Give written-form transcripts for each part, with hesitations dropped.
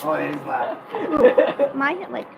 Oh, it is loud. Mine hit like.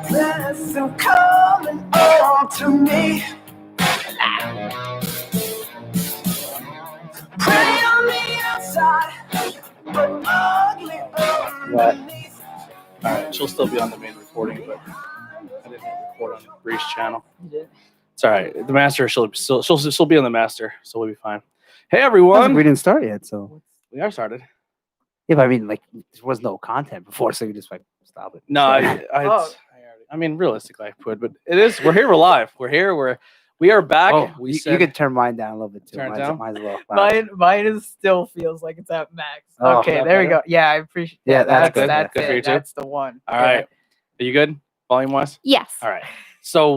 Blessing coming on to me. Pretty on the outside, but ugly underneath. Alright, she'll still be on the main recording, but I didn't record on Bree's channel. It's alright. The master, she'll be on the master, so we'll be fine. Hey everyone! We didn't start yet, so We are started. yeah. But I mean, like, there was no content before, so you just like stop it. No, I mean, realistically, I could, but it is. We're here. We're live. We're here. We are back. Oh, we you could turn mine down a little bit too. Turn it Mine's, down? mine's a little loud. Mine is still feels like it's at max. Oh, Okay, that there we better? go. Yeah, I appreciate. Yeah, that's good. That's Good for you it. too? That's the one. All right. Are you good, volume wise? Yes. All right. So,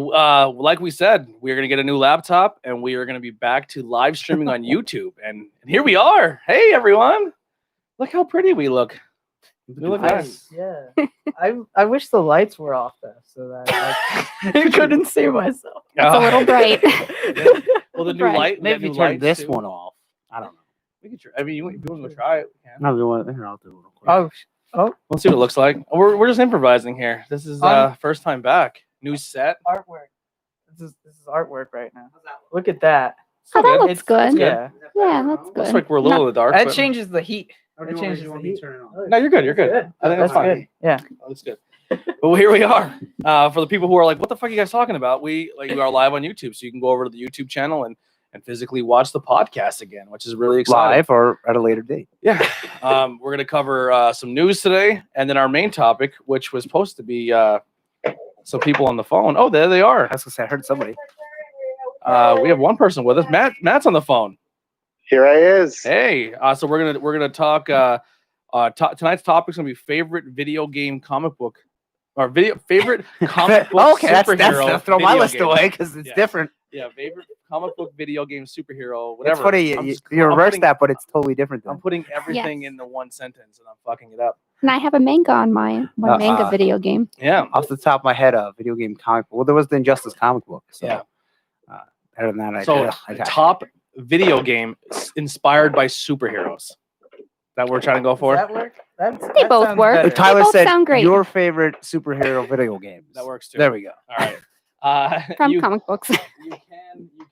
like we said, we're gonna get a new laptop, and we are gonna be back to live streaming on YouTube. And here we are. Hey, everyone! Look how pretty we look. We look nice. Yeah. I wish the lights were off though, so that I couldn't see myself. It's a little bright. Well, the new Right. light. Maybe the you new turn lights, this too. one off. I don't know. We could try. I mean, if you want to go try it, we can. No, you want here? I'll do it real quick. We'll see what it looks like. We're just improvising here. This is first time back. New set. Artwork. This is artwork right now. Look at that. Oh, that looks It's good. Yeah. Yeah, that's Looks good. like we're a little in the dark. That but- changes the heat. Or That changes the heat. No, you're good. You're good. I think that's fine. good. Yeah. Oh, that's good. But here we are. For the people who are like, "What the fuck are you guys talking about?" We are live on YouTube, so you can go over to the YouTube channel and physically watch the podcast again, which is really exciting. Live or at a later date. Yeah. We're gonna cover some news today, and then our main topic, which was supposed to be some people on the phone. Oh, there they are. I was gonna say I heard somebody. We have one person with us. Matt's on the phone. Here I is. Hey. So we're gonna talk. Tonight's topic is gonna be favorite video game comic book, or favorite comic book Okay, that's superhero. throw my video list game. away because it's Yeah. different. Yeah, favorite comic book video game superhero, whatever. It's funny I'm you, just- you I'm reverse putting- that, but it's totally different. I'm Then. putting everything Yes. in the one sentence, and I'm fucking it up. And I have a manga on my manga video game. Yeah. Off the top of my head, a video game comic book. Well, there was the Injustice comic book. So, Yeah. Other than that, So I top video game inspired by superheroes that we're trying to go Does for. that work? They both sounds work. better. Tyler both said sound great. your favorite superhero video games. That works too. There we go. All right. From you comic books.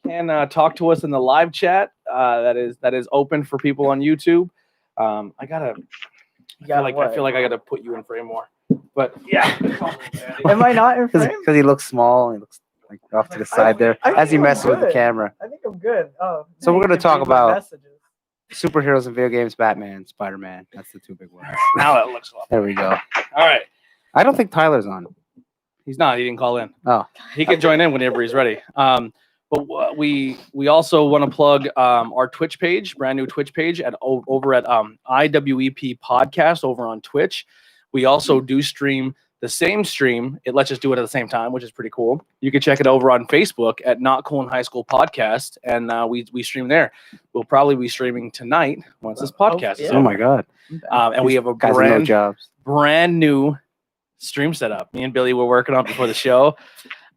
can talk to us in the live chat. That is open for people on YouTube. I feel like I gotta put you in frame more. But yeah. Am I not in Because frame? he looks small. He looks like off to the side there I as he think I'm messes with the good. camera. I think I'm good. Oh. So we're you gonna can talk read my about- messages. Superheroes in video games: Batman, Spider-Man. That's the two big ones. Now that looks a lot. There we go. All right. I don't think Tyler's on. He's not. He didn't call in. Oh. He can join in whenever he's ready. But we also want to plug our Twitch page, brand new Twitch page over at IWEP Podcast over on Twitch. We also do stream the same stream. It lets us do it at the same time, which is pretty cool. You can check it over on Facebook at Not Cool in High School Podcast, and we stream there. We'll probably be streaming tonight once this podcast is yeah. Oh over. my God. And we have a Guys with no jobs. brand new stream setup. Me and Billy were working on it before the show.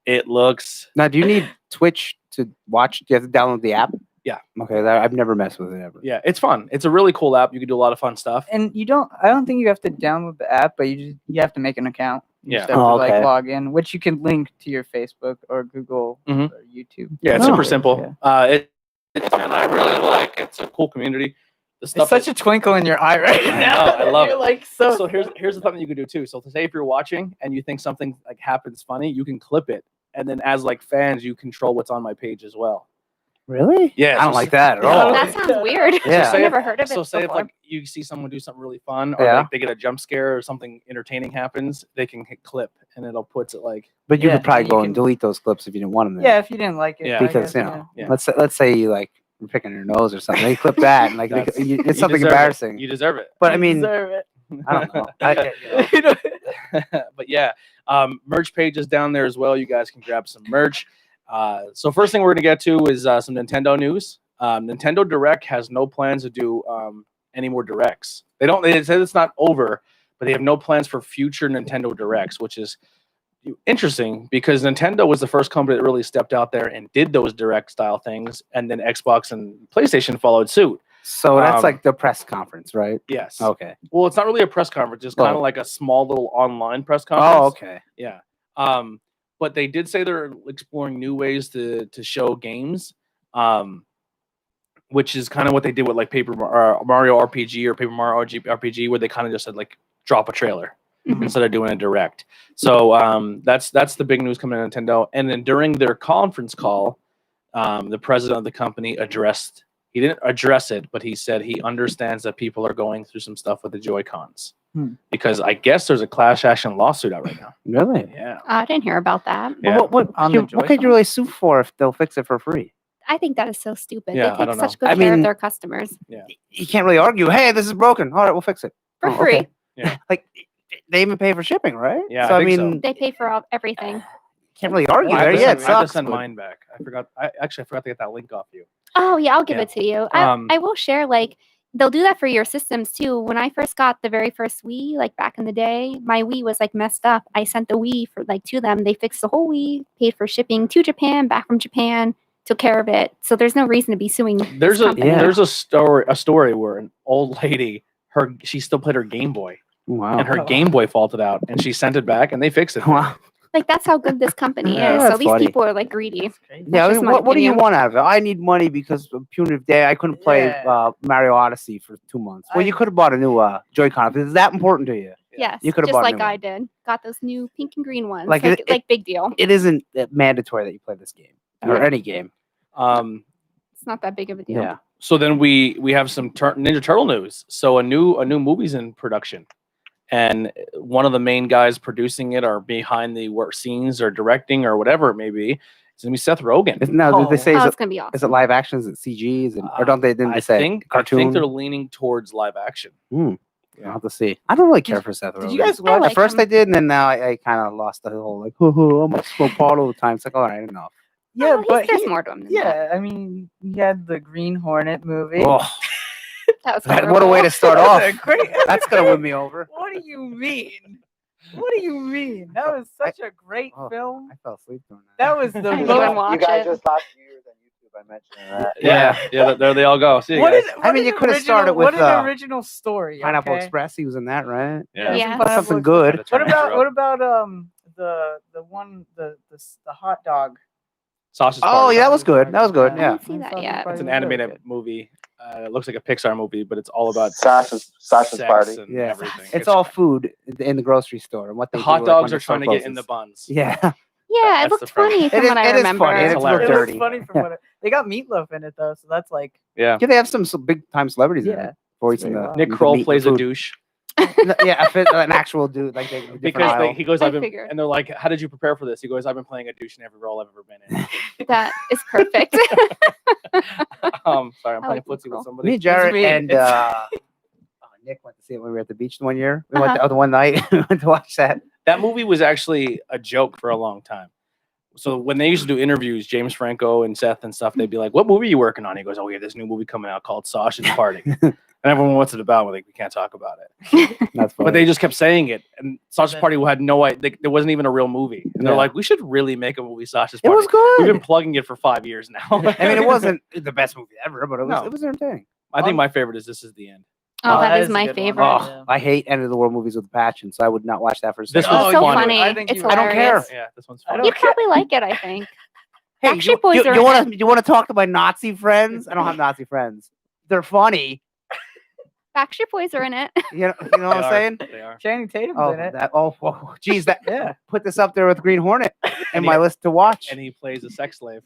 It looks Now, do you need Twitch to watch? Do you have to download the app? Yeah. Okay. I've never messed with it ever. yeah, it's fun. It's a really cool app. You can do a lot of fun stuff. And I don't think you have to download the app, but you have to make an account. You Yeah. just have Oh, to okay. like log in, which you can link to your Facebook or Google Mhm. or YouTube. Yeah, it's Oh. super simple. It's I really like it. It's a cool community. The It's stuff such a twinkle in your eye right I now. know, I love You're it. like so here's the something you can do too. So to say if you're watching and you think something like happens funny, you can clip it, and then as like fans, you control what's on my page as well. Really? Yeah, I don't so like that at yeah. all. That sounds weird. Yeah. I've say never heard of it So say if before. like you see someone do something really fun, or Yeah. like they get a jump scare or something entertaining happens, they can hit clip and it'll put it like But you Yeah, could probably you go can- and delete those clips if you didn't want them there. Yeah, if you didn't like it. Yeah. I Because guess, Yeah. let's say you like you're picking your nose or something. They clip that and like That's- it's you something deserve it. embarrassing. You deserve it. But I You mean, deserve it. I don't know. I, You know? But yeah, merch page is down there as well. You guys can grab some merch. So first thing we're gonna get to is some Nintendo news. Nintendo Direct has no plans to do any more directs. They said it's not over, but they have no plans for future Nintendo Directs, which is interesting because Nintendo was the first company that really stepped out there and did those direct style things, and then Xbox and PlayStation followed suit. so that's Um, like the press conference, right? Yes. Okay. Well, it's not really a press conference. It's kind of Oh. like a small little online press conference. Oh, okay. Yeah. But they did say they're exploring new ways to show games, which is kind of what they did with like Mario RPG or Paper Mario RPG, where they kind of just said like drop a trailer Mhm. instead of doing a direct. So that's the big news coming out of Nintendo. And then during their conference call, the president of the company addressed. He didn't address it, but he said he understands that people are going through some stuff with the Joy-Cons because I guess there's a class action lawsuit out right now. Really? Yeah. I didn't hear about that. Yeah. What On the what could you really sue for if they'll fix it for free? I think that is so stupid. Yeah, I they take don't such know. good I care mean- of their customers You can't really argue. Hey, this is broken. All right, we'll fix it for Oh, free. okay. Yeah. Like they even pay for shipping, right? Yeah, So I I think so. mean, They pay for everything. can't really argue I have there. to Yeah, send, it I have to sucks. send but- mine back. I forgot to get that link off you. Oh yeah, I'll give Yeah. it to you. Um, I will share like they'll do that for your systems too. When I first got the very first Wii, like back in the day, my Wii was like messed up. I sent the Wii for like to them. They fixed the whole Wii, paid for shipping to Japan, back from Japan, took care of it. So there's no reason to be suing. There's this a company. Yeah. there's a story where an old lady she still played her Game Boy Wow. and her Game Boy faulted out and she sent it back and they fixed it. Wow. Like that's how good this company Yeah, is. that's So these funny. people are like greedy. Yeah, I just mean, my what do you opinion. want out of it? I need money because of punitive day. I couldn't play Yeah. Mario Odyssey for 2 months. Well, you I- could have bought a new Joy-Con. If it's that important to you, Yes, You could've just bought a like new one. I did. Got those new pink and green ones. Like, Like, it- big deal. it isn't mandatory that you play this game or Yeah. any game. It's not that big of a deal. Yeah. So then we have some Ninja Turtle news. So a new movie's in production, and one of the main guys producing it or behind the work scenes or directing or whatever it may be, it's gonna be Seth Rogen. Now, did they say Oh, is it's it, gonna be awesome. is it live action? Is it CG? Is it, or don't they? Didn't they say I cartoon? think they're leaning towards live action. I'll have to see. I don't really care for Seth Rogen. Did you guys I watch? like At first him. I did, and then now I kind of lost the whole like, I'm a smoke pot all the time. It's like, all right, enough. Yeah, Oh, but there's more to him than that. Yeah, I mean, he had the Green Hornet movie. Oh, That was what a horrible. way to start That off. was a great- That's gonna win me over. What do you mean? What do you mean? That was such a great Oh, film. I fell asleep doing That was the I didn't most. even watch it. lost viewers on YouTube. I mentioned that. Yeah, there they all go. See you What guys. is, I mean, you an coulda started original- with, what an original story. Pineapple okay? Express. He was in that, right? Yeah. Yeah. That's something Pineapple good. Gotta turn it up. What about the one the hot dog? Sausage Oh Party. yeah, that was good. That was good. I Yeah. didn't see that Sausage yet. It's Party an was really animated good. movie. It looks like a Pixar movie, but it's all about Sausage sex Party. and Yeah. everything. It's all food in the grocery store and what the they hot do, like, dogs when are the store trying to get in the closes. buns. Yeah. Yeah, That's it the looked premise. funny from It is- what I it is remember. funny. It's It's a little It hilarious. dirty. was funny from what they got meatloaf in it though, so that's like Yeah. Yeah, they have some big time celebrities in yeah. it voicing Very the well. Nick the Kroll meat and plays a food. douche Yeah, an actual dude, like they different because aisle. he goes, I I've been, figured. and they're like, how did you prepare for this? He goes, I've been playing a douche in every role I've ever been in. That is perfect. Sorry, I'm I playing like footsie Nick Kroll. with somebody. Me and Jared me. and Nick went to see it when we were at the beach one year. We went the one night. We went to watch that. That movie was actually a joke for a long time. So when they used to do interviews, James Franco and Seth and stuff, they'd be like, "What movie are you working on?" He goes, "Oh, we have this new movie coming out called Sausage Party." And everyone, what's it about? We're like, we can't talk about it. That's funny. But they just kept saying it, and Sausage Party had no idea. There wasn't even a real movie, and they're Yeah. like, "We should really make a movie, Sausage it Party." was good. We've been plugging it for 5 years now. I mean, it wasn't the best movie ever, but No. it was entertaining. I think my favorite is This Is the End. Oh, that that is is a my good one. favorite. Oh, Yeah. I hate end of the world movies with passion, so I would not watch that for a This second. was It's so funny. funny. I think It's you- I don't care. hilarious. Yeah, this one's I fun. don't You care. probably like it, I think. Hey, Backstreet Boys are you in want to talk to my Nazi friends? I don't have Nazi friends. They're funny. Backstreet Boys are in it. You know what I'm saying? They are. Channing Tatum's Oh, in it. geez, that Yeah. put this up there with Green Hornet in And my he- list to watch. And he plays a sex slave.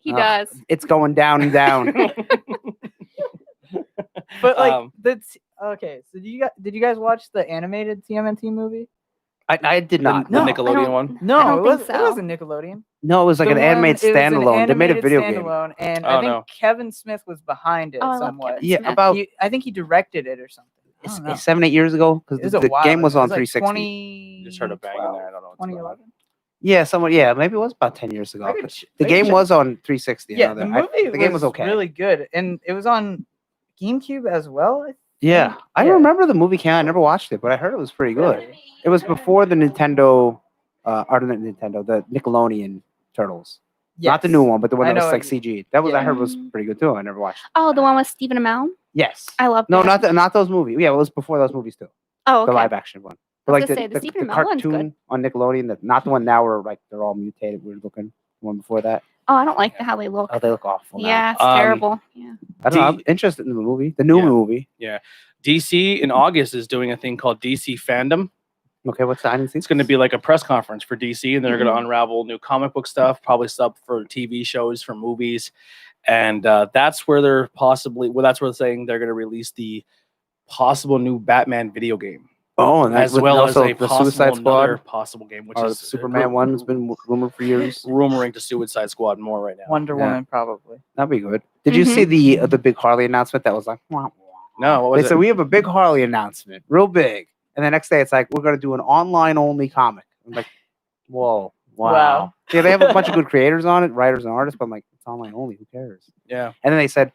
He does. It's going down and down. But like Um, that's okay. So did you guys watch the animated TMNT movie? I did not. the No, I Nickelodeon don't- one. No, I don't it think was so. it wasn't Nickelodeon. No, it was like The an animated one- it was an standalone. They made a animated video game. standalone, and Oh, I think no. Kevin Smith was behind it Oh, I love somewhat. Kevin Yeah, Smith. about I think he directed it or something. I don't know. 7-8 years ago because It was the, a the while game was ago. It on like 360. 20, Just heard a bang in there. I don't know. what's going on. 2011. Yeah, someone. Yeah, maybe it was about 10 years ago. I could but ch- The I could game check- was on 360. I Yeah, know the that. movie the game was okay. really good, and it was on GameCube as well. I Yeah, think. I Yeah. remember the movie came out. I never watched it, but I heard it was pretty good. Really? It was before the Nintendo, or the Nintendo, the Nickelodeon Turtles. Not the Yes. new one, but the one I that was know like what CG. That was I yeah. heard was pretty good too. I never watched. Oh, the one with Stephen Amell. Yes. I love. No, that. not those movies. Yeah, it was before those movies too. Oh, okay. The live action one. But I was like gonna say, the Stephen the Amell one's cartoon good. on Nickelodeon, not the one now where like they're all mutated, weird looking. The one before that. Oh, I don't like how they look. Oh, they look awful now. Yeah, it's Um, terrible. Yeah. I don't know. I'm interested in the movie, the new Yeah. movie. DC in August is doing a thing called DC Fandom. Okay, what's the? I didn't see. It's going to be like a press conference for DC, and they're going Mhm. to unravel new comic book stuff, probably stuff for TV shows, for movies, and that's where they're possibly. Well, that's where they're saying they're going to release the possible new Batman video game, Oh, and as with well as also a the possible Suicide another Squad possible game, which or the is Superman one has been rumored for years. rumoring to Suicide Squad more right now. Wonder Yeah. Woman probably. That'd be good. Did you see the big Harley announcement that was like? Wah, wah. No, what They was said it? we have a big Harley announcement, real big, and the next day it's like we're gonna do an online only comic. I'm like, whoa, wow. Wow. Yeah, they have a bunch of good creators on it, writers and artists, but I'm like, it's online only. Who cares? Yeah, And then they said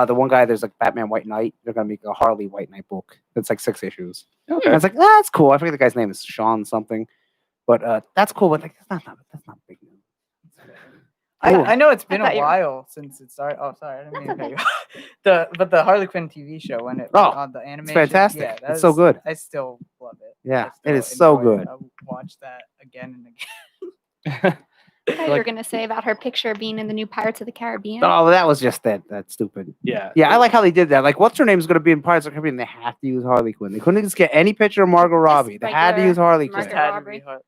the one guy, there's like Batman White Knight. They're gonna make a Harley White Knight book. That's like 6 issues. Okay. And I was like, that's cool. I forget the guy's name is Sean something, but that's cool. But like, that's not big news. Cool. I know it's been I thought a you were- while since it started. Oh, sorry, I didn't mean to cut you That's off. But the Harley Quinn TV show when it Oh, on the animation, It's fantastic. Yeah, It's so good. I still love it. Yeah, I it is still so enjoy it. good. I'll watch that again and again. I thought you were Like- gonna say about her picture being in the new Pirates of the Caribbean. Oh, that was just that stupid. yeah, Yeah, I like how they did that. Like, what's her name is going to be in Pirates of the Caribbean? They have to use Harley Quinn. They couldn't just get any picture of Margot Robbie. They had to regular use Harley Margot Quinn. Had to Robbie. be hard.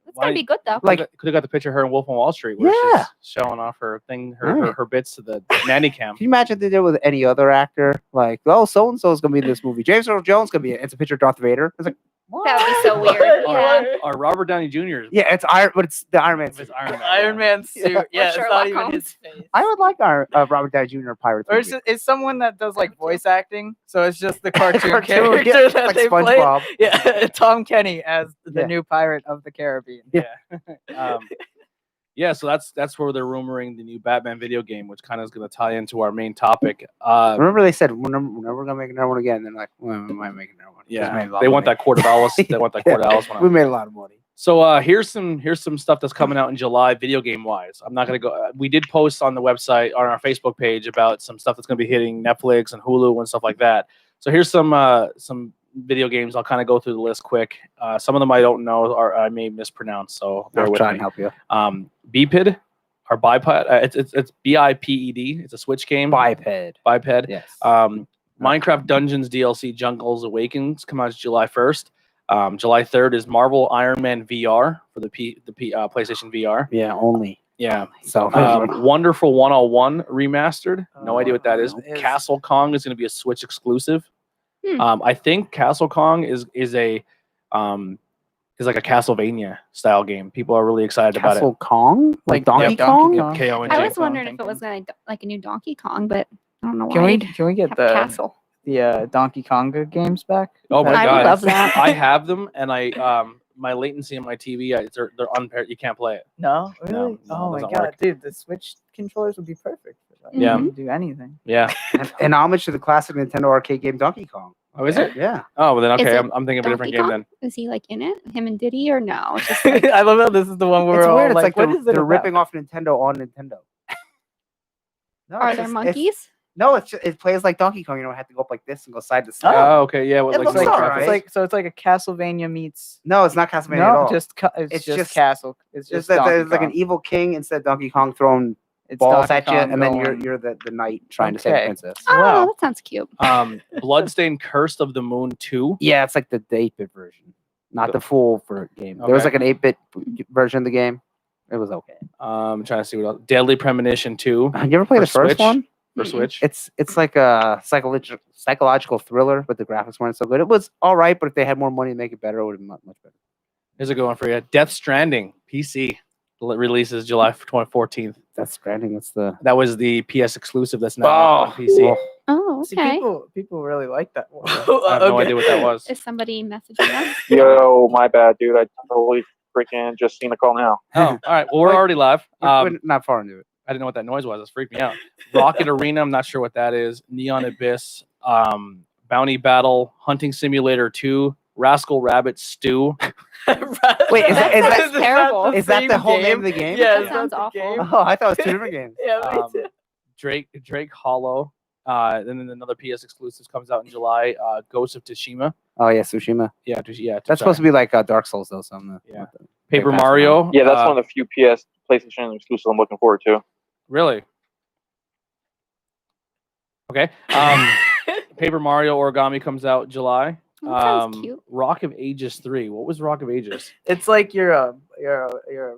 It's gonna be good though. Like- could have got the picture of her in Wolf on Wall Street, where Yeah. she's showing off her thing, her Right. her bits to the nanny cam. Can you imagine if they did it with any other actor? Like, oh, so and so is going to be in this movie. James Earl Jones going to be in it. It's a picture of Darth Vader. It's like, what? That would be so weird. Yeah. Or Robert Downey Jr. Yeah, it's Iron, but it's the Iron Man. It's suit. Iron Man. Iron Man suit. Yeah. Yeah, it's Sherlock not even Holmes. his face. I would like Robert Downey Jr. Pirates. Or movie. it's someone that does like voice acting, so it's just the cartoon, Cartoon, character yeah, that like they play. SpongeBob. Yeah, Tom Kenny as the Yeah. new pirate of the Caribbean. Yeah, so that's where they're rumoring the new Batman video game, which kind of is going to tie into our main topic. Remember they said we're never going to make another one again. They're like, well, we might make another one. Just Yeah, made a lot they of want money. that quarter Alice. They want that quarter Alice one. We made a lot of money. So here's some stuff that's coming out in July, video game wise. I'm not gonna go. We did post on the website on our Facebook page about some stuff that's gonna be hitting Netflix and Hulu and stuff like that. So here's some video games. I'll kind of go through the list quick. Some of them I don't know or I may mispronounce. So bear I'll with try me. and help you. Biped or Biped. It's BIPED. It's a Switch game. Biped. Biped. Yes. Minecraft Dungeons DLC Jungles Awakens come out July 1st. July 3rd is Marvel Iron Man VR for the PlayStation VR. yeah, only. Yeah. So Wonderful 101 remastered. No idea what that is. Is- Castle Kong is going to be a Switch exclusive. Hmm. I think Castle Kong is like a Castlevania style game. People are really excited about Castle Kong, like Donkey yeah, Kong. Donkey Kong. KONG. I was Kong, wondering if it Donkey was gonna like a new Donkey Kong, but I don't know why. Can we you'd get have the a castle? Donkey Konga games back? Oh my I would god! love that. I have them, and my latency on my TV, they're unpaired. You can't play it. No, really? No, it Oh my doesn't god, work. dude, the Switch controllers would be perfect for that. Yeah. You can do anything. Yeah. An homage to the classic Nintendo arcade game Donkey Kong. Oh, is it? Yeah. Oh, well then Is okay. it I'm thinking of a different Donkey game Kong? then. Is he like in it? Him and Diddy or no? It's just I love how this is the one where It's we're weird. all It's like what they're, is it they're about? ripping off Nintendo on Nintendo. No, are it's there just- monkeys? No, it plays like Donkey Kong. You know, I have to go up like this and go side to side. Oh, okay. Yeah. It Like looks Minecraft. alright. It's like so it's like a Castlevania meets No, it's not Castlevania at no, all. it's It's just just- Castle. It's It's just that Donkey there's like an Kong. evil king instead of Donkey Kong throwing It's balls Donkey at you, Kong and then going- you're the knight trying to save the Okay. princess. Oh, Wow. that sounds cute. Bloodstained Curse of the Moon 2. Yeah, it's like the 8-bit version, not the full for game. There was Okay. like an 8-bit version of the game. It was okay. I'm trying to see what else. Deadly Premonition 2 You ever play For the first Switch? one? for Mm-mm. Switch. It's like a psychological thriller, but the graphics weren't so good. It was all right, but if they had more money to make it better, it would have been much better. Here's a good one for you. Death Stranding PC releases July 14th. That's Stranding. That's the That was the PS exclusive that's now on PC. well, Oh, See, okay. people really like that one. I have no idea what that was. Is somebody messaging us? Yo, my bad, dude. I totally freaking just seen the call now. Oh, all right. Well, we're Wait. already live. we're not far into it. I didn't know what that noise was. It freaked me out. Rocket Arena. I'm not sure what that is. Neon Abyss. Bounty Battle. Hunting Simulator 2. Rascal Rabbit Stew. Wait, is that terrible. Is that the whole name of the game? Yeah, That sounds awful. Oh, I thought it was two different games. Yeah, me Um, too. Drake Hollow. And then another PS exclusive comes out in July. Ghost of Tsushima. Oh yeah, Tsushima. Yeah, That's supposed to be like Dark Souls though. Some Yeah. Paper Pass Mario. Yeah, that's one of the few PlayStation exclusives I'm looking forward to. Really? Okay. Paper Mario Origami comes out July. Oh, that sounds cute. Rock of Ages 3. What was Rock of Ages? It's like you're a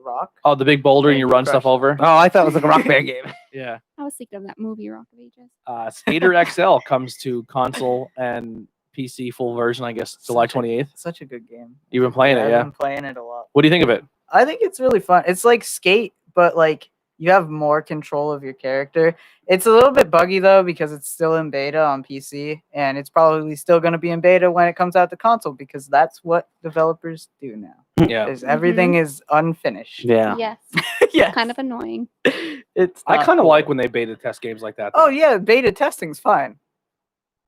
rock. Oh, the big boulder and Yeah, you you run crush stuff over. Oh, I thought it was like a Rock Band game. Yeah. I was thinking of that movie, Rock of Ages. Skater XL comes to console and PC full version, I guess, July 28th. Such a good game. You've been playing it, I've yeah? been playing it a lot. What do you think of it? I think it's really fun. It's like Skate, but like you have more control of your character. It's a little bit buggy though because it's still in beta on PC, and it's probably still going to be in beta when it comes out to console because that's what developers do now. Yeah. Is everything is unfinished. Yeah. Yes. Yeah, Kind of annoying. it's. I not kind of cool. like when they beta test games like that. Oh yeah, beta testing's fine.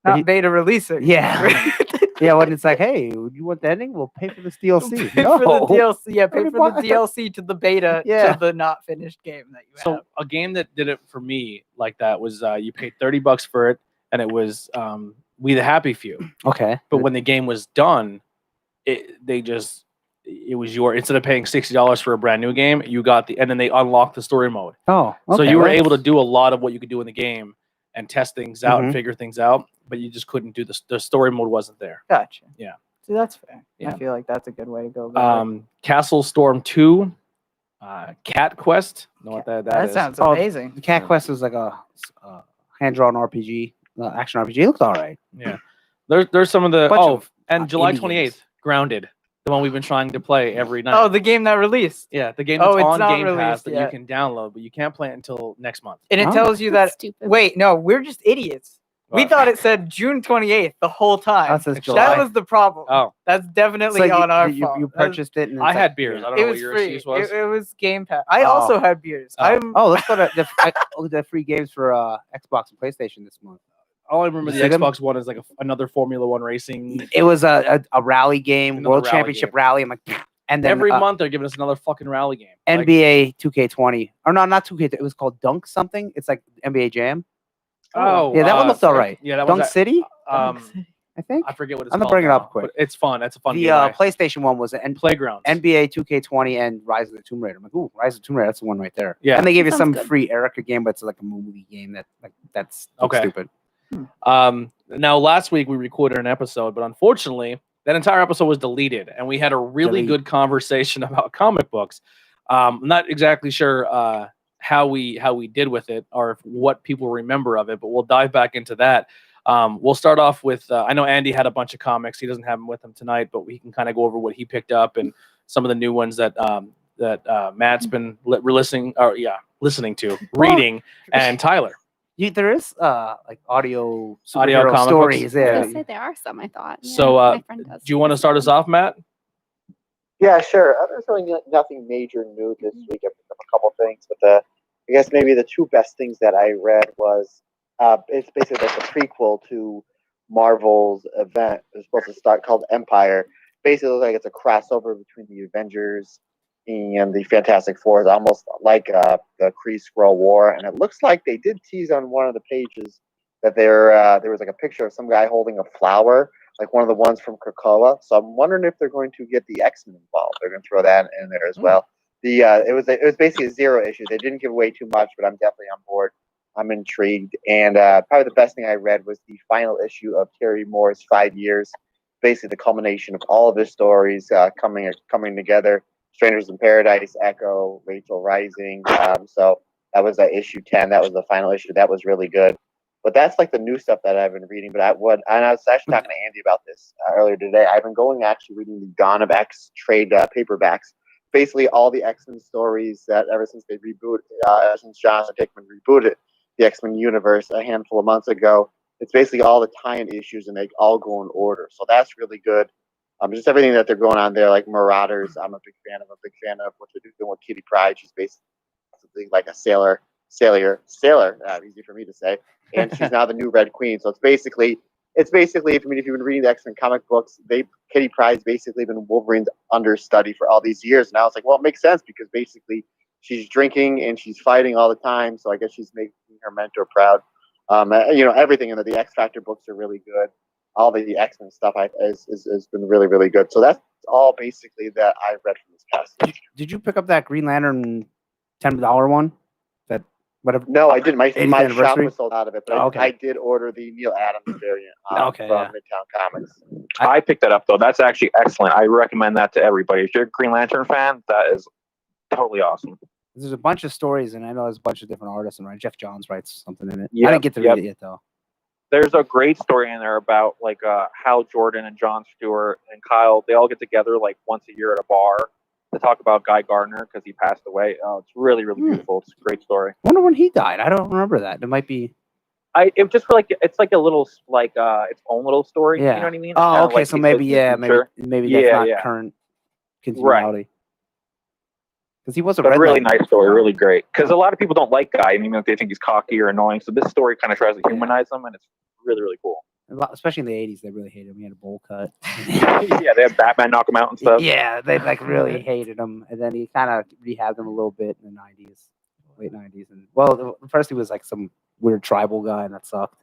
But Not he- beta releasing. Yeah. Yeah, when it's like, hey, you want the ending? We'll pay for this DLC. Pay No. for the DLC. Yeah, pay Already for bought- the DLC to the beta Yeah. to the not finished game that you So have. a game that did it for me like that was you paid $30 for it, and it was We the Happy Few. Okay. But when the game was done, it was your instead of paying $60 for a brand new game, you got and then they unlocked the story mode. Oh, So okay, you were well, able to do a lot of what you could do in the game and test things out and Mhm. figure things out, but you just couldn't do the story mode wasn't there. Gotcha. Yeah. See, that's fair. Yeah. I feel like that's a good way to go about it. Castle Storm 2, Cat Quest. Know what that That is? sounds Oh, amazing. the Cat Quest was like a hand-drawn RPG, action RPG. It looked all right. Yeah. There's some of the Bunch of, and July indie 28th, games. Grounded, the one we've been trying to play every night. Oh, the game that released. yeah, the game Oh, that's it's on not Game Pass released that you yet. can download, but you can't play it until next month. And it Oh. tells you That's that. stupid. Wait, no, we're just idiots. We What? thought it said June 28th the whole time. That says That July. was the problem. Oh, That's definitely So you- on our you, fault. you That was- purchased it, and I it's had like- beers. yeah. I don't It know what was your free. excuse was. It was Game Pass. I Oh. also had beers. Oh. I'm. Oh, let's go to the free games for Xbox and PlayStation this month. All I remember You the see them? Xbox One is like another Formula One racing. It was a rally game, Another World rally Championship game. rally. I'm like, and then Every month they're giving us another fucking rally game. Like, NBA 2K20, or no, not 2K. It was called Dunk something. It's like NBA Jam. oh, Yeah, that one looked all right. Yeah, that Dunk was City, um, I think. I forget what it's I'm gonna called bring it up now, quick. but it's fun. That's a fun The game. PlayStation one was Playgrounds. NBA 2K20 and Rise of the Tomb Raider. I'm like, ooh, Rise of the Tomb Raider. That's the one right there. Yeah. And they gave you Sounds some good. free Erica game, but it's like a movie game that's Okay. stupid. Now last week we recorded an episode, but unfortunately that entire episode was deleted, and we had a really Delete. good conversation about comic books. I'm not exactly sure how we did with it or what people remember of it, but we'll dive back into that. We'll start off with I know Andy had a bunch of comics. He doesn't have them with him tonight, but we can kind of go over what he picked up and some of the new ones that Matt's been listening to, reading, and Tyler. There is like audio Audio superhero comic stories. books? I was Yeah. gonna say there are some. I thought. Yeah, So, my friend does. Do you want to start us off, Matt? Yeah, sure. There's really nothing major new this week. I picked up a couple things, but I guess maybe the two best things that I read was it's basically like a prequel to Marvel's event. It was supposed to start called Empire. Basically, it looks like it's a crossover between the Avengers and the Fantastic Four. It's almost like the Kree-Skrull War, and it looks like they did tease on one of the pages that there was like a picture of some guy holding a flower, like one of the ones from Krakoa. So I'm wondering if they're going to get the X-Men involved. They're going to throw that in there as well. It was basically a zero issue. They didn't give away too much, but I'm definitely on board. I'm intrigued, and probably the best thing I read was the final issue of Terry Moore's 5 Years. Basically, the culmination of all of his stories coming together. Strangers in Paradise, Echo, Rachel Rising. So that was issue 10. That was the final issue. That was really good. But that's like the new stuff that I've been reading. But and I was actually talking to Andy about this earlier today. I've been actually reading the Dawn of X trade paperbacks. Basically, all the X-Men stories that ever since they ever since Jonathan Hickman rebooted the X-Men universe a handful of months ago, it's basically all the tie-in issues, and they all go in order. So that's really good. Just everything that they're going on there, like Marauders. I'm a big fan of what they're doing with Kitty Pryde. She's basically like a sailor. Easy for me to say. And she's now the new Red Queen. So it's basically, if you've been reading the X-Men comic books, Kitty Pryde's basically been Wolverine's understudy for all these years. Now it's like, well, it makes sense because basically she's drinking and she's fighting all the time. So I guess she's making her mentor proud. Everything in the X Factor books are really good. All the X-Men stuff has been really, really good. So that's all basically that I read from this past. Did you pick up that Green Lantern $10 one? That whatever. No, I didn't. My 80th shop anniversary? was sold out of it, but Okay. I did order the Neil Adams variant Okay, from yeah. Midtown Comics. I picked that up though. That's actually excellent. I recommend that to everybody. If you're a Green Lantern fan, that is totally awesome. There's a bunch of stories, and I know there's a bunch of different artists, and Jeff Johns writes something in it. I Yep, didn't get to read it yet though. There's a great story in there about like Hal Jordan and Jon Stewart and Kyle. They all get together like once a year at a bar to talk about Guy Gardner because he passed away. Oh, it's really, really beautiful. It's a great story. I wonder when he died. I don't remember that. It might be. It just for like it's like a little like its own little story. Yeah. You know what I mean? Oh, Kinda okay. like So he maybe, says in the future. maybe that's Yeah, not yeah. current continuity. Because he was a But red a really Lantern. nice story, really great. Because a lot of people don't like Guy. I mean, they think he's cocky or annoying. So this story kind of tries to humanize him, and it's really, really cool. Especially in the 80s, they really hated him. He had a bowl cut. Yeah, they have Batman knock him out and stuff. Yeah, they like really hated him, and then he kind of rehabbed him a little bit in the 90s, late 90s. And well, first he was like some weird tribal guy, and that sucked.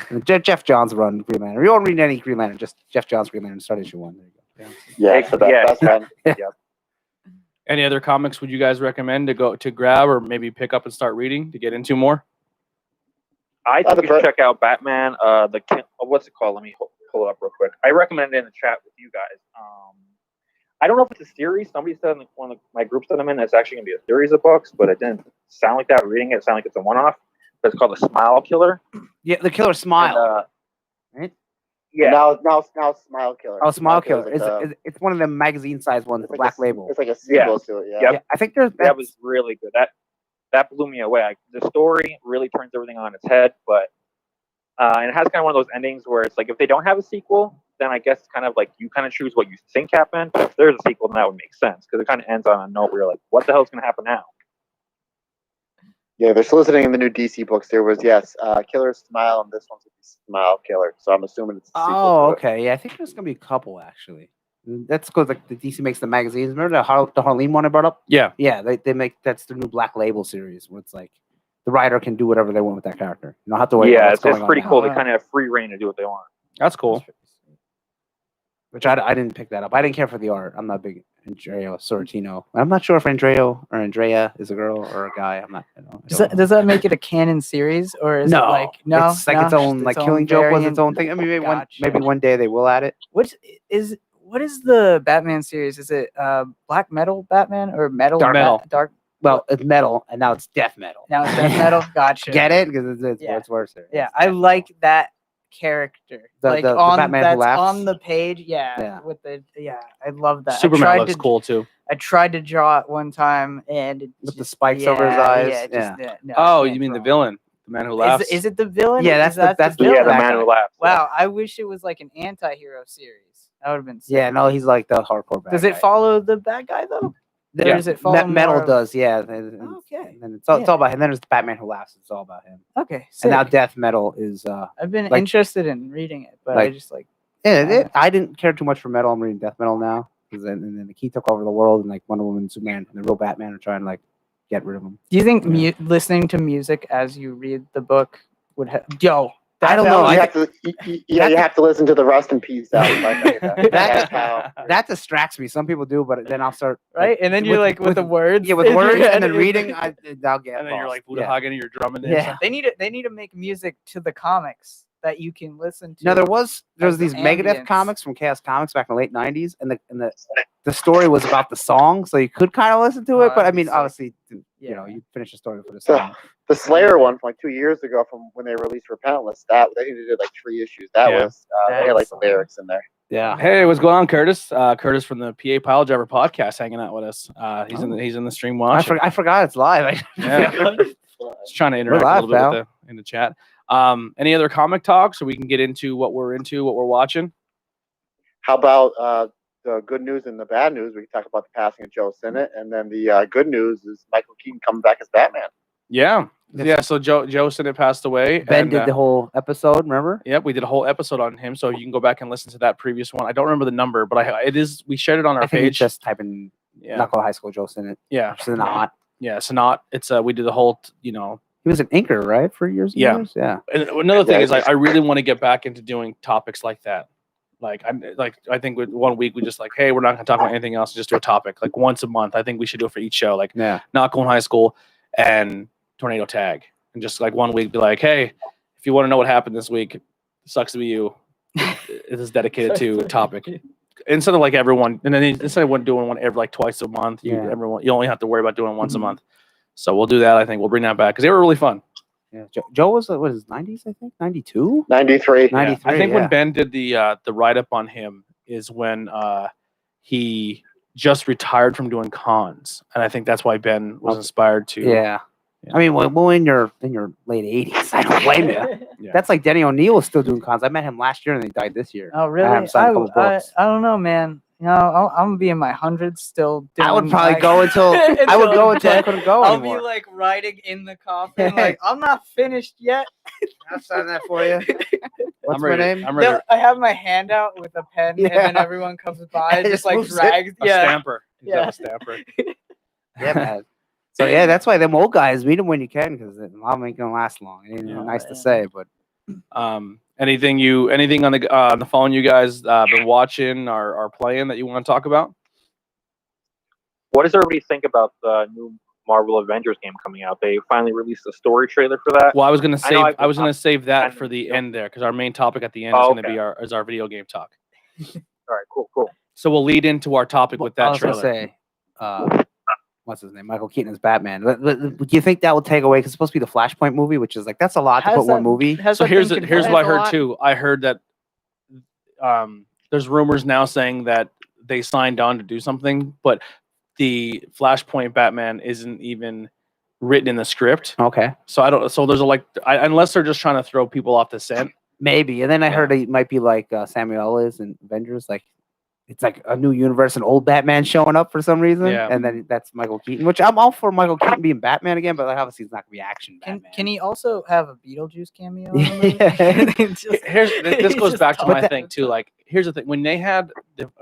And Jeff Johns run Green Lantern. You won't read any Green Lantern, just Jeff Johns Green Lantern. Start issue 1. There you go. Yeah, for that. Yeah. That's fun. Any other comics would you guys recommend to grab or maybe pick up and start reading to get into more? I think you should check out Batman. What's it called? Let me pull it up real quick. I recommend it in the chat with you guys. I don't know if it's a series. Somebody said in one of my groups that I'm in, it's actually going to be a series of books, but it didn't sound like that. Reading it, it sounded like it's a one-off. But it's called The Smile Killer. Yeah, the Killer Smile. And, yeah. Now Smile Killer. Oh, Smile Killer. Like It's one of the magazine-sized ones, it's the like Black Label. It's like a sequel to it. Yeah. Yep. I think there's That was really good. That blew me away. The story really turns everything on its head, but and it has kind of one of those endings where it's like if they don't have a sequel, then I guess it's kind of like you kind of choose what you think happened. But if there's a sequel, then that would make sense because it kind of ends on a note where you're like, what the hell is going to happen now? Yeah, they're soliciting in the new DC books. There was Killer Smile, and this one's Smile Killer. So I'm assuming it's a sequel Oh, to it. okay. Yeah, I think there's gonna be a couple actually. That's because like the DC makes the magazines. Remember the Harleen one I brought up? Yeah. Yeah, they make that's the new Black Label series where it's like the writer can do whatever they want with that character. You don't have to worry. Yeah, about it's what's going pretty on cool. now. They kind of have free reign to do what they want. That's cool. Which I didn't pick that up. I didn't care for the art. I'm not a big Andrea Sorrentino. I'm not sure if Andrea is a girl or a guy. I'm not. Does that make it a canon series, or is it like no? It's like its own like Killing Joke was its own thing. I mean, maybe one day they will add it. What is the Batman series? Is it Black Metal Batman or Metal Dark Metal? Dark. Well, it's metal, and now it's death metal. Now it's death metal. Gotcha. Get it? Because it's Yeah. it's worse. There. Yeah, It's I death like that character. The- like the on Batman who that's laughs? on the page. Yeah. Yeah, with the I love that. Superman looks cool too. I tried to draw it one time, and it With the just- spikes over his eyes. Yeah, it just, no, Oh, can't you mean the draw. villain, the man who laughs? Is it the villain? Yeah, Is that's the villain? Yeah, the that man guy. who laughs. Wow, I wish it was like an anti-hero series. That would have been sick. Yeah, no, he's like the hardcore bad Does guy. it follow the bad guy though? Or Yeah. does it follow Metal more of- does, yeah. Okay. And it's all about him. And then there's the Batman who laughs. It's all about him. Okay. And now sick. Death Metal is I've been like- interested in reading it, but I like- just like I didn't care too much for metal. I'm reading Death Metal now. And then the key took over the world, and like Wonder Woman, Superman, and the real Batman are trying to like get rid of him. Do you think listening to music as you read the book would have? I don't know. You have to listen to the Rust in Peace album. That's how. That distracts me. Some people do, but then I'll start Right, and then you're like with the words. yeah, with in your words, head, and then it- reading. I'll get. And then you're like lost. Buddha Yeah. Hagen and you're drumming in. Yeah. They need to make music to the comics that you can listen to. No, there was as these the Megadeth ambience. comics from Chaos Comics back in the late '90s, and the the story was about the song, so you could kind of listen to it. But I that'd be mean, sick. obviously, you know, you finish the story for the song. The Slayer one from like 2 years ago, from when they released Repentless, that they did like 3 issues. That Yeah. was they had like the lyrics in there. Yeah. Hey, what's going on, Curtis? Curtis from the PA Pile Driver podcast, hanging out with us. He's in the stream watching. I forgot it's live. Yeah. Just trying to interact live, a little bit with in the chat. Any other comic talk so we can get into what we're watching? How about the good news and the bad news? We can talk about the passing of Joe Sinnott, and then the good news is Michael Keaton coming back as Batman. Yeah. So Joe Sinnott passed away. Ben did the whole episode, remember? Yep, we did a whole episode on him, so you can go back and listen to that previous one. I don't remember the number, but we shared it on our I think page. just type in Knuckle High School Joe Sinnott. Yeah. Sinnott. Yeah, Sinnott. It's we did the whole, He was an anchor, right, for years and years? Yeah. And another thing is I really want to get back into doing topics like that. I think with 1 week we just like, hey, we're not going to talk about anything else, just do a topic like once a month. I think we should do it for each show, like Not Going High School and Tornado Tag, and just like 1 week be like, hey, if you want to know what happened this week, sucks to be you. It is dedicated to a topic. Instead of like everyone, and then instead of doing one every like twice a month, you only have to worry about doing once a month. So we'll do that. I think we'll bring that back because they were really fun. Yeah, Joe was what is 90s? I think 92, 93. 93. I think when Ben did the write up on him is when he just retired from doing cons, and I think that's why Ben was inspired to. Yeah. I mean, well, in your late 80s, I don't blame you. Yeah. That's like Denny O'Neil was still doing cons. I met him last year and he died this year. Oh, really? I don't know, man. I'm gonna be in my hundreds still. I would probably go until I would go until I couldn't go anymore. I'll be like writing in the coffin, like I'm not finished yet. I'll sign that for you. What's my name? I'm ready. I have my hand out with a pen, and then everyone comes by, and just like drags. A stamper. A stamper. Yeah, man. So yeah, that's why them old guys meet them when you can, because mom ain't gonna last long. It ain't nice to say, but anything on the phone you guys been watching or playing that you want to talk about? What does everybody think about the new Marvel Avengers game coming out? They finally released a story trailer for that. Well, I was gonna save that for the end there, because our main topic at the end is gonna be our video game talk. All right, cool. So we'll lead into our topic with that I was trailer. Gonna say, what's his name? Michael Keaton as Batman. Do you think that will take away? Because it's supposed to be the Flashpoint movie, which is like that's a lot to put one movie. So here's what I heard too. I heard that there's rumors now saying that they signed on to do something, but the Flashpoint Batman isn't even written in the script. Okay. So I don't. So there's unless they're just trying to throw people off the scent. Maybe. And then I heard it might be like Samuel is in Avengers, like. It's like a new universe, an old Batman showing up for some reason, and then that's Michael Keaton, which I'm all for Michael Keaton being Batman again, but like obviously it's not gonna be action Batman. Can he also have a Beetlejuice cameo? This goes back to my thing too. Like, here's the thing: when they had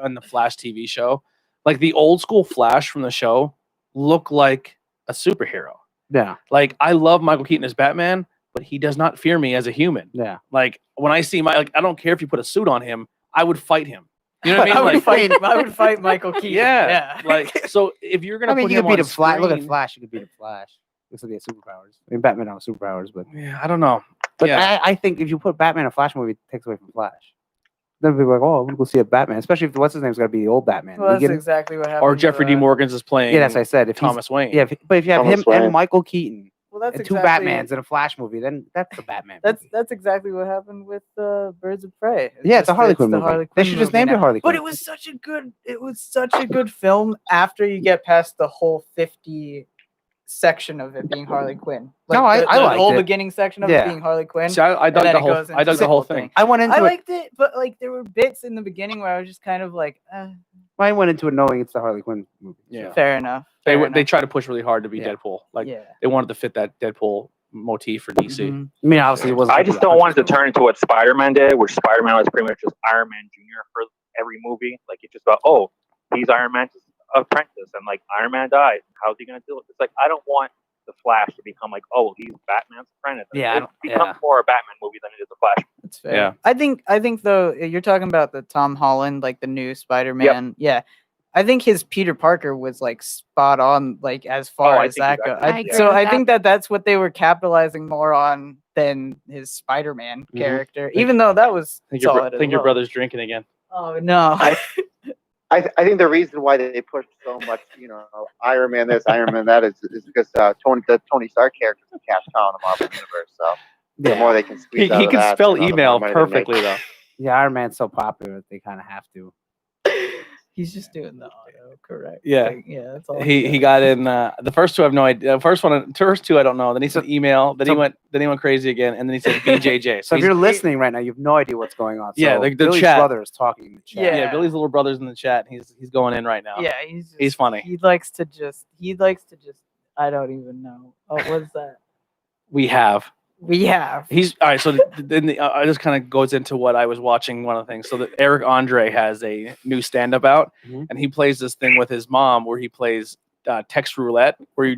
on the Flash TV show, like the old school Flash from the show looked like a superhero. Yeah. Like I love Michael Keaton as Batman, but he does not fear me as a human. Yeah. Like when I see I don't care if you put a suit on him, I would fight him. You know what I mean? I would fight Michael Keaton. Yeah. Like, so if you're gonna, you could beat him Flash. Look at Flash. You could beat him Flash. This will be superpowers. I mean, Batman don't have superpowers, but yeah, I don't know. But I think if you put Batman in a Flash movie, it takes away from Flash. Then people are like, oh, I'm gonna go see a Batman, especially if what's his name's got to be the old Batman. Well, that's exactly what happened. Or Jeffrey D. Morgan's is playing. Yeah, that's what I said. If Thomas Wayne. Yeah, but if you have Thomas him Wayne. and Michael Keaton. Well, that's and two Batmans in a Flash movie, then that's the Batman movie. That's exactly what happened with Birds of Prey. It's a Harley Quinn movie. They should just name it Harley Quinn. But it was such a good film after you get past the whole 50 section of it being Harley Quinn. Like no, I liked the whole it. beginning section of it being Harley Quinn. See, I dug the whole thing. I liked it, but like there were bits in the beginning where I was just kind of like, I went into it knowing it's the Harley Quinn movie. Yeah, fair enough. They try to push really hard to be Deadpool. Like they wanted to fit that Deadpool motif for DC. Mm-hmm. I mean, obviously it wasn't. I just don't want it to turn into what Spider-Man did, which Spider-Man was pretty much just Iron Man Jr. for every movie. Like it's just about, oh, he's Iron Man's apprentice, and like Iron Man died. How's he gonna deal with it? It's like I don't want the Flash to become like, oh, he's Batman's apprentice. Yeah, it becomes more a Batman movie than it is a Flash. That's fair. Yeah, I think though you're talking about the Tom Holland, like the new Spider-Man. Yep. Yeah. I think his Peter Parker was like spot on, like as far as that goes. I think that's what they were capitalizing more on than his Spider-Man character, even though that was solid. I think your brother's drinking again. Oh no! I think the reason why they push so much, Iron Man this, Iron Man that, is because the Tony Stark character is a cash cow in the Marvel universe. So the more they can squeeze out He of can that, spell the more email money they make. perfectly though. Yeah, Iron Man's so popular that they kind of have to. He's just doing the auto correct. Yeah. thing. Yeah, that's all. He got in the first two. I have no idea. First two I don't know. Then he said email. Then he went crazy again, and then he said BJJ. So if you're listening right now, you have no idea what's going on. Yeah, so the Billy's chat. brother is talking in the chat. Yeah, Billy's little brother's in the chat. He's going in right now. Yeah, he's funny. He likes to just. I don't even know. Oh, what's that? We have. He's all right. So then I just kind of goes into what I was watching. One of the things. So that Eric Andre has a new stand-up out, and he plays this thing with his mom where he plays text roulette, where you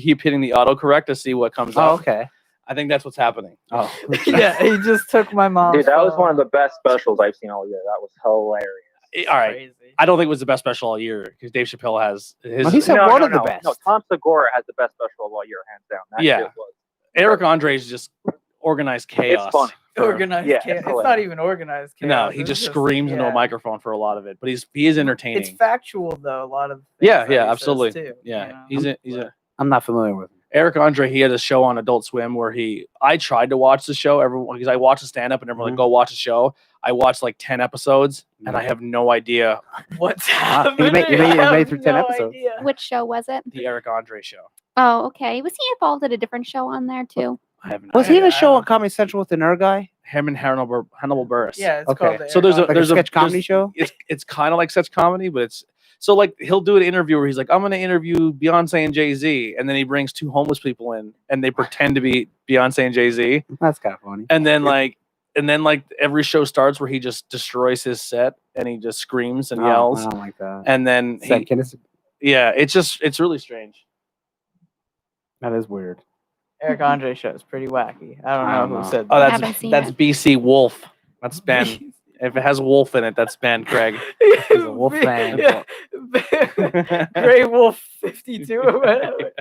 keep hitting the autocorrect to see what comes up. Oh, okay. I think that's what's happening. Oh, Yeah, he just took my mom. Dude, that was one of the best specials I've seen all year. That was hilarious. All right. Crazy. I don't think it was the best special all year because Dave Chappelle has his. Well, he said one of the best. No, Tom Segura has the best special of all year, hands down. That Yeah. shit was. Eric Andre's just organized chaos. It's funny. Organized Yeah, chaos. it's It's not even organized chaos. No, he It's just screams into a microphone for a lot of it, but he is entertaining. It's factual though. A lot of things Yeah, that yeah, he says, absolutely. too, Yeah, you know? he's a I'm not familiar with him. Eric Andre. He had a show on Adult Swim where I tried to watch the show because I watched the stand up and everyone like go watch the show. I watched like 10 episodes and I have no idea What's You happening. made I it through have 10 no episodes. idea. Which show was it? the Eric Andre show. Oh, okay. Was he involved in a different show on there too? I haven't. Was he in a I show on don't Comedy Central with the nerd guy? Him and Hannibal Buress. Yeah, it's Okay. called. So there's a Like a sketch comedy show? It's kind of like sketch comedy, but it's so like he'll do an interview where he's like, I'm gonna interview Beyonce and Jay-Z, and then he brings two homeless people in and they pretend to be Beyonce and Jay-Z. That's kind of funny. And then like every show starts where he just destroys his set and he just screams and yells. I don't like that. And then it's really strange. That is weird. Eric Andre show is pretty wacky. I don't know who said Oh, that. Haven't seen that's it. BC Wolf. That's Ben. If it has wolf in it, that's Ben Craig. He's a wolf fan. Yeah. Gray Wolf 52 or whatever.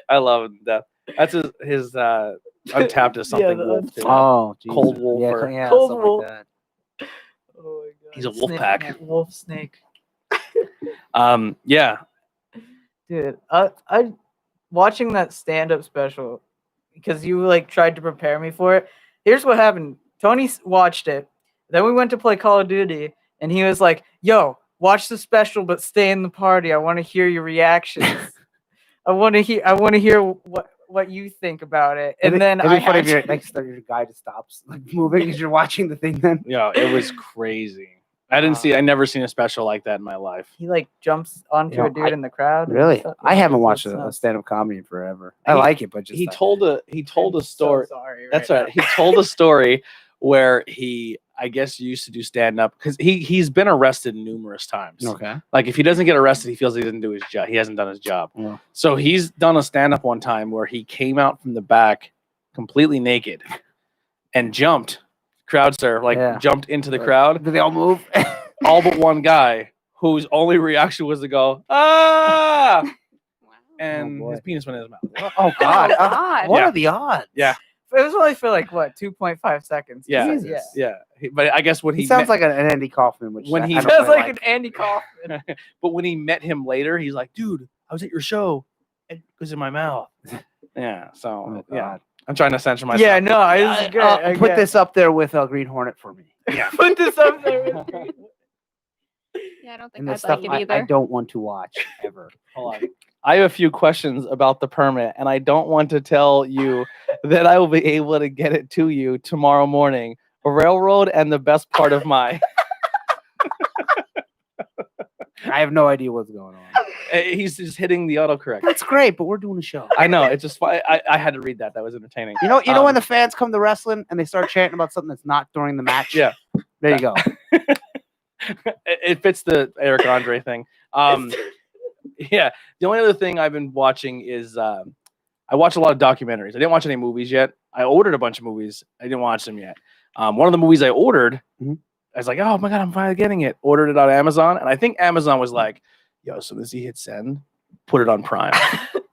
I love that. That's his Untapped is something the wolf too. Oh, Jesus. Cold wolf Yeah, or- yeah, Cold something wolf. like that. Oh my God. He's a wolf Snake, pack. Wolf snake. Yeah. Dude, I watching that stand-up special because you like tried to prepare me for it. Here's what happened. Tony watched it. Then we went to play Call of Duty, and he was like, "Yo, watch the special, but stay in the party. I want to hear your reactions. I want to hear what you think about it." And then it'd be I funny had if your guy just stops like moving because you're watching the thing. Then Yeah, it was crazy. I never seen a special like that in my life. he like jumps onto You know, a dude in the crowd. and really, stuff. I haven't It's watched a nuts. stand-up comedy in forever. I He- like it, but just He told a I'm story. So sorry. That's right right. He told a story where he, I guess, used to do stand up because he's been arrested numerous times. okay. Like if he doesn't get arrested, he feels he didn't do his job. He hasn't done his job. Yeah. So he's done a stand up one time where he came out from the back completely naked and jumped. Crowd surf, jumped into the crowd. Did they all move? All but one guy whose only reaction was to go, ah, and boy. his penis went in his mouth. Oh God! Oh, God. What Yeah. are the odds? Yeah. It was only for like what 2.5 seconds. Yeah. Jesus. Yeah. But I guess when He he sounds met, like an Andy Kaufman. Which When I he don't Sounds really like an Andy Kaufman. but when he met him later, he's like, dude, I was at your show. It was in my mouth. Yeah. So Oh, yeah. God. I'm trying to censor myself. Yeah, no, this is great. I Put get- this up there with Green Hornet for me. Yeah. Put this up there. Yeah, I don't think And the I'd stuff like it I either. don't want to watch ever. Hold on. I have a few questions about the permit, and I don't want to tell you that I will be able to get it to you tomorrow morning. Railroad and the best part of my. I have no idea what's going on. He's just hitting the autocorrect. That's great, but we're doing a show. I know. It's just fun. I had to read that. That was entertaining. You know when Um, the fans come to wrestling and they start chanting about something that's not during the match? Yeah. There you go. It fits the Eric Andre thing. Yeah. The only other thing I've been watching is I watch a lot of documentaries. I didn't watch any movies yet. I ordered a bunch of movies. I didn't watch them yet. One of the movies I ordered, Mhm. I was like, oh my God, I'm finally getting it. Ordered it on Amazon. And I think Amazon was like, yo, as soon as he hit send, put it on Prime.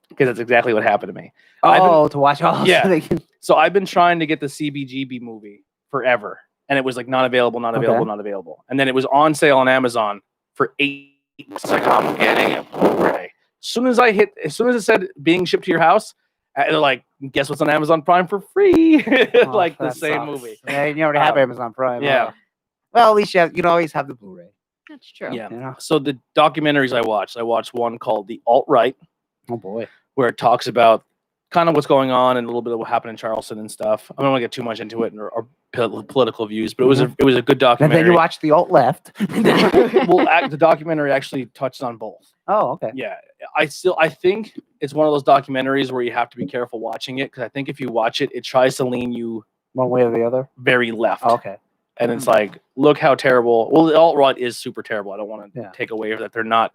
Because that's exactly what happened to me. Oh, to watch all. Yeah. So they can- So I've been trying to get the CBGB movie forever. And it was like not available, not available, Okay. not available. And then it was on sale on Amazon for 8 weeks. It's like, I'm getting a Blu-ray. As soon as it said being shipped to your house, they're like, guess what's on Amazon Prime for free? Oh, Like the that same sucks. movie. Yeah, you already have Um, Amazon Prime. yeah. Well, at least you can always have the Blu-ray. That's true. Yeah. You know? So the documentaries I watched one called The Alt-Right, Oh boy. where it talks about kind of what's going on and a little bit of what happened in Charleston and stuff. I don't want to get too much into it or political views, but it was a good And documentary. then you watch the alt left. The documentary actually touched on both. Oh, okay. Yeah, I think it's one of those documentaries where you have to be careful watching it, because I think if you watch it, it tries to lean you One way or the other. very left. Oh, okay. And it's like, look how terrible. Well, the alt-right is super terrible. I don't want to Yeah. take away that they're not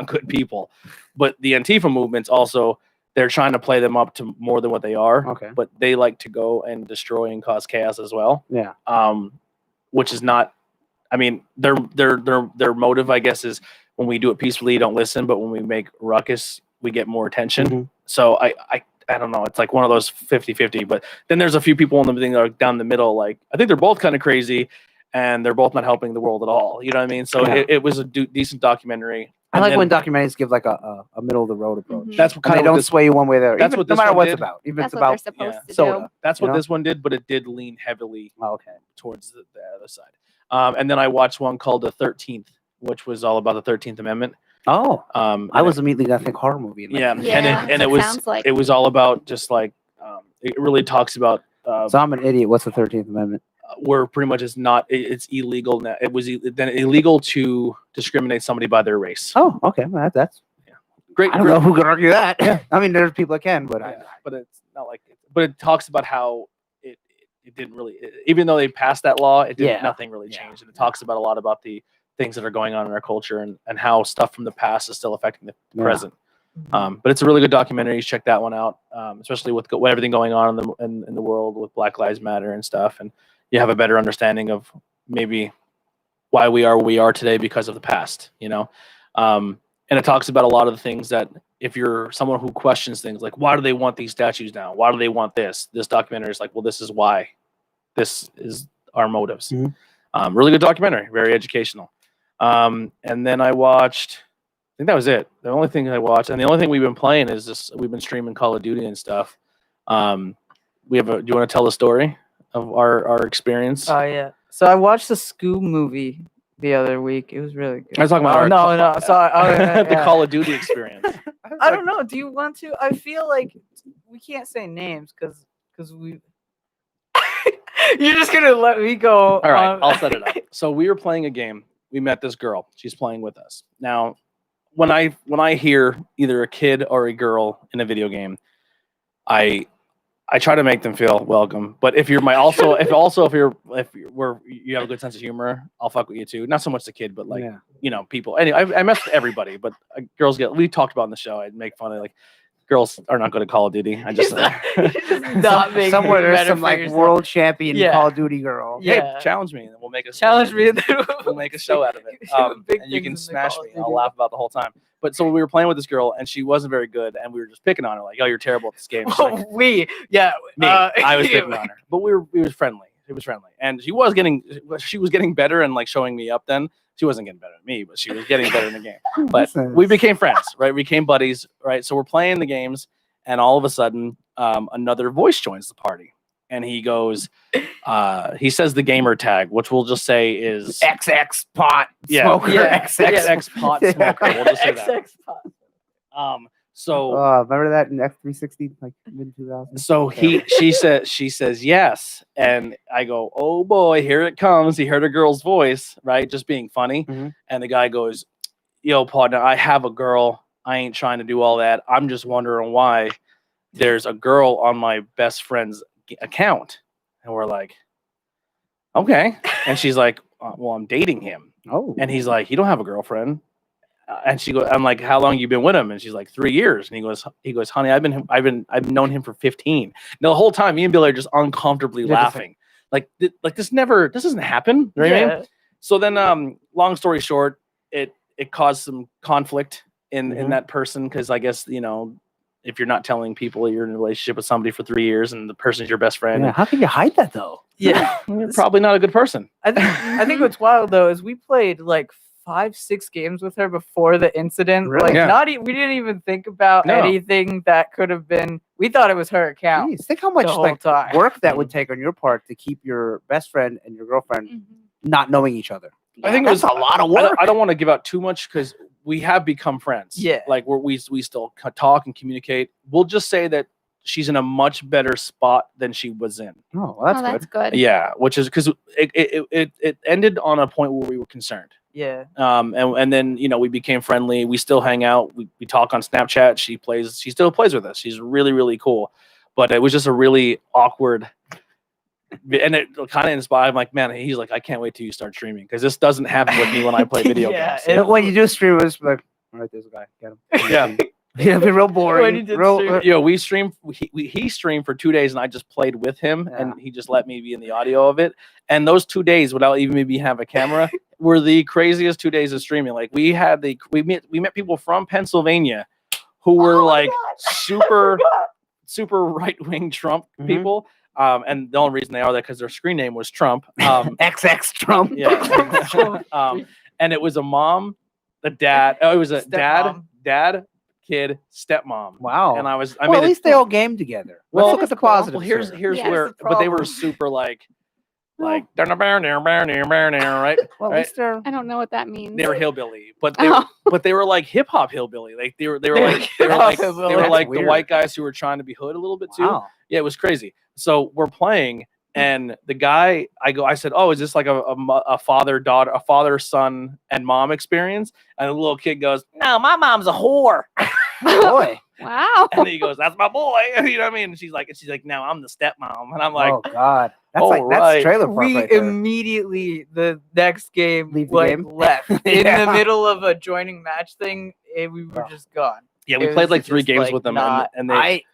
good people, but the Antifa movement's also, they're trying to play them up to more than what they are. Okay. But they like to go and destroy and cause chaos as well. Yeah. Which is not. I mean, their motive, I guess, is when we do it peacefully, you don't listen, but when we make ruckus, we get more attention. Mhm. So I don't know. It's like one of those 50-50. But then there's a few people in the thing that are down the middle. Like, I think they're both kind of crazy, and they're both not helping the world at all. You know what I mean? So Yeah. it was a decent documentary. I And like then when documentaries give like a middle of the road approach. Mhm. that's what And kind they of don't this, sway you one way or the other. that's Even- what no this matter one what did. it's about. Even if That's it's what they're about supposed yeah, to soda. do. that's what you know? this one did, but it did lean heavily Oh, okay. towards the other side. And then I watched one called The 13th, which was all about the 13th Amendment. Oh, I and was immediately gonna think horror movie. yeah, Like, Yeah, and that's it what it was sounds like. it was all about just like it really talks about so I'm an idiot. What's the 13th Amendment? where pretty much it's not it's illegal now. It was then illegal to discriminate somebody by their race. Oh, okay. Well, that's. Great, I don't know who could argue that. I mean, there's people that can, but yeah, but it's not like. But it talks about how it didn't really, even though they passed that law, it didn't. Yeah. Nothing really Yeah. changed, and it talks about a lot about the things that are going on in our culture and how stuff from the past is still affecting the Yeah. present. But it's a really good documentary. You should check that one out, especially with everything going on in the world with Black Lives Matter and stuff, and you have a better understanding of maybe why we are where we are today because of the past. You know, and it talks about a lot of the things that if you're someone who questions things like, why do they want these statues now? Why do they want this? This documentary is like, well, this is why. This is our motives. Mhm. Really good documentary, very educational. And then I watched. I think that was it. The only thing I watched, and the only thing we've been playing is this. We've been streaming Call of Duty and stuff. We have. Do you want to tell the story of our experience? Oh yeah. So I watched the Scoob movie the other week. It was really good. I was talking about no. Sorry. Oh, yeah, the yeah. Call of Duty experience. I don't know. Do you want to? I feel like we can't say names because we. You're just gonna let me go. All right, I'll set it up. So we were playing a game. We met this girl. She's playing with us. Now, when I hear either a kid or a girl in a video game, I try to make them feel welcome. But if you're if you have a good sense of humor, I'll fuck with you too. Not so much the kid, but like Yeah. people. Anyway, I mess with everybody, but girls we talked about in the show. I'd make fun of like girls are not good at Call of Duty. I just not making Somewhere it there's better some for like yourself. world champion Yeah. Call of Duty girl. hey, Yeah. challenge me and we'll make a Challenge me. We'll make a show out of it. Big And you can things in the smash Call me. of I'll Duty. laugh about the whole time. But so we were playing with this girl, and she wasn't very good, and we were just picking on her, like, "Oh, you're terrible at this game." She's like, me, I was picking on her, but we were friendly. It was friendly, and she was getting better and like showing me up. Then she wasn't getting better than me, but she was getting better in the game. But we became friends, right? We became buddies, right? So we're playing the games, and all of a sudden, another voice joins the party. And he goes, he says the gamer tag, which we'll just say is XX pot Yeah. smoker. Yeah. XX pot smoker. We'll just say that. XX pot. So Remember that in F360, like mid 2000s? so she says yes, and I go, oh boy, here it comes. He heard a girl's voice, right? Just being funny. Mhm. And the guy goes, yo, partner, I have a girl. I ain't trying to do all that. I'm just wondering why there's a girl on my best friend's account. And we're like, okay. And she's like, well, I'm dating him. Oh, And he's like, you don't have a girlfriend. And she goes, I'm like, how long you been with him? And she's like, 3 years. And he goes, honey, I've known him for 15. Now the whole time, me and Billy are just uncomfortably Yeah, just laughing. Like this doesn't happen. You know what I mean? So then, long story short, it caused some conflict in Mhm. that person, because I guess, if you're not telling people you're in a relationship with somebody for 3 years and the person's your best friend, yeah. How can you hide that though? Yeah. you're probably not a good person. I think what's wild though is we played like 5-6 games with her before the incident. Really? Like, Yeah. we didn't even think about No. anything that could have been. We thought it was her account. Jeez, think how much whole like time. work that would take on your part to keep your best friend and your girlfriend Mhm. not knowing each other. I think it That's was a lot of I work. don't want to give out too much because we have become friends. Yeah. Like we still talk and communicate. We'll just say that she's in a much better spot than she was in. Oh, well, that's Oh, good. that's good. Yeah, which is because it ended on a point where we were concerned. Yeah. And then we became friendly. We still hang out. We talk on Snapchat. She still plays with us. She's really, really cool. But it was just a really awkward, and it kind of inspired. I'm like, man, he's like, I can't wait till you start streaming because this doesn't happen with me when I play video Yeah, games. When you do stream, it's like, all right, there's a guy. Get him. Yeah. It'll be real boring. When you did real, stream- We streamed. He streamed for 2 days, and I just played with him, and he just let me be in the audio of it. And those 2 days, without even maybe have a camera, were the craziest 2 days of streaming. Like we met people from Pennsylvania who were like super right wing Trump Mhm. people. And the only reason they are that because their screen name was Trump. XX Trump. Yeah. And it was a mom, a dad. Oh, it was a Stepmom. dad, kid, stepmom. Wow. And I well, made at it- least they all game together. Well, Let's look at the positive. Well, here's Yeah, where, the but they were problem. super like Well- right? Well, at least they're. I don't know what that means. They were hillbilly, but Oh. they were like hip hop hillbilly. Like they were They were like hip-hop they hillbilly. were That's like the weird. white guys who were trying to be hood a little bit too. Wow. Yeah, it was crazy. So we're playing, and the guy, I said, oh, is this like a father, son, and mom experience? And the little kid goes, no, my mom's a whore. Boy. Wow. And he goes, that's my boy. You know what I mean? And she's like, now I'm the stepmom. And I'm like, Oh God. That's all like that's right. trailer park We right there. immediately the next game Leave the like game? left in Yeah. the middle of a joining match thing. We were Oh. just gone. yeah, we It played was like 3 just, games like, with them, not- and they,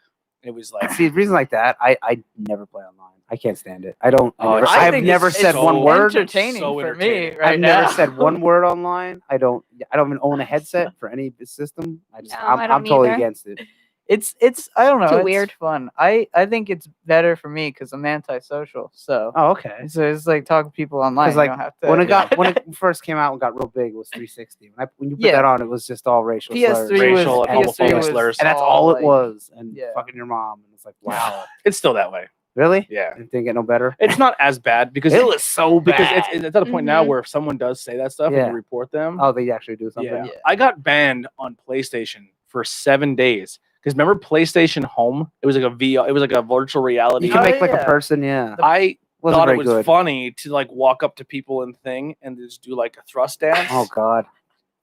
it was like, See, reasons like that, I never play online. I can't stand it. I don't. Oh, I it's- I've think never it's said one word. Entertaining So for me entertaining. right I've now. never said one word online. I don't even own a headset for any system. No, I I'm don't totally either. against it. It's I don't know. Too It's weird. fun. I think it's better for me because I'm antisocial. So Oh, okay. so it's like talking to people online. Because You like don't have to, when it first came out and got real big, it was 360. When you put Yeah. that on, it was just all racial slurs. PS3 was Racial and PS3 homophobic was slurs. And that's all it like- was. And yeah. fucking your mom. And it's like, wow. it's still that way. Really? Yeah. It didn't get no better. It's not as bad because It was so because bad. it's at a point now Mhm. where if someone does say that stuff Yeah. and you report them, Oh, they actually do something. yeah. Yeah. I got banned on PlayStation for 7 days because remember PlayStation Home? It was like a VR. It was like a virtual reality. You can Oh, make like yeah. a person. Yeah. I Wasn't thought it very was good. funny to like walk up to people and thing and just do like a thrust dance. Oh God.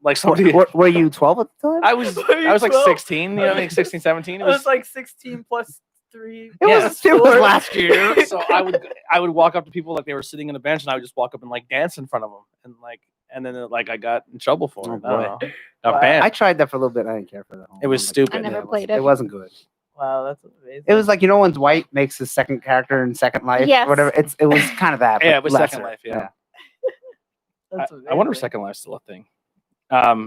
Like somebody. Were you 12 at the time? I was like 16. You know what I mean? 16, 17. It was like 16 plus 3. It Yeah. was last year. So I would walk up to people like they were sitting on a bench and I would just walk up and like dance in front of them and then like I got in trouble for it. Oh, I don't boy. know. Got Wow. banned. I tried that for a little bit. I didn't care for that. It was stupid. I never it played wasn't- it. It wasn't good. Wow, that's amazing. It was like when Dwight makes his second character in Second Life. Yes. Or whatever. It was kind of that. Yeah, but it was lesser. Second Life, yeah. That's I wonder if amazing. Second Life's still a thing.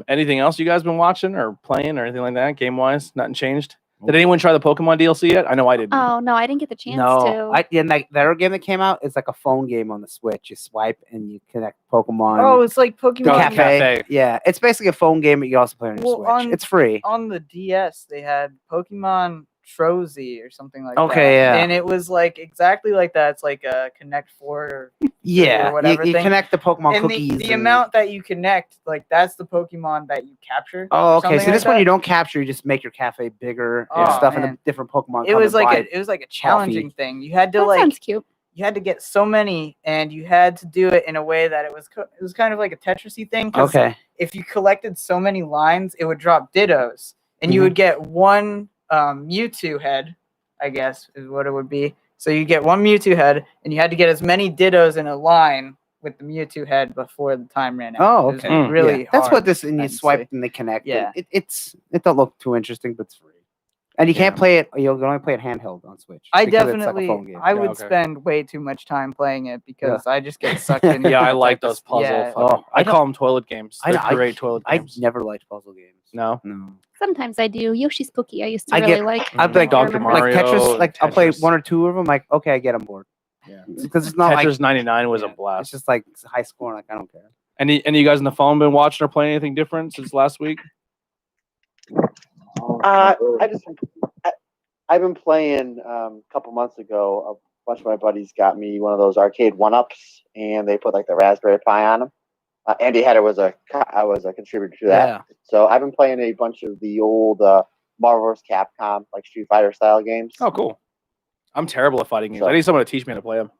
Anything else you guys been watching or playing or anything like that? Game wise, nothing changed. Did anyone try the Pokemon DLC yet? I know I didn't. Oh no, I didn't get the chance No, to. like the other game that came out is like a phone game on the Switch. You swipe and you connect Pokemon. Oh, it's like to Pokemon Cafe. Cafe. Yeah, it's basically a phone game, but you also play on your Well, Switch. It's free. On the DS, they had Pokemon Trozy or something like Okay, that. yeah. And it was like exactly like that. It's like a Connect 4 or Yeah, whatever you thing. connect the Pokemon and cookies. the and- amount that you connect, like that's the Pokemon that you capture. Oh, or okay. something So like this one that. you don't capture. You just make your cafe bigger and Oh, stuff, and man. the different Pokemon. It come was and like buy- it was like a challenging thing. You had to That like sounds cute. you had to get so many, and you had to do it in a way that it was kind of like a Tetris-y thing. 'Cause Okay. if you collected so many lines, it would drop Dittos, and you Mhm. would get one Mewtwo head, I guess is what it would be. So you get one Mewtwo head, and you had to get as many Dittos in a line with the Mewtwo head before the time ran out. Oh, It was okay. Mm. really Yeah, that's hard, what this. And you I'd swipe say. and they connect. Yeah. and it don't look too interesting, but it's free. And you can't Yeah. play it. You can only play it handheld on Switch. I because it's like a definitely, phone game. I Yeah, would okay. spend way too much time playing it because I just get sucked in. Yeah, I like those puzzle. Yeah. fucking- Oh, I I call them toilet games. I They're know, great toilet I games. never liked puzzle games. No. No. Sometimes I do. Yoshi's Cookie, I used to I really get- like. I'd like Dr. remember. Mario. Like Tetris. Like I'll play Tetris. one or two of them. Like okay, I get on board. Yeah. Because it's not Tetris like 99 was yeah, a blast. It's just like high score. Like I don't care. Any of you guys on the phone been watching or playing anything different since last week? I've been playing a couple months ago. A bunch of my buddies got me one of those arcade 1-ups, and they put like the Raspberry Pi on them. Andy Hatter was a contributor to that. Yeah. So I've been playing a bunch of the old Marvel vs. Capcom, like Street Fighter style games. Oh, cool. I'm terrible at fighting games. So- I need someone to teach me how to play them.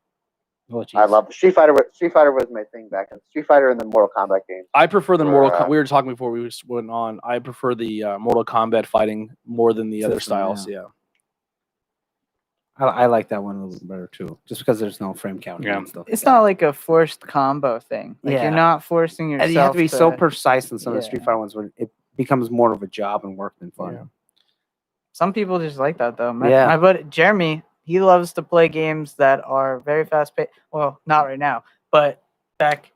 Oh, I jeez. love Street Fighter. Street Fighter was my thing back then. Street Fighter and the Mortal Kombat games. I prefer the Or, Mortal Kombat. We were talking before we went on. I prefer the Mortal Kombat fighting more than the other System, styles. Yeah. I like that one a little bit better too, just because there's no frame counting Yeah. and stuff. It's like not that. like a forced combo thing. Like Yeah. you're not forcing yourself. And you have to be so to- precise in some of the Street Yeah. Fighter ones when it becomes more of a job and work than fun. Yeah. Some people just like that though. Yeah. My buddy Jeremy, he loves to play games that are very fast paced. Well, not right now, but back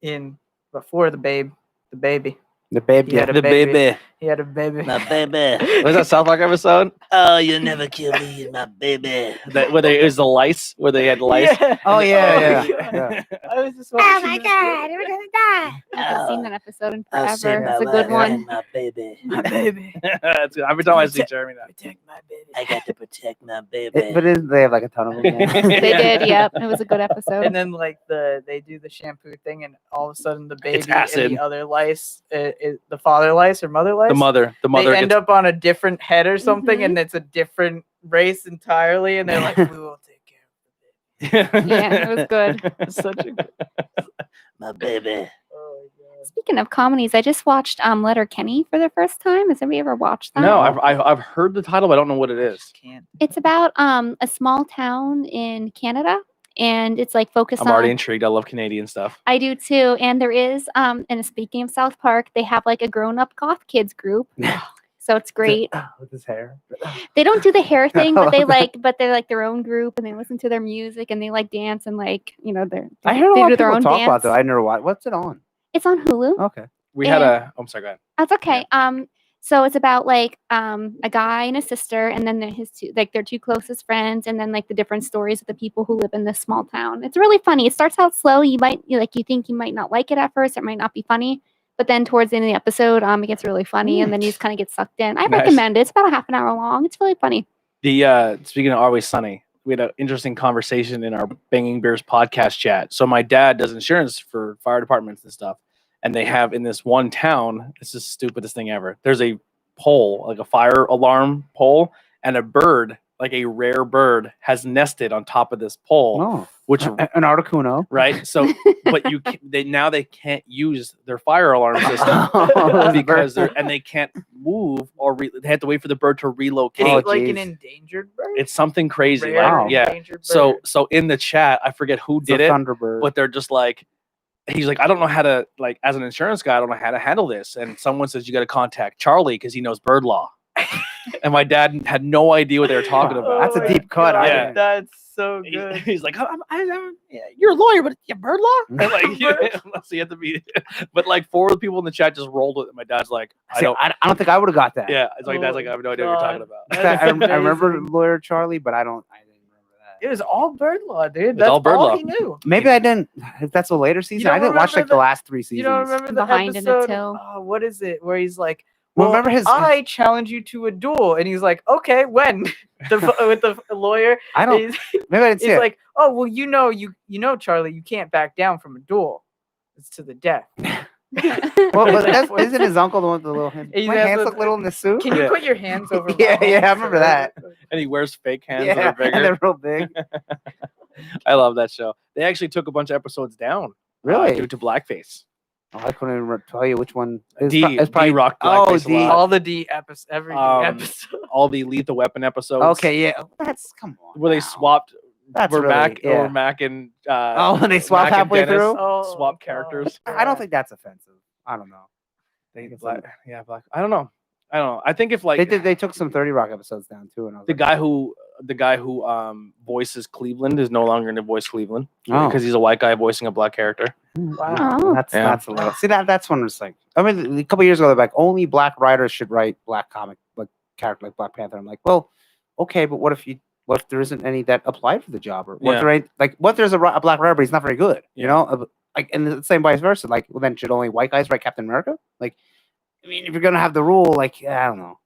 in before the baby. The baby, He had a The baby. He had a baby. baby. Was that South Park episode? Oh, you never kill me, my baby. That where it was the lice, where they had lice. Yeah. Oh yeah, Oh, yeah. yeah. yeah. I was just watching Oh my this. god, we're gonna die. I haven't seen that episode in forever. It's a good one. My baby. My baby. That's good. Every time I see Jeremy, that. Protect my baby. I got to protect my baby. But they have like a ton of them. Yeah. They did, yep. It was a good episode. And then like they do the shampoo thing, and all of a sudden the baby and acid. the other lice, the father lice or mother lice, the mother they end gets, up on a different head or something, Mhm. and it's a different race entirely, and they're like, "We will take care of the Yeah, it was good. baby." It's such a good. my baby. Oh my god. Speaking of comedies, I just watched Letterkenny for the first time. Has anybody ever watched that? No, I've heard the title, but I don't know what it is. Can't. It's about a small town in Canada, and it's like focused I'm on. already intrigued. I love Canadian stuff. I do too. And there is, and speaking of South Park, they have like a grown-up goth kids group. So it's great. With his hair. They don't do the hair thing, but they're like their own group, and they listen to their music, and they like dance, and like I heard a they lot do of their people own talk about dance. that. I never watched. What's it on? It's on Hulu. Okay. We had And- a. I'm sorry. Go ahead. That's okay. So it's about like a guy and a sister, and then their two closest friends, and then like the different stories of the people who live in this small town. It's really funny. It starts out slow. You think you might not like it at first. It might not be funny, but then towards the end of the episode, it gets really funny, and then you just kind of get sucked in. I Nice. recommend it. It's about a half an hour long. It's really funny. The speaking of Always Sunny, we had an interesting conversation in our Banging Bears podcast chat. So my dad does insurance for fire departments and stuff, and they have in this one town. It's the stupidest thing ever. There's a pole, like a fire alarm pole, and a bird, like a rare bird, has nested on top of this pole. Oh, Which an Articuno. right? So, but they can't use their fire alarm system Oh, because they can't move or they have to wait for the bird to relocate. Is Oh, it like an geez. endangered bird? It's something crazy. Rare Like, yeah. endangered So bird. in the chat, I forget who It's a did it, Thunderbird. but they're just like, he's like, I don't know how to, like, as an insurance guy, I don't know how to handle this. And someone says you got to contact Charlie because he knows bird law. And my dad had no idea what they were talking about. That's a my deep cut. Yeah. God, that's so He's, good. he's like, yeah, you're a lawyer, but yeah, bird law. And like, so you have to be. But like, four of the people in the chat just rolled with it. My dad's like, I See, don't. I don't think I would have got that. Yeah, it's like dad's like, I have no idea what you're talking God. about. That's I remember amazing. Lawyer Charlie, but I didn't remember that. It was all bird law, dude. was That's all bird law. he knew. Maybe I didn't. If that's a later season, don't I didn't watch remember like the the- last 3 seasons. You don't remember the Behind in the episode? Till. Oh, what is it? Where he's like, Well, well, remember his- I challenge you to a duel, and he's like, okay, when? With the lawyer, I don't. he's, Maybe I didn't see he's it. like, oh, well, you know, Charlie, you can't back down from a duel. It's to the death. Well, but isn't his uncle the one with the little hands? He My has hands the- look little in the suit. Can you Yeah. put your hands over? Yeah, my yeah, I hands remember or that. whatever? And he wears fake hands Yeah, that are and bigger. they're real big. I love that show. They actually took a bunch of episodes down. Really? Due to blackface. Oh, I couldn't even tell you which one. D rock Oh, blackface a D. lot. All the D episodes, every D episode. All the Lethal Weapon episodes. Okay, yeah. That's come on. Where they now. swapped. That's We're really, back. yeah. Or Mac and. Oh, when they swap Mac and halfway Dennis through? Oh, swap God. characters. I don't think that's offensive. I don't know. It's like- Black. I don't know. I think if like They took some 30 Rock episodes down too, and I was the like, guy who voices Cleveland is no longer going to voice Cleveland Oh. because he's a white guy voicing a black character. Wow. Oh. That's Yeah. that's a little. See that's when it's like. I mean, a couple years ago, they're like only black writers should write black comic like character like Black Panther. I'm like, well, okay, but what if there isn't any that applied for the job, or what Yeah. if there ain't like what if there's a black writer but he's not very good, you Yeah. know? like, and the same vice versa. Like, well, then should only white guys write Captain America? Like, I mean, if you're gonna have the rule, like, I don't know.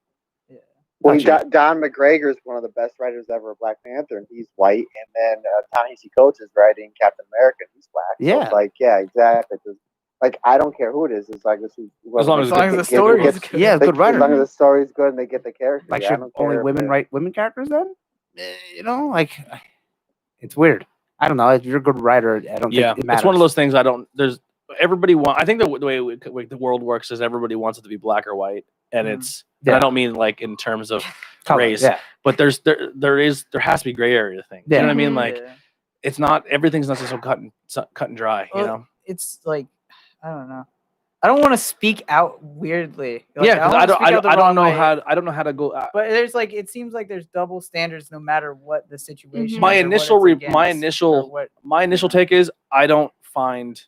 Well, Touchy. Don McGregor is one of the best writers ever of Black Panther, and he's white. And then Ta-Nehisi Coates is writing Captain America, and he's black. So Yeah. it's like, yeah, exactly. 'Cause, like, I don't care who it is. It's like As long as the story is good. Yeah, good As writer. long as the story's good and they get the character. Like, yeah, I should don't care only if women they're- write women characters then? You know, like, it's weird. I don't know. If you're a good writer, I don't think it matters. It's one of those things. I don't. There's everybody want. I think the way the world works is everybody wants it to be black or white, and it's. And Yeah. I don't mean like in terms of Color, race, yeah. but there has to be gray area things. You know what I mean? Like Yeah. it's not everything's not so cut and dry. You Well, know? It's like I don't know. I don't want to speak out weirdly. Like, Yeah, 'cause wanna speak out the I don't wrong know way. I don't know how to go. But there's like it seems like there's double standards no matter what the situation. My is or what initial it's my against, or initial what, my initial take is I don't find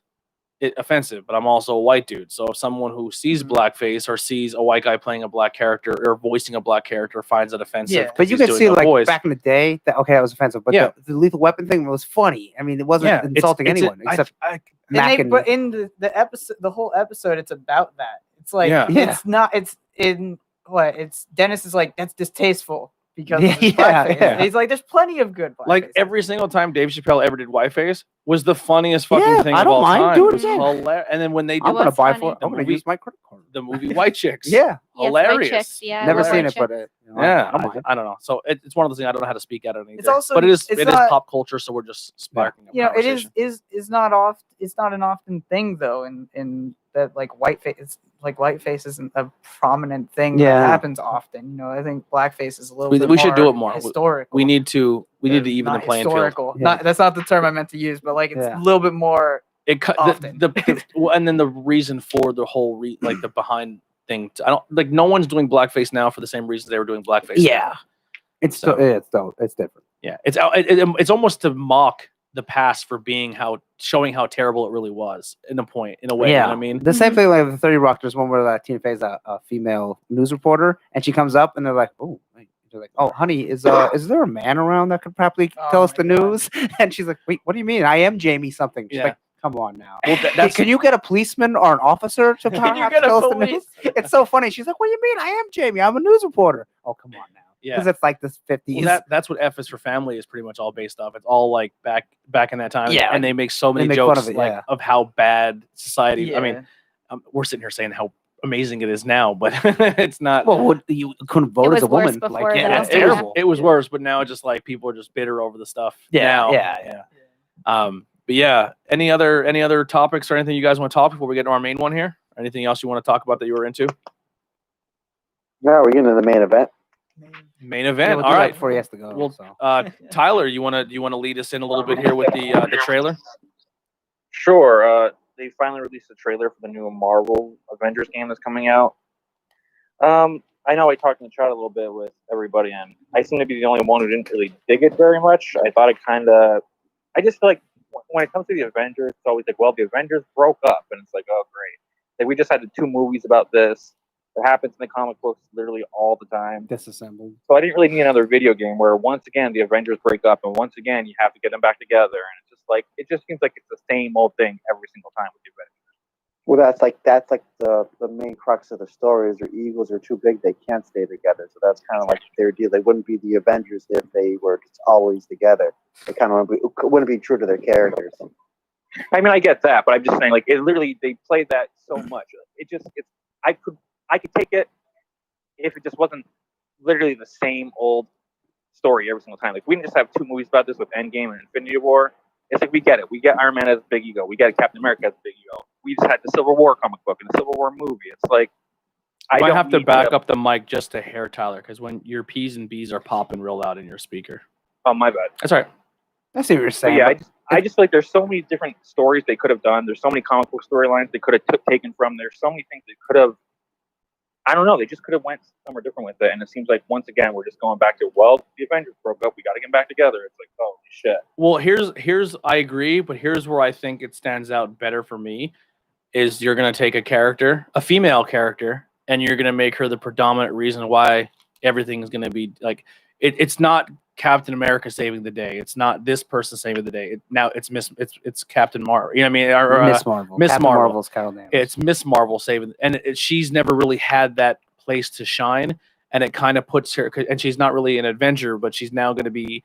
it offensive, but I'm also a white dude. So if someone who sees Mhm. blackface or sees a white guy playing a black character or voicing a black character finds it offensive, Yeah. 'cause But you he's could doing see, a like, voice. back in the day, that was offensive. But Yeah. the Lethal Weapon thing was funny. I mean, it wasn't insulting anyone except Mac and but in the episode, the whole episode, it's about that. It's like Yeah. it's not. It's in what? It's Dennis is like that's distasteful because of his Yeah, blackface. yeah. He's like, there's plenty of good blackface. Like every single time Dave Chappelle ever did whiteface was the funniest fucking Yeah, thing I of don't all mind. time. Do it It was again. hilarious. And then when they I'm did gonna was buy funny. for it. I'm gonna movie- use my credit card. the movie White Chicks, Yeah, Yes, White hilarious. Chicks, yeah, never White seen it, Chicks. but Yeah, I don't mind. I don't know. So it's one of those things I don't know how to speak at it either. It's also- but it is it's not- pop culture, so we're just sparking. you know, it conversation. is not oft. It's not an often thing though. In that like whiteface isn't a prominent thing Yeah. that happens often. You know, I think blackface is a little. We- bit we should do more it more. Historical. We need to even the Not playing historical. field. Yeah. Not that's not the term I meant to use, but like it's Yeah. a little bit more. It cut Often. well, and then the reason for the whole like the behind thing. I don't like no one's doing blackface now for the same reason they were doing blackface. Yeah, it's So- it's different. Yeah, it's almost to mock the past for showing how terrible it really was in a way. You know what I mean? The same thing like the 30 Rock. There's one where Tina Fey's a female news reporter, and she comes up, and they're like, "Oh, wait." They're like, "Oh, honey, is there a man around that could probably Oh tell us my the God. news?" And she's like, "Wait, what do you mean? I am Jamie something." She's Yeah. like, "Come on now. Well, that's Can you get a policeman or an officer to Can you have to get a tell us the news?" police? It's so funny. She's like, "What do you mean? I am Jamie. I'm a news reporter." Oh, come on now. Yeah. Because it's like this 50s. Well, that's what F is for Family is pretty much all based off. It's all like back in that time. Yeah, and they make so many make fun jokes of it, like yeah. of how bad society. Yeah. I mean, we're sitting here saying how amazing it is now, but it's not. well, you couldn't vote was as a worse woman. before, Like, though. yeah, that's Yeah. terrible. It was worse, but now it's just like people are just bitter over the stuff. now. yeah. But yeah, any other topics or anything you guys want to talk before we get to our main one here? Or anything else you want to talk about that you were into? No, we're getting to the main event. Main Yeah, event. we'll All do that right. before he has to go. Well, so. Tyler, you want to lead us in a little bit here with the trailer? Sure. They finally released a trailer for the new Marvel Avengers game that's coming out. I know I talked in the chat a little bit with everybody, and I seem to be the only one who didn't really dig it very much. I thought I just feel like when it comes to the Avengers, it's always like, well, the Avengers broke up, and it's like, oh, great. Like, we just had the 2 movies about this. It happens in the comic books literally all the time. Disassembled. So I didn't really need another video game where once again the Avengers break up and once again you have to get them back together, and it's just like it just seems like it's the same old thing every single time with the Avengers. Well, that's like the main crux of the story is their egos are too big; they can't stay together. So that's kind of like their deal. They wouldn't be the Avengers if they were just always together. They kind of wouldn't be true to their characters. I mean, I get that, but I'm just saying, like, it literally they play that so much. I could take it if it just wasn't literally the same old story every single time. Like, we didn't just have 2 movies about this with Endgame and Infinity War. It's like we get it. We get Iron Man as a big ego. We get Captain America as a big ego. We just had the Civil War comic book and the Civil War movie. It's like I don't have to need back up the mic just a hair, Tyler, because when your P's and B's are popping real loud in your speaker. Oh, my bad. That's all right. I see what you're But saying. yeah, but I just feel like there's so many different stories they could have done. There's so many comic book storylines they could have taken from. There's so many things they could have. I don't know. They just could have went somewhere different with it. And it seems like once again we're just going back to, well, the Avengers broke up. We got to get back together. It's like, holy shit. Well, here's I agree, but here's where I think it stands out better for me is you're gonna take a female character, and you're gonna make her the predominant reason why everything is gonna be like it's not Captain America saving the day. It's not this person saving the day. Now it's it's Captain Marvel. You know what I mean? Or, Miss Marvel. Miss Captain Marvel. Marvel's Carol Danvers. It's Miss Marvel saving, and she's never really had that place to shine, and it kind of puts her. And she's not really an Avenger, but she's now going to be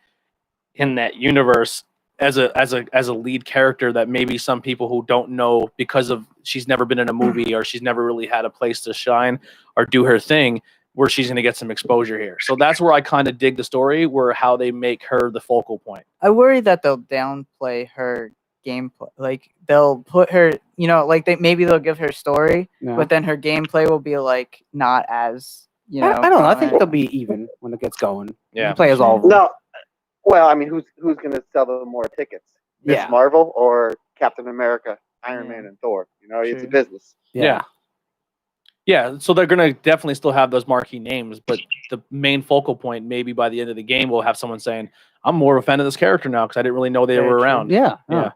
in that universe as a lead character that maybe some people who don't know because of she's never been in a movie or she's never really had a place to shine or do her thing, where she's going to get some exposure here. So that's where I kind of dig the story, where how they make her the focal point. I worry that they'll downplay her gameplay. Like they'll put her, like maybe they'll give her story, Yeah. but then her gameplay will be like not as I don't know. I think they'll be even when it gets going. Yeah. You can play as all of them. No, well, I mean, who's going to sell them more tickets? Miss Yeah. Marvel or Captain America, Iron Yeah. Man, and Thor? It's a True. business. Yeah, so they're going to definitely still have those marquee names, but the main focal point, maybe by the end of the game, we'll have someone saying, I'm more of a fan of this character now because I didn't really know they Very were true. around. Yeah. Yeah.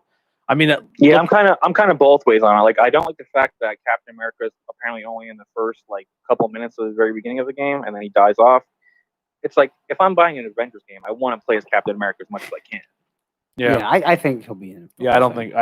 I mean, Yeah, I'm kind of both ways on it. Like, I don't like the fact that Captain America is apparently only in the first couple minutes of the very beginning of the game, and then he dies off. It's like if I'm buying an Avengers game, I want to play as Captain America as much as I can. yeah. I think he'll be in it. Yeah, I don't think.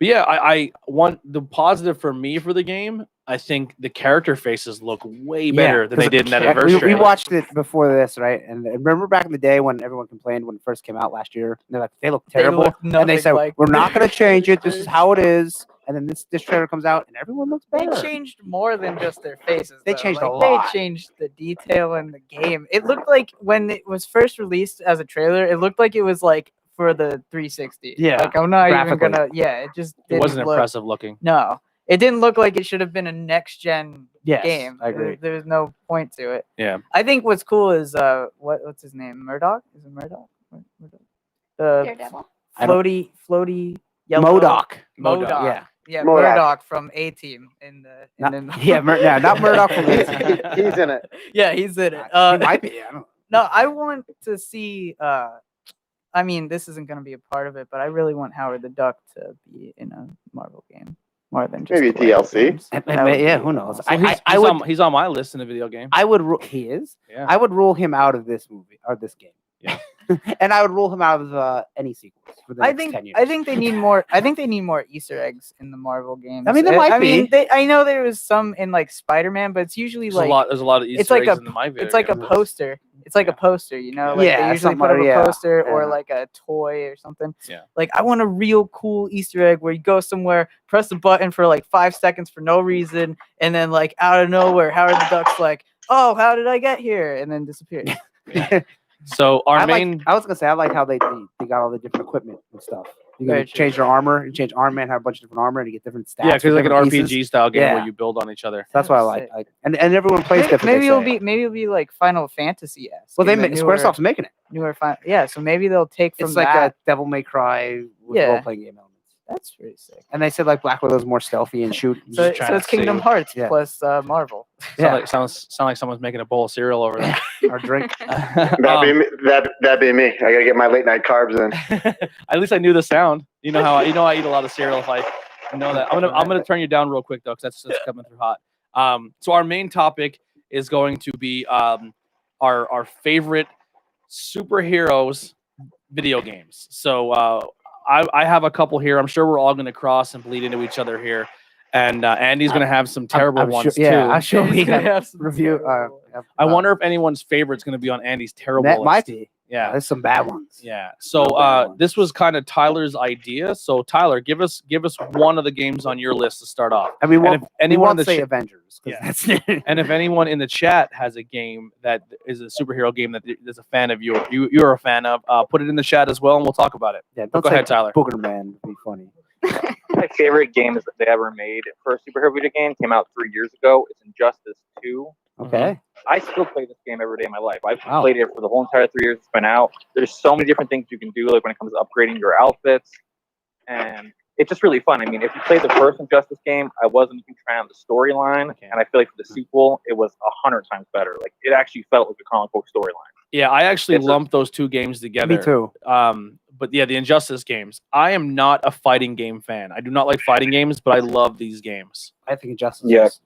But yeah, I want the positive for me for the game. I think the character faces look way better than they did in that Avengers. We watched it before this, right? And remember back in the day when everyone complained when it first came out last year? They're like, they look terrible. And they said, we're not going to change it. This is how it is. And then this trailer comes out and everyone looks They better. changed more than just their faces. They though. changed a They lot. changed the detail in the game. It looked like when it was first released as a trailer, it looked like it was like for the 360. Yeah, Like I'm not even graphically. gonna. Yeah, it just It wasn't look, impressive looking. No, it didn't look like it should have been a next gen Yes, game. I agree. There was no point to it. Yeah. I think what's cool is what's his name? Murdoch? Is it Murdoch? The Daredevil. I don't- floaty yellow MODOK. MODOK. Yeah. Yeah, MODOK. Murdoch from A Team in the. Not Murdoch from He's, this. he's in it. Yeah, he's in it. He might be. I don't. No, I want to see. I mean, this isn't going to be a part of it, but I really want Howard the Duck to be in a Marvel game more than just Maybe the Lego DLC. games. And That would yeah, be who knows? awesome. I would. He's on my list in the video game. I would. He is. Yeah. I would rule him out of this movie or this game. Yeah. And I would rule him out of any sequels for the I next think 10 years. I think they need more. I think they need more Easter eggs in the Marvel games. I mean, there might I mean, be. I know there was some in like Spider-Man, but it's usually There's a lot of Easter it's like eggs a in my video. it's like a game. poster. It's like a poster, Like Yeah, they usually something put up like- a yeah, poster or yeah. like a toy or something. Yeah. Like I want a real cool Easter egg where you go somewhere, press the button for like 5 seconds for no reason, and then like out of nowhere, Howard the Duck's like, "Oh, how did I get here?" and then disappears. So our I main. I was gonna say I like how they got all the different equipment and stuff. You Very can true. change their armor. You change Iron Man, have a bunch of different armor, and you get different stats. Yeah, because for like an different RPG pieces. style game where Yeah. you build on each other. That's what I like. And everyone plays different. Maybe they it'll say. be Like Final Fantasy esque. Well, Squaresoft's making it. newer yeah. So maybe they'll take from It's like that. a Devil May Cry with Yeah. role playing game elements. That's pretty sick. And they said like Black Widow's more stealthy and shoot. So, trying so it's to see. Kingdom Hearts Yeah. plus Marvel. Yeah. Sound like someone's making a bowl of cereal over there. Or drink. That'd be me. That'd be me. I gotta get my late night carbs in. At least I knew the sound. You know how I eat a lot of cereal. If I know that, I'm gonna turn you down real quick though, because that's coming through hot. So our main topic is going to be our favorite superheroes video games. So I have a couple here. I'm sure we're all going to cross and bleed into each other here. And Andy's going to have some terrible I'm ones sure, yeah, too. I'm sure we He's gonna can have some review. terrible ones. I wonder if anyone's favorite is going to be on Andy's terrible that list. might be. Yeah. There's some bad ones. Yeah. So No bad ones. this was kind of Tyler's idea. So Tyler, give us one of the games on your list to start off. And we won't, if anyone in won't the say ch- Avengers. 'Cause Yeah. That's And if anyone in the chat has a game that is a superhero game that is a fan of you're a fan of, put it in the chat as well, and we'll talk about it. yeah, Go don't say ahead, Tyler. Booger Man would be funny. My favorite games that they ever made for a superhero video game came out 3 years ago. It's Injustice 2. Okay. I still play this game every day of my life. I've Wow. played it for the whole entire 3 years it's been out. There's so many different things you can do, like when it comes to upgrading your outfits, and it's just really fun. I mean, if you played the first Injustice game, I wasn't a huge fan of the storyline, Okay. and I feel like for the sequel, it was 100 times better. Like it actually felt like a comic book storyline. Yeah, I actually It's a- lumped those two games together. Me too. But yeah, the Injustice games. I am not a fighting game fan. I do not like fighting games, but I love these games. I think Injustice Yeah. is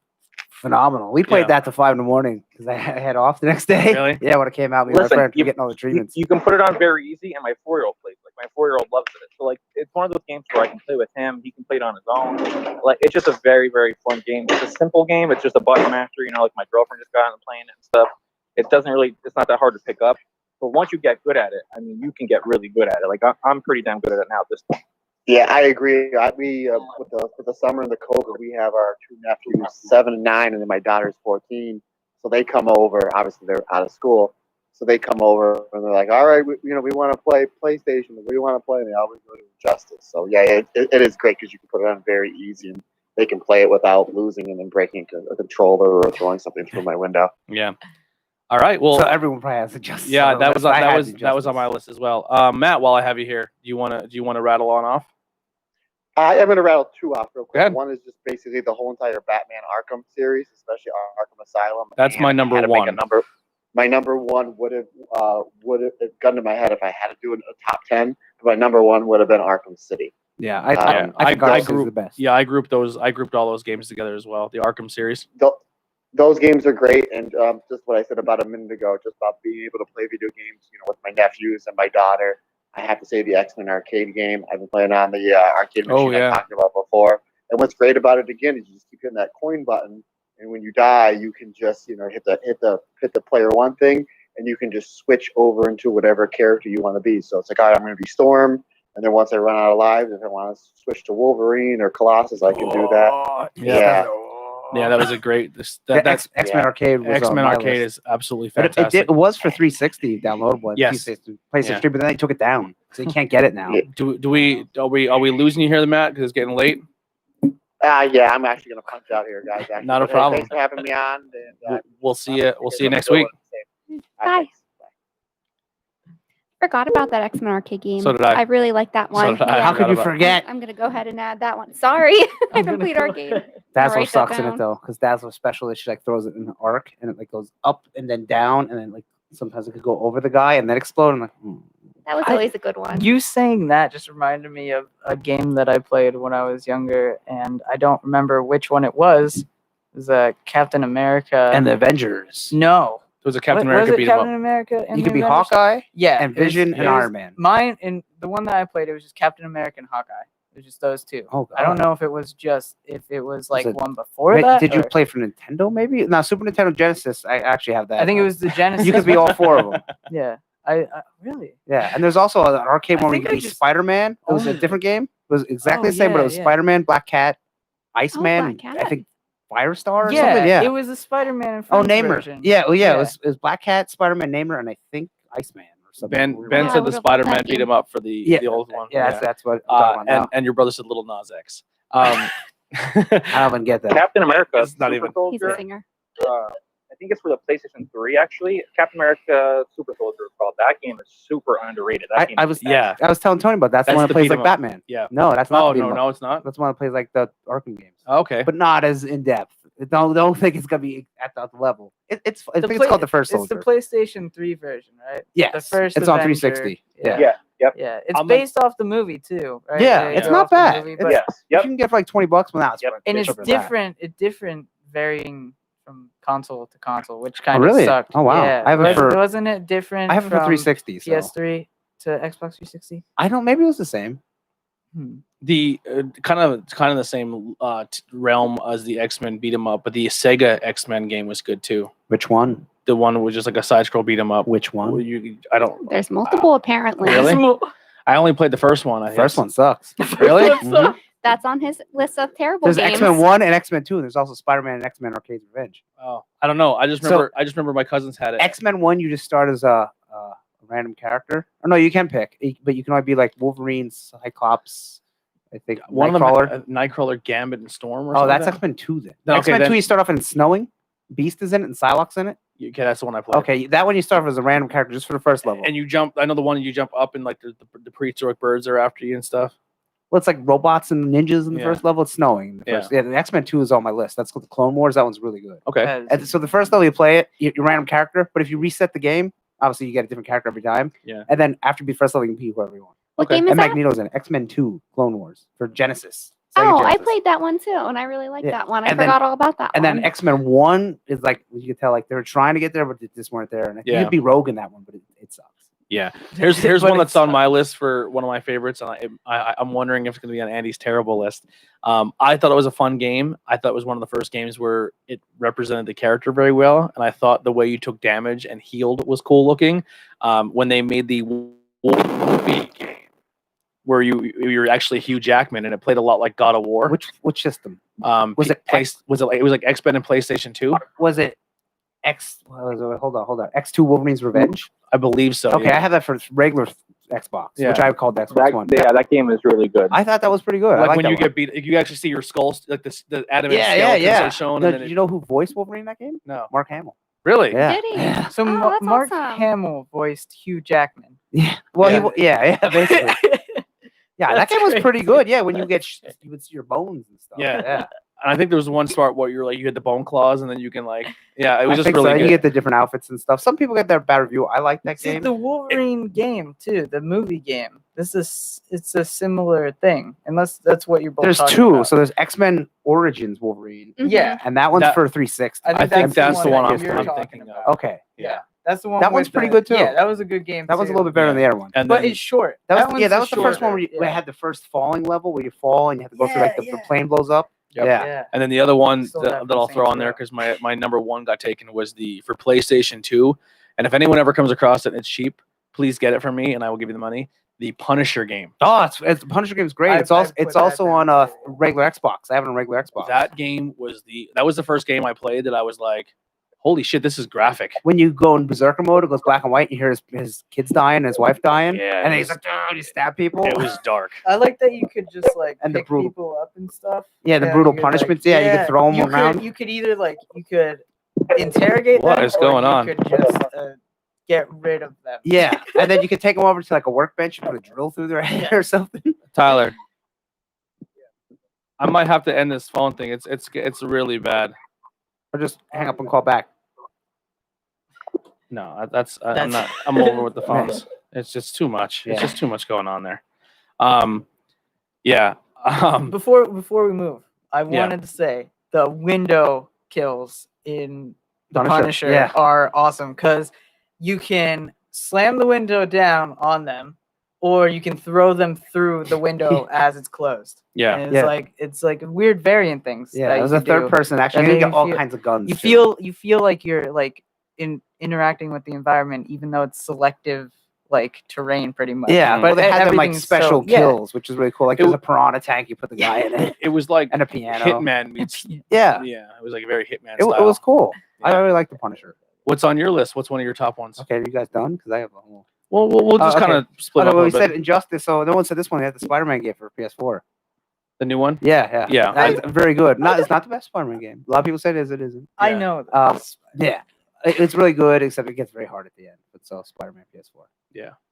phenomenal. We played that till 5 a.m. because I had off the next day. Really? Yeah, when it came out, me and my Listen, friend were getting all the treatments. You can put it on very easy, and my 4-year-old plays. Like my 4-year-old loves it. So like it's one of those games where I can play with him. He can play it on his own. Like it's just a very very fun game. It's a simple game. It's just a button masher. You know, like my girlfriend just got on and playing it and stuff. It doesn't really. It's not that hard to pick up. But once you get good at it, I mean, you can get really good at it. Like I'm pretty damn good at it now at this point. Yeah, I agree. We with the summer and the COVID, we have our two nephews, 7 and 9, and then my daughter's 14. So they come over. Obviously, they're out of school, so they come over and they're like, "All right, we want to play PlayStation. What do you want to play?" And they always go to Justice. So yeah, it is great because you can put it on very easy, and they can play it without losing and then breaking a controller or throwing something through my window. Yeah. All right. Well, so everyone probably has a Justice. yeah, on their list. that was on my list as well. Matt, while I have you here, do you want to rattle on off? I'm going to rattle 2 off real Go quick. ahead. One is just basically the whole entire Batman Arkham series, especially Arkham Asylum. That's And my I number had to make one. My number one would have gun to my head if I had to do a top 10. But my number one would have been Arkham City. Yeah, I think Arkham is the grouped best. Yeah, I grouped all those games together as well. The Arkham series. Those games are great, and just what I said about a minute ago, just about being able to play video games, with my nephews and my daughter. I have to say the X-Men arcade game. I've been playing on the arcade machine I talked about before. And what's great about it again is you just keep hitting that coin button, and when you die, you can just hit the player 1 thing, and you can just switch over into whatever character you want to be. So it's like, all right, I'm going to be Storm, and then once I run out of lives, if I want to switch to Wolverine or Colossus, I can do that. Yeah, that was a great. X-Men Arcade was X-Men on my Arcade list. is absolutely fantastic. It was for 360 downloadable. Yes. PlayStation 3, but then they took it down, so you can't get it now. Are we losing you here, Matt? Because it's getting late. Yeah, I'm actually gonna punch out here, guys. Actually. Not a problem. Thanks for having me on. And, we'll see you. We'll see you next week. Bye. Forgot about that X-Men arcade game. So did I. I really like that one. So did I. How could you forget? I'm gonna go ahead and add that one. Sorry, I complete arcade. Dazzler write that sucks in down. it though, because Dazzler special is she like throws it in the arc and it like goes up and then down and then like sometimes it could go over the guy and then explode. And like, That was always a good one. You saying that just reminded me of a game that I played when I was younger, and I don't remember which one it was. It was Captain America and the Avengers. No. It was a Captain Was America it beat 'em Captain up. America and You the could be Avengers? Hawkeye, Yeah, and Vision and Iron Man. Mine and the one that I played, it was just Captain America and Hawkeye. It was just those two. Oh, God. I don't know if it was like it- one before that. Did you or- play for Nintendo? Maybe no, Super Nintendo Genesis. I actually have that. I think it was the Genesis. You could be all 4 of them. Yeah. I really. Yeah, and there's also an arcade I where you think could I be just Spider-Man. It was a owned different game. It was exactly Oh, the same, but it yeah, was yeah. Spider-Man, Black Cat, Iceman, Black Cat. I think Firestar or Yeah, something. Yeah. it was a Spider-Man and Oh, Friends Namor. version. Yeah, well, yeah, Yeah. It was Black Cat, Spider-Man, Namor, and I think Iceman or something. Ben Yeah, I said the would've loved Spider-Man that beat game. him up for the old one. Yeah, that's what I'm talking about now. And your brother said Little Nas X. I don't even get that. Captain America, It's not Super even- He's a Soldier. singer. I think it's for the PlayStation 3 actually. Captain America Super Soldier is called. That game is super underrated. That game I is was Yeah. I was telling Tony about that. That's the That's one that the plays beat like 'em up. Batman. Yeah. No, that's not. Oh the beat 'em no, up. no, it's not. That's one that plays like the Arkham games, Okay. but not as in depth. Don't think it's gonna be at that level. I think it's called the First It's Soldier. the PlayStation 3 version, right? Yes, The first it's on Avenger. 360. Yeah. Yeah. Yeah, it's I'm based off the movie too, right? Yeah, They it's go not off the bad. movie, It's- but- Yes. You Yep. can get for like $20 now. Yep. and it's cheaper than that. different varying from console to console, which kind really? of sucked. Oh, wow. Yeah. I have it Wasn't it different? I have it for from 360. So. PS3 to Xbox 360. I don't. Maybe it was the same. The kind of the same realm as the X-Men beat 'em up, but the Sega X-Men game was good too. Which one? The one was just like a side scroll beat 'em up. Which one? I don't. There's multiple apparently. Really? I only played the first one. I think. First one sucks. Really? Mhm. That's on his list of terrible There's games. X-Men 1 and X-Men 2, and there's also Spider-Man and X-Men Arcade's Revenge. Oh, I don't know. I just remember my cousins had it. X-Men 1, you just start as a random character. Or no, you can pick, but you can only be like Wolverine, Cyclops, I think One Nightcrawler. of them, Nightcrawler, Gambit, and Storm. Or Oh, something that's like X-Men 2 then. No, okay, X-Men then- 2, you start off and it's snowing. Beast is in it and Psylocke's in it. that? Okay, that's the one I played. Okay, that one you start off as a random character just for the first level. And you jump. I know the one you jump up and like the prehistoric birds are after you and stuff. Well, it's like robots and ninjas in the Yeah. first level. It's snowing. In the Yeah. first. Yeah, the X-Men 2 is on my list. That's called the Clone Wars. That one's really good. Okay. And so the first level you play it, you're random character, but if you reset the game, obviously you get a different character every time. Yeah. And then after you beat the first level, you can be whoever you want. What Okay. game is And that? Magneto's in it. X-Men 2 Clone Wars for Genesis. Sega Oh, I Genesis. played that one too, and I really liked Yeah. that one. I And then- forgot all about that And one. then X-Men 1 is like, you could tell, like, they were trying to get there, but they just weren't there. And you Yeah. could be Rogue in that one, but it sucks. Yeah, here's But one that's it's on my list for one of my favorites, and I'm wondering if it's going to be on Andy's terrible list. I thought it was a fun game. I thought it was one of the first games where it represented the character very well, and I thought the way you took damage and healed was cool looking. When they made the movie game, where you're actually Hugh Jackman, and it played a lot like God of War. Which system? Was it like X-Men and PlayStation 2? Was it hold on. X2 Wolverine's Revenge? I believe so. Okay, yeah. I had that for regular Xbox, Yeah. which I called the Xbox One. that game is really good. I thought that was pretty good. I Like like when that you one. get beat, you actually see your skulls, like the adamant yeah, skeletons are shown. No, And then did you know who voiced Wolverine in that game? no, Mark Hamill. really? Yeah. Did he? Yeah. So Oh, that's Mark awesome. Hamill voiced Hugh Jackman. Yeah. Well, Yeah. basically. Yeah, that That's game was crazy. pretty good. Yeah, when you would see your bones and stuff. Yeah. yeah. And I think there was one part where you're like you get the bone claws, and then you can like, yeah, it was I just think really so. good. You get the different outfits and stuff. Some people get their bad review. I like that See, game. the Wolverine game too, the movie game. It's a similar thing, unless that's what you're both. There's talking two. about. So there's X-Men Origins Wolverine, Mhm. Yeah, and that one's That- for 360. I think that's the one I'm you're talking thinking of. about. Okay. Yeah, that's the one. That one's with pretty the- good, too. Yeah, that was a good game. That was a too. little bit better than the other one. And but then, it's short. That one's was the first one where shorter, it had the first falling level where you fall and you have to go through like the Yeah. plane blows up. Yep. Yeah. Yeah. and then the other one Stole that, that from that I'll Saints throw on there Row. because my number one got taken was for PlayStation 2. And if anyone ever comes across it and it's cheap, please get it from me and I will give you the money. The Punisher game. Oh, it's Punisher game's great. I've- It's also I've put it's that also down, on a too. regular Xbox. I have it on regular Xbox. That game was the first game I played that I was like, holy shit, this is graphic. When you go in berserker mode, it goes black and white. And you hear his kids dying, and his wife dying, Yeah, and it he's was- like, "Dude, you stab people." It was dark. I like that you could just like And the pick brutal- people up and stuff. Yeah, the And brutal you could, punishments. Yeah, you could throw 'em you around. Could, you could either you could interrogate What them. is or going you on? Could just get rid of them. Yeah, and then you could take them over to like a workbench and put a drill through their head or something. Tyler, I might have to end this phone thing. It's really bad. Or just hang up and call back. No, I'm That's- not. I'm over with the phones. It's just too much. It's Yeah. just too much going on there. Yeah. Before we move, I Yeah. wanted to say the window kills in the Punisher, Punisher yeah. are awesome because you can slam the window down on them, or you can throw them through the window as it's closed. Yeah. And Yeah. it's like weird variant things. Yeah, that it you was a can third do. person action. And You then get you all feel- kinds of guns. You feel like you're like interacting with the environment, even though it's selective like terrain pretty much. Yeah, but they had them like everything's special so- yeah. kills, which is really cool. Like It there's w- a piranha tank, you put the guy in it, It was like and a piano. Hitman meets. Yeah, Yeah, it was like a very Hitman it style. was cool. I Yeah. really like the Punisher. What's on your list? What's one of your top ones? Okay, are you guys done? Because I have a whole. Well, we'll just okay. kind of split Oh, up no, a we little said bit. Injustice, so no one said this one. They had the Spider-Man game for PS4. The new one. Yeah. Yeah. That's very good. It's not the best Spider-Man game. A lot of people say it is. It isn't. I Yeah. know. Yeah, it's really good, except it gets very hard at the end. But so Spider-Man PS4.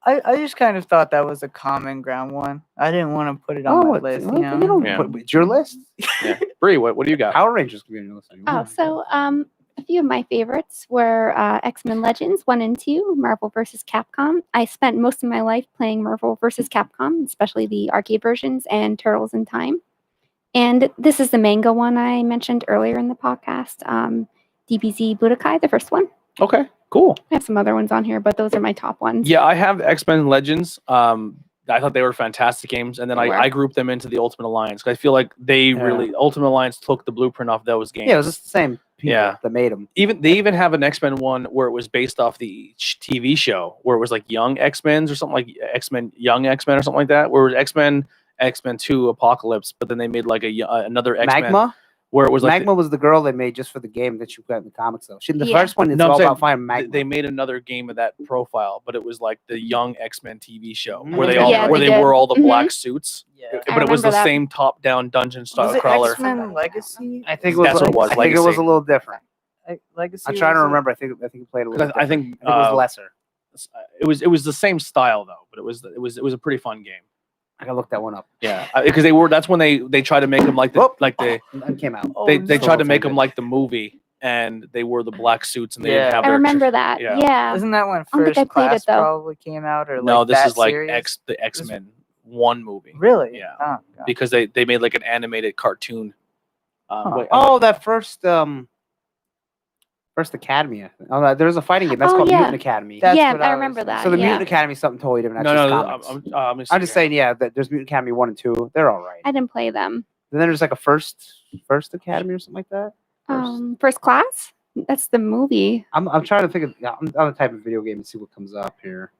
I just kind of thought that was a common ground one. I didn't want to put it on my list. You know? Yeah. It's your list. Yeah. Bree, what do you got? Power Rangers could be on your list. Oh, so a few of my favorites were X-Men Legends 1 and 2, Marvel vs. Capcom. I spent most of my life playing Marvel vs. Capcom, especially the arcade versions and Turtles in Time. And this is the manga one I mentioned earlier in the podcast, DBZ Budokai, the first one. Okay, cool. I have some other ones on here, but those are my top ones. Yeah, I have X-Men Legends. I thought they were fantastic games, and then They were. I grouped them into the Ultimate Alliance. 'Cause I feel like they really Ultimate Alliance took the blueprint off those games. Yeah, it was just the same people Yeah. that made them. They even have an X-Men one where it was based off the TV show, where it was like Young X-Men or something like X-Men, Young X-Men or something like that, where it was X-Men 2 Apocalypse, but then they made like another X-Men Magma. where it was like Magma was the girl they made just for the game that you got in the comics though. The Yeah. first one is No, I'm all saying about finding Magma. they made another game of that profile, but it was like the Young X-Men TV show Mhm. where they Yeah, where they they did. wore all the Mhm. black suits, Yeah. I but it was remember the that. same top-down dungeon style Was it crawler. X-Men Legacy? I think it was. That's what it was, I think it was Legacy. a little different. Legacy. I'm trying to was it? remember. I think it played a little. I think different. it was lesser. it was the same style though, but it was a pretty fun game. I gotta look that one up. Yeah, because that's when they tried to make them like Whoop. the It came out. Oh, they no. tried to make them Tangent. like the movie, and they wore the black suits and they Yeah. didn't have I their remember that. yeah. Yeah. Isn't that when don't think First I played it, Class though. probably came out? Or No, like this that is like series? the X-Men one movie. Really? Yeah. Oh, God. Because they made like an animated cartoon. Wait, Oh, that first Academy. Oh, there was a fighting game that's Oh, called yeah. Mutant Academy. That's yeah, what I I remember was- that. So the yeah. Mutant Academy is something totally different. no, That's no, just comics. let me see I'm just here. saying, yeah, that there's Mutant Academy 1 and 2. They're all right. I didn't play them. Then there's like a first Academy or something like that. First Class? That's the movie. I'm trying to think of. I'm on the type of video game and see what comes up here.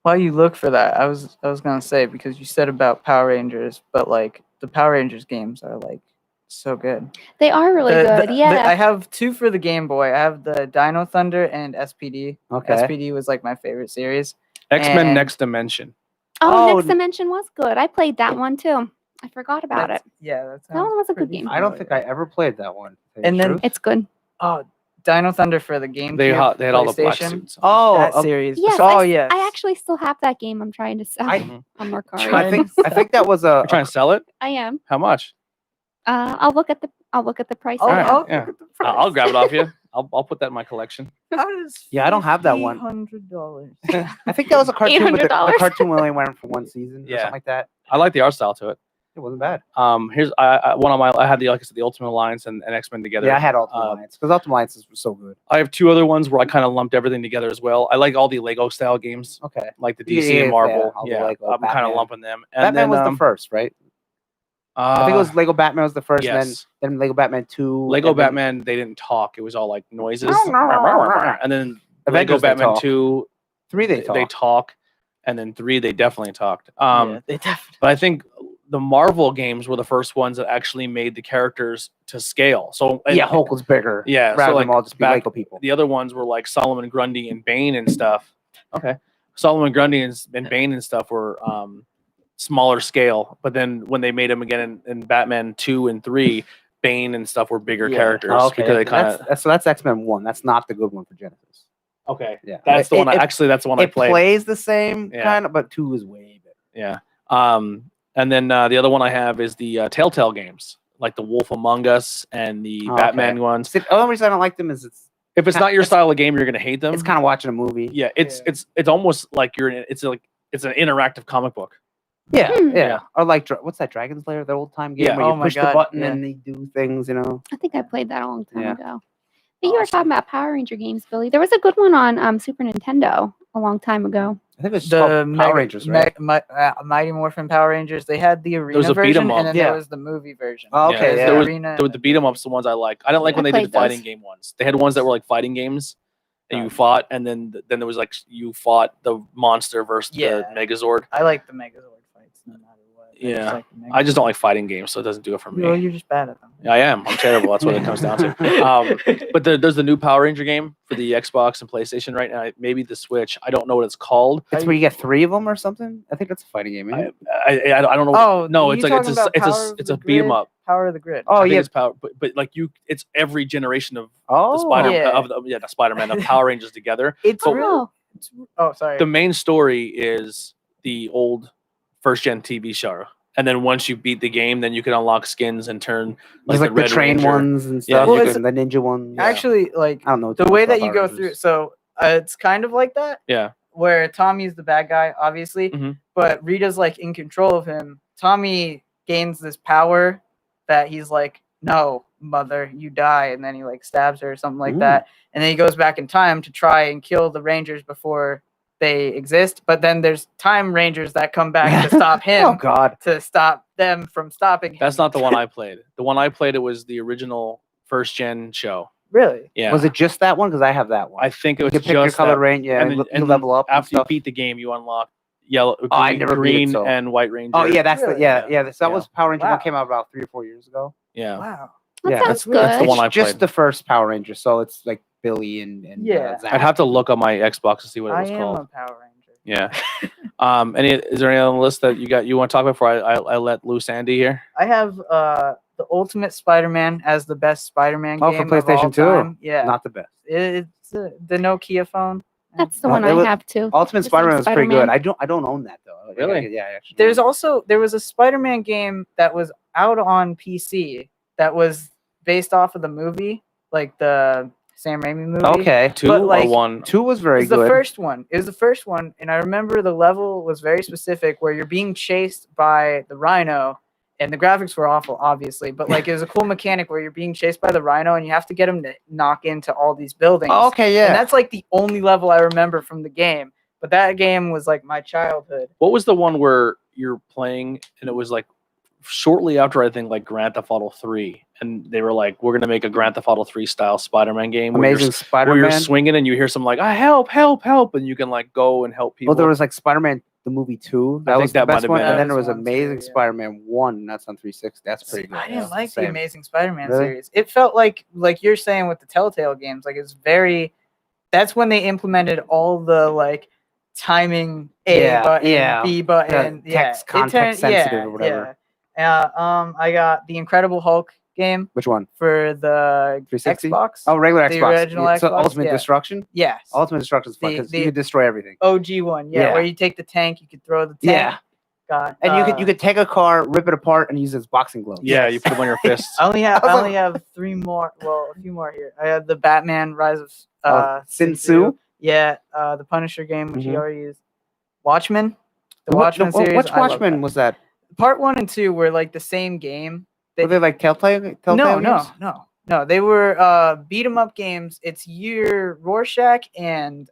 While you look for that, I was gonna say, because you said about Power Rangers, but like the Power Rangers games are like so good. They are really good. Yeah. I have 2 for the Game Boy. I have the Dino Thunder and SPD. Okay. SPD was like my favorite series. X-Men and- Next Dimension. Oh, Oh, Next Dimension was good. I played that one too. I forgot about it. Yeah, that That one was a good game. I don't think I ever played that one. to tell you And the then- truth. It's good. Oh, Dino Thunder for the GameCube. They had all the black PlayStation. suits. oh, That series. Yes, Oh, yes. I actually still have that game. I'm trying to sell Mhm. on Mercari. Trying- I think that was a. You're trying to sell it? I am. How much? I'll look at the price. Oh, of it. Alright, yeah. look at the price. I'll grab it off you. I'll put that in my collection. How does Yeah, I don't have that one. $100. I think that was a cartoon. But the $800. cartoon only went for one season or Yeah. something like that. I like the art style to it. It wasn't bad. Here's I had the like I said the Ultimate Alliance and X-Men together. Yeah, I had Ultimate Um, Alliance because Ultimate Alliance was so good. I have 2 other ones where I kind of lumped everything together as well. I like all the Lego style games, Okay. like the Yeah, DC yeah, and Marvel. all the Yeah, Lego, I'm kind of Batman. lumping them. And Batman then, was the first, right? I think it was Lego Batman was the first, yes. then Lego Batman 2. Lego and then Batman. They didn't talk. It was all like noises. Oh, And then Lego Avengers, they Batman talk. 2, 3 they they talk. talk, and then 3 they definitely talked. Yeah, they definitely. But I think the Marvel games were the first ones that actually made the characters to scale. So and Yeah, Hulk was bigger. Yeah, so, rather like, than all just be back- Lego people. the other ones were like Solomon Grundy and Bane and stuff. Okay, Solomon Grundy and Bane and stuff were smaller scale, but then when they made them again in Batman 2 and 3, Bane and stuff were bigger Yeah. characters Oh, okay, because they kind of that's X-Men 1. That's not the good one for Genesis. okay. Yeah, That's the one. It, Actually, that's the one I it played. plays the same Yeah. kind of, but 2 is way better. Yeah. And then the other one I have is the Telltale games, like the Wolf Among Us and the Oh, Batman okay. ones. See, the only reason I don't like them is If it's not your it's- style of game, you're gonna hate them. it's kind of watching a movie. yeah. It's Yeah. almost like it's an interactive comic book. Yeah, Hmm. yeah. Or like what's that Dragon's Lair, the old time game Yeah. where you Oh my push the God, button yeah. and they do things, you know. I think I played that a long time Yeah. ago. But you were talking about Power Ranger games, Billy. There was a good one on Super Nintendo a long time ago. I think it's The called Power Rangers, right? Mighty Morphin Power Rangers. They had the arena was a beat 'em version, up. and then Yeah. there was the movie version. Oh, Yeah, okay, there yeah. was- Arena The beat 'em ups, the ones I like. I didn't like when I they did the played fighting those. game ones. They had ones that were like fighting games, and you fought, and then there was like you fought the monster versus Yeah. the Megazord. I like the Megazord fights no matter what. Yeah. like the I just don't Megazord. like fighting games, so it doesn't do it for me. Well, you're just bad at them. I am. I'm terrible. That's what it comes down to. But there's the new Power Ranger game for the Xbox and PlayStation right now. Maybe the Switch. I don't know what it's called. It's where you get 3 of them or something. I think that's a fighting game. Isn't it? I don't know. Oh, no, you it's like talking about Power of it's the a beat 'em Grid? up. Power of the Grid. Oh I think yeah. it's Power, but like it's every generation of Oh, the Spider yeah. of the Spider-Man of Power Rangers together. It's So- real. Oh, sorry. The main story is the old first gen TV show. And then once you beat the game, then you can unlock skins and turn There's like the Red train Ranger. ones and Yeah, stuff. well, you it's- can- the ninja ones. Actually, like I don't know the too way much that about you go Power through. Rangers. So it's kind of like that, Yeah. where Tommy's the bad guy, obviously, Mhm. but Rita's like in control of him. Tommy gains this power that he's like, "No, mother, you die," and then he like stabs her or something like Ooh. that, and then he goes back in time to try and kill the Rangers before they exist. But then there's Time Rangers that come back to stop him. Oh God. To stop them from stopping him. That's not the one I played. The one I played, it was the original first gen show. Really. Yeah. Was it just that one? Because I have that one. I think it you was can pick your just color that. range, yeah, And and, then- you and level up. and After you stuff. beat the game, you unlock yellow, green, I never beat it, green so- and white Ranger. Oh yeah, that's Really? the yeah. Yeah. So that was Power Ranger Wow. one came out about 3 or 4 years ago. Yeah. Wow. That Yeah, sounds that's good. weird. That's the one I It's just played. the first Power Ranger, so it's like Billy and Yeah. Zach. I'd have to look on my Xbox to see what it I was am called. a Power Ranger. Yeah. Is there any on the list that you want to talk about before I let loose Andy here? I have the Ultimate Spider-Man as the best Spider-Man Oh, game for of all PlayStation 2. time. Yeah, Not the best. it's the Nokia phone. That's the Oh, one it I was- have too. Ultimate The same Spider-Man was pretty good. Spider-Man. I don't own that though. Really? Yeah, actually. There was a Spider-Man game that was out on PC that was based off of the movie, like the Sam Raimi movie. Okay. Two But, or like, one? 2 was It very was good. the first one. It was the first one, and I remember the level was very specific, where you're being chased by the rhino, and the graphics were awful, obviously, but like it was a cool mechanic where you're being chased by the rhino, and you have to get him to knock into all these buildings. Oh, okay, yeah. And that's like the only level I remember from the game. But that game was like my childhood. What was the one where you're playing and it was like shortly after I think like Grand Theft Auto 3, and they were like, we're gonna make a Grand Theft Auto 3 style Spider-Man game where Amazing you're, Spider-Man. where you're swinging and you hear some like, help, help, help, and you can like go and help people. Well, there was like Spider-Man the movie 2. That I think was that the might best have one, been and it. then there was That was one too, Amazing yeah. Spider-Man 1. That's on 360. That's pretty good. I didn't That's like the same. Amazing Spider-Man Really? series. It felt like you're saying with the Telltale games, like it's very. That's when they implemented all the like timing A Yeah, button, yeah. B button, text It context sensitive or whatever. Yeah. I got the Incredible Hulk game Which one? for the 360? Xbox. Oh, regular The Xbox. original So Xbox, Ultimate yeah. Destruction? Yes. Ultimate Destruction is fun The- because the- you can destroy everything. OG one, yeah, Yeah. where you take the tank, you could throw the tank. Yeah. Got, And you could take a car, rip it apart, and use it as boxing gloves. yeah, yes. you put them on your fists. I only have I was I like- only have 3 more. Well, a few more here. I have the Batman Rise of Sin Tzu? Yeah, the Punisher game, which you Mhm. already used. Watchmen. The What- Watchmen series. Which I love Watchmen that. was that? Part 1 and 2 were like the same game. Were they like Telltale games? No. They were beat 'em up games. It's your Rorschach and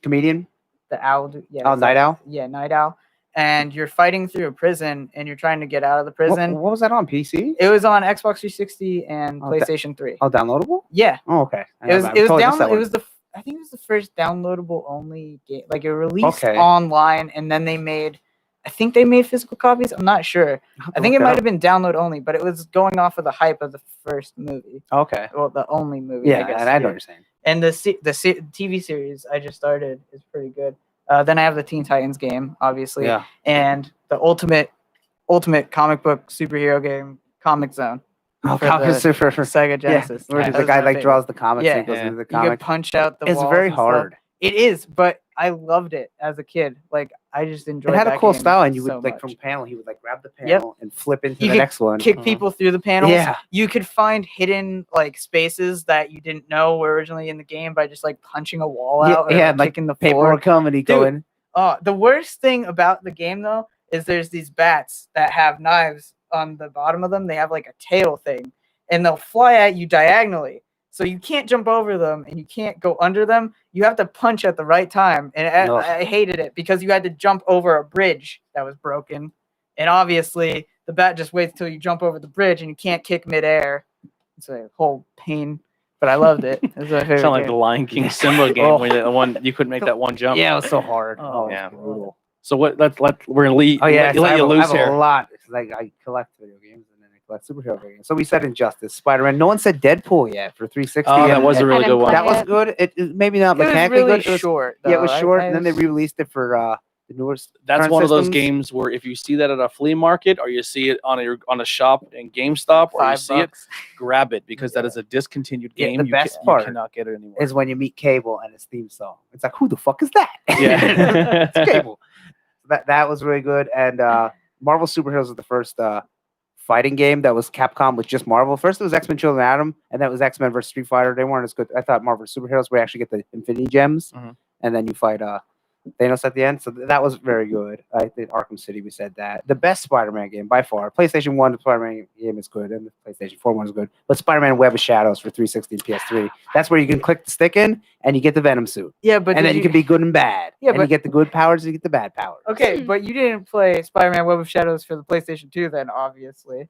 Comedian? the Owl. Yeah. Oh, it's Night like- Owl? Yeah, Night Owl. And you're fighting through a prison, and you're trying to get out of the What, prison. what was that on? PC? It was on Xbox 360 and Oh, that- PlayStation 3. Oh, downloadable? Yeah. Oh, okay. It was I it was totally missed that down. It one. was I think it was the first downloadable only game. Like it released Okay. online, and then I think they made physical copies. I'm not sure. I'll have to I think look it that might up. have been download only, but it was going off of the hype of the first movie. Okay. Well, the only movie. Yeah, I guess. and I know yeah. what you're saying. And the TV series I just started is pretty good. Then I have the Teen Titans game, obviously, Yeah. and the ultimate comic book superhero game, Comic Zone. Oh, for comics the are for Sega Genesis. Where That the was guy my like favorite. draws the comics Yeah. and goes into the You comic. could punch out the It's walls very and stuff. hard. It is, but I loved it as a kid. Like I just enjoyed It had a that cool game style, and you would so like much. from panel, he would like grab the Yep. panel and flip into You the could next one. kick people through the panels. Yeah. You could find hidden like spaces that you didn't know were originally in the game by just like punching a wall Yeah, out or yeah, and, like, kicking the Paper floor. would come and he'd go Dude. in. The worst thing about the game though is there's these bats that have knives on the bottom of them. They have like a tail thing, and they'll fly at you diagonally. So you can't jump over them and you can't go under them. You have to punch at the right time. And Ugh. I hated it because you had to jump over a bridge that was broken. And obviously the bat just waits till you jump over the bridge and you can't kick midair. It's a whole pain, but I loved it. It was my favorite Sound like the game. Lion King Simba game Oh. where the one you couldn't make that one jump. Yeah, it was so hard. Oh, yeah. brutal. So what? We're gonna let, Oh yeah, let, so let I you have, I loose have here. a lot. It's like I collect video games and then I collect superhero video games. So we said Injustice, Spider-Man. No one said Deadpool yet for 360. Oh, that and- was a and really I good didn't one. play that was it. good. It maybe not It was mechanically really good. It was, short. yeah, it was though. short, I and then they was- re-released it for the newest. That's current one of those systems. games where if you see that at a flea market or you see it on a shop in GameStop or you see it, $5. grab it because that is a discontinued Yeah, game. the You best you part cannot get it anymore. Is when you meet Cable and his theme song. It's like, who the fuck is that? Yeah. It's Cable. That was really good. And Marvel Superheroes was the first fighting game that was Capcom with just Marvel. First it was X-Men Children of Atom, and that was X-Men versus Street Fighter. They weren't as good. I thought Marvel Superheroes where you actually get the Infinity Gems, Mhm. and then you fight Thanos at the end. So that was very good. I think Arkham City, we said that. The best Spider-Man game by far. PlayStation 1 Spider-Man game is good, and the PlayStation 4 one is good. But Spider-Man Web of Shadows for 360 and PS3. That's where you can click the stick in, and you get the Venom suit. Yeah, but And did then you can be good and bad. Yeah, and you but- get the good powers and you get the bad powers. Okay, but you didn't play Spider-Man Web of Shadows for the PlayStation 2 then, obviously.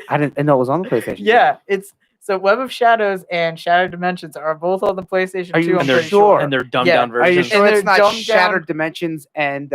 I didn't know it was on the PlayStation. Yeah, it's so Web of Shadows and Shattered Dimensions are both on the PlayStation Are 2. you I'm and they're pretty sure? and they're dumbed Yeah. down Are you versions. sure And it's they're not dumbed Shattered down- Dimensions and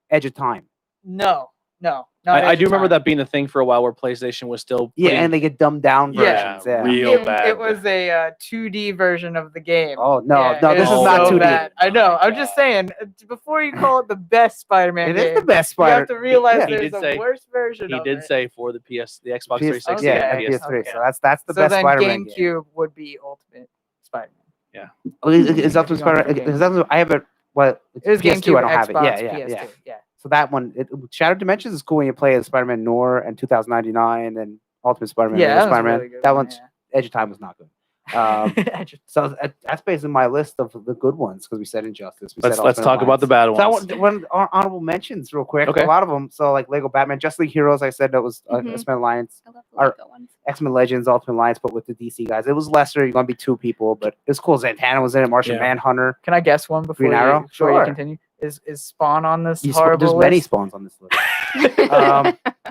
Edge of Time? No. not I Edge do of remember Time. that being a thing for a while where PlayStation was still Yeah, putting- and they get dumbed down Yeah, versions. Yeah. real It, bad. it was a 2D version of the game. Oh no, Yeah, no, it this is was not so 2D. bad. I know. Oh my I'm just God. saying, before you call it the best Spider-Man It game, is the best you Spider. have to realize Yeah. He there's did a say- worst version he of did it. say for the Xbox PS 360 yeah, and and Okay, PS3. okay. So that's the So best then Spider-Man game. GameCube would be Ultimate Spider-Man. Oh, is that If you're the going Spider? for Is that, I have it. Well, it's It was PS2. GameCube, I don't have Xbox, it. Yeah, yeah, PS2. yeah. So that one, Shattered Dimensions is cool when you play as Spider-Man Noir and 2099 and Ultimate Spider-Man. Yeah, Lego that was a Spider-Man. really good that one, one's yeah. Edge of Time was not good. So that's basically my list of the good ones because we said Injustice. Let's Ultimate talk about the bad Alliance. So I ones. want honorable mentions real quick. Okay. A lot of them. So like Lego Batman, Justice League Heroes. I said that was Mhm. X-Men Alliance. I love the Our- Lego ones. X-Men Legends, Ultimate Alliance, but with the DC guys. It was lesser. You're gonna be 2 people, but it's cool. Zantana was in it. Martian Yeah. Manhunter. Can I guess one before Green Arrow? you Sure. continue? Is Spawn on this There's horrible many list? spawns on this list.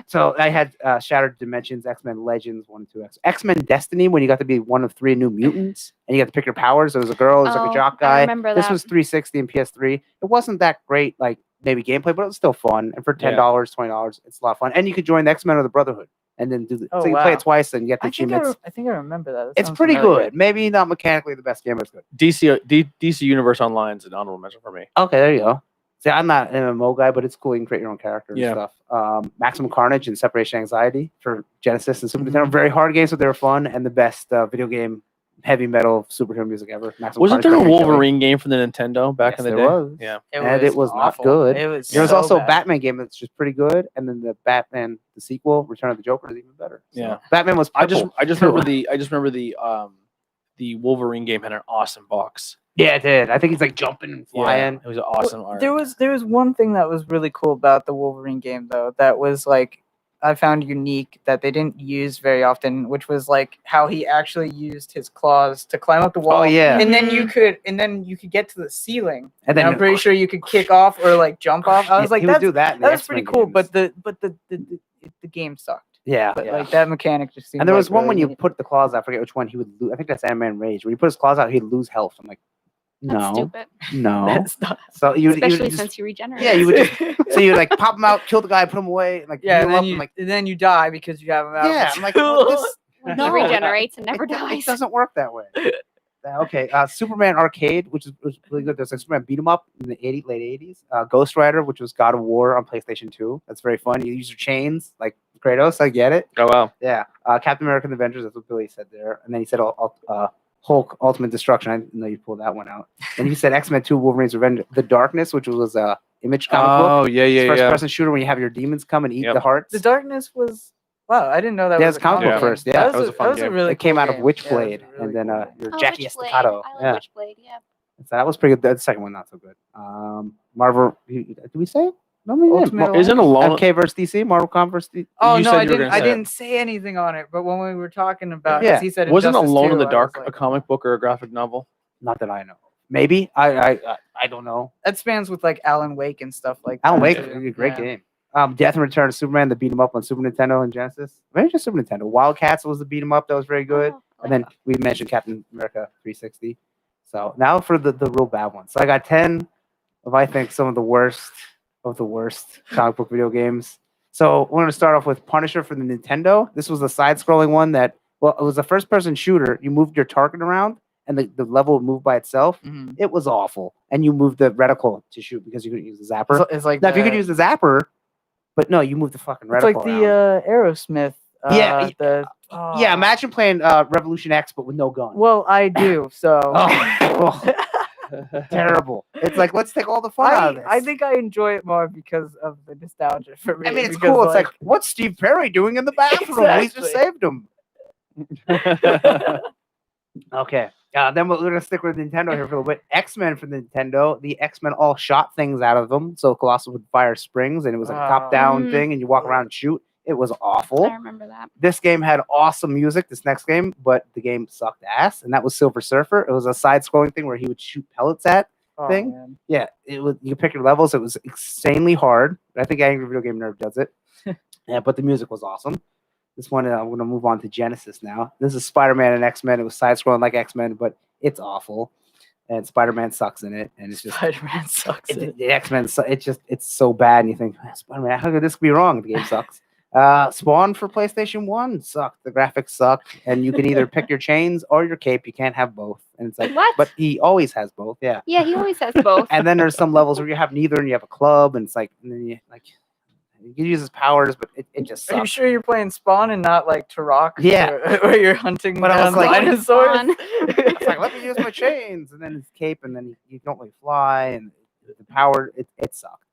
So I had Shattered Dimensions, X-Men Legends 1 and 2, X-Men Destiny when you got to be one of 3 new mutants and you got to pick your powers. There was a girl, there was like Oh, a jock I guy. remember This that. was 360 and PS3. It wasn't that great, like maybe gameplay, but it was still fun. And for $10, $20, it's a lot of fun. And you could join the X-Men or the Brotherhood and then do the, Oh, so you play wow. it twice and you get the I think achievements. I remember that. That It's sounds pretty familiar. good. Maybe not mechanically the best game, but it's good. DC Universe Online is an honorable mention for me. Okay, there you go. See, I'm not an MMO guy, but it's cool. You can create your own character and Yeah. stuff. Maximum Carnage and Separation Anxiety for Genesis and Super Nintendo. Very hard games, but they were fun and the best video game heavy metal superhero music ever. Maximum Wasn't Carnage there a by Kelly. Wolverine game for the Nintendo back Yes, in the there day? was. Yeah. And it was not awful. good. It was There was so also a bad. Batman game that's just pretty good, and then the Batman, the sequel, Return of the Joker, is even better. So, Yeah. Batman was. I just too. remember the Wolverine game had an awesome box. Yeah, it did. I think he's like jumping and flying. It was awesome art. There was one thing that was really cool about the Wolverine game though that was like I found unique that they didn't use very often, which was like how he actually used his claws to climb up the wall. Oh yeah, And then you could get to the ceiling. and And I'm pretty sure you could kick off or like jump off. I was like, he would that's do that. In the that was pretty X-Men cool, games. but the game sucked. yeah, But yeah. like that mechanic just seemed And there was like one really when you neat. put the claws out. I forget which one he would lose. I think that's Ant-Man Rage. When he put his claws out, he'd lose health. I'm like, That's no, stupid. no. That's not- So you would Especially just, since you regenerate. yeah, you would just so you like pop him out, kill the guy, put him away, and like yeah, heal and up, then and, like and then you die because you have him out. yeah, I'm like well, this, He no, regenerates and never it dies. doesn't work that way. Okay, Superman Arcade, which was really good. There's like Superman Beat 'em Up in the late 80s. Ghost Rider, which was God of War on PlayStation 2. That's very fun. You use your chains like Kratos. I get it. Oh wow. Yeah. Captain America and the Avengers. That's what Billy said there. And then he said Hulk Ultimate Destruction. I didn't know you pulled that one out. And he said X-Men 2 Wolverine's Revenge. The Darkness, which was a Image comic book. Oh yeah. First person shooter when you have your demons come and eat Yep. the hearts. The Darkness was wow. I didn't know that Yeah, was it's comic book game. first, yeah. That was a fun game. really It came cool out of game. Witchblade, Yeah, it was a really and then cool game. your Oh, Jackie Witchblade. Estacado. I love Yeah, Witchblade. Yeah. so that was pretty good. The second one not so good. Marvel. Did we say it? No, we didn't. Ultimate Isn't Alone? MK versus DC, Marvel Comics versus DC. Oh You no, said I you were didn't. gonna I say it. didn't say anything on it. But when we were talking about, Yeah. as he said, Wasn't Injustice Alone in 2, the I Dark was a like, comic book or a graphic novel? Not that I know. Maybe I don't know. that spans with like Alan Wake and stuff like Alan that. Wake too. is a great Yeah. game. Death and Return of Superman, the beat 'em up on Super Nintendo and Genesis. Maybe just Super Nintendo. Wildcats was the beat 'em up that was very good. Oh, And then we mentioned Captain America 360. So now for the real bad ones. So I got 10 of I think some of the worst comic book video games. So we're going to start off with Punisher for the Nintendo. This was a side-scrolling one that, well, it was a first-person shooter. You moved your target around, and the level would move by itself. Mhm. It was awful. And you moved the reticle to shoot because you couldn't use the zapper. So it's like Now, if you the- could use the zapper, but no, you moved the fucking reticle it's like the around. Aerosmith. Yeah, Yeah. Imagine playing Revolution X, but with no gun. Well, I do. So. Oh, terrible. It's like, let's take all the fun out of this. I think I enjoy it more because of the nostalgia for me. I mean, it's because, cool. It's like, what's Steve Perry doing in the bathroom? We just Exactly. saved him. Okay. Then we're going to stick with Nintendo here for a little bit. X-Men for the Nintendo. The X-Men all shot things out of them. So Colossus would fire springs, and it was like a top-down Mm. thing, and you walk around and shoot. It was awful. I remember that. This game had awesome music, this next game, but the game sucked ass, and that was Silver Surfer. It was a side-scrolling thing where he would shoot pellets at. oh, thing. man. Yeah, it was. You could pick your levels. It was insanely hard. I think Angry Video Game Nerd does it. Yeah, but the music was awesome. This one, I'm going to move on to Genesis now. This is Spider-Man and X-Men. It was side-scrolling like X-Men, but it's awful, and Spider-Man sucks in it, and it's just Spider-Man sucks. the X-Men. It's so bad, and you think Spider-Man, how could this be wrong? The game sucks. Spawn for PlayStation 1 sucked. The graphics suck, and you can either pick your chains or your cape. You can't have both, and it's like, What? but he always has both. Yeah. Yeah, he always has both. And then there's some levels where you have neither, and you have a club, and it's like, and then you like, you can use his powers, but it just Are you sucks. sure you're playing Spawn and not like Turok? Yeah. where you're hunting But I was down like- dinosaurs. Spawn. It's like, let me use my chains, and then his cape, and then you don't really fly, and the power, it sucked.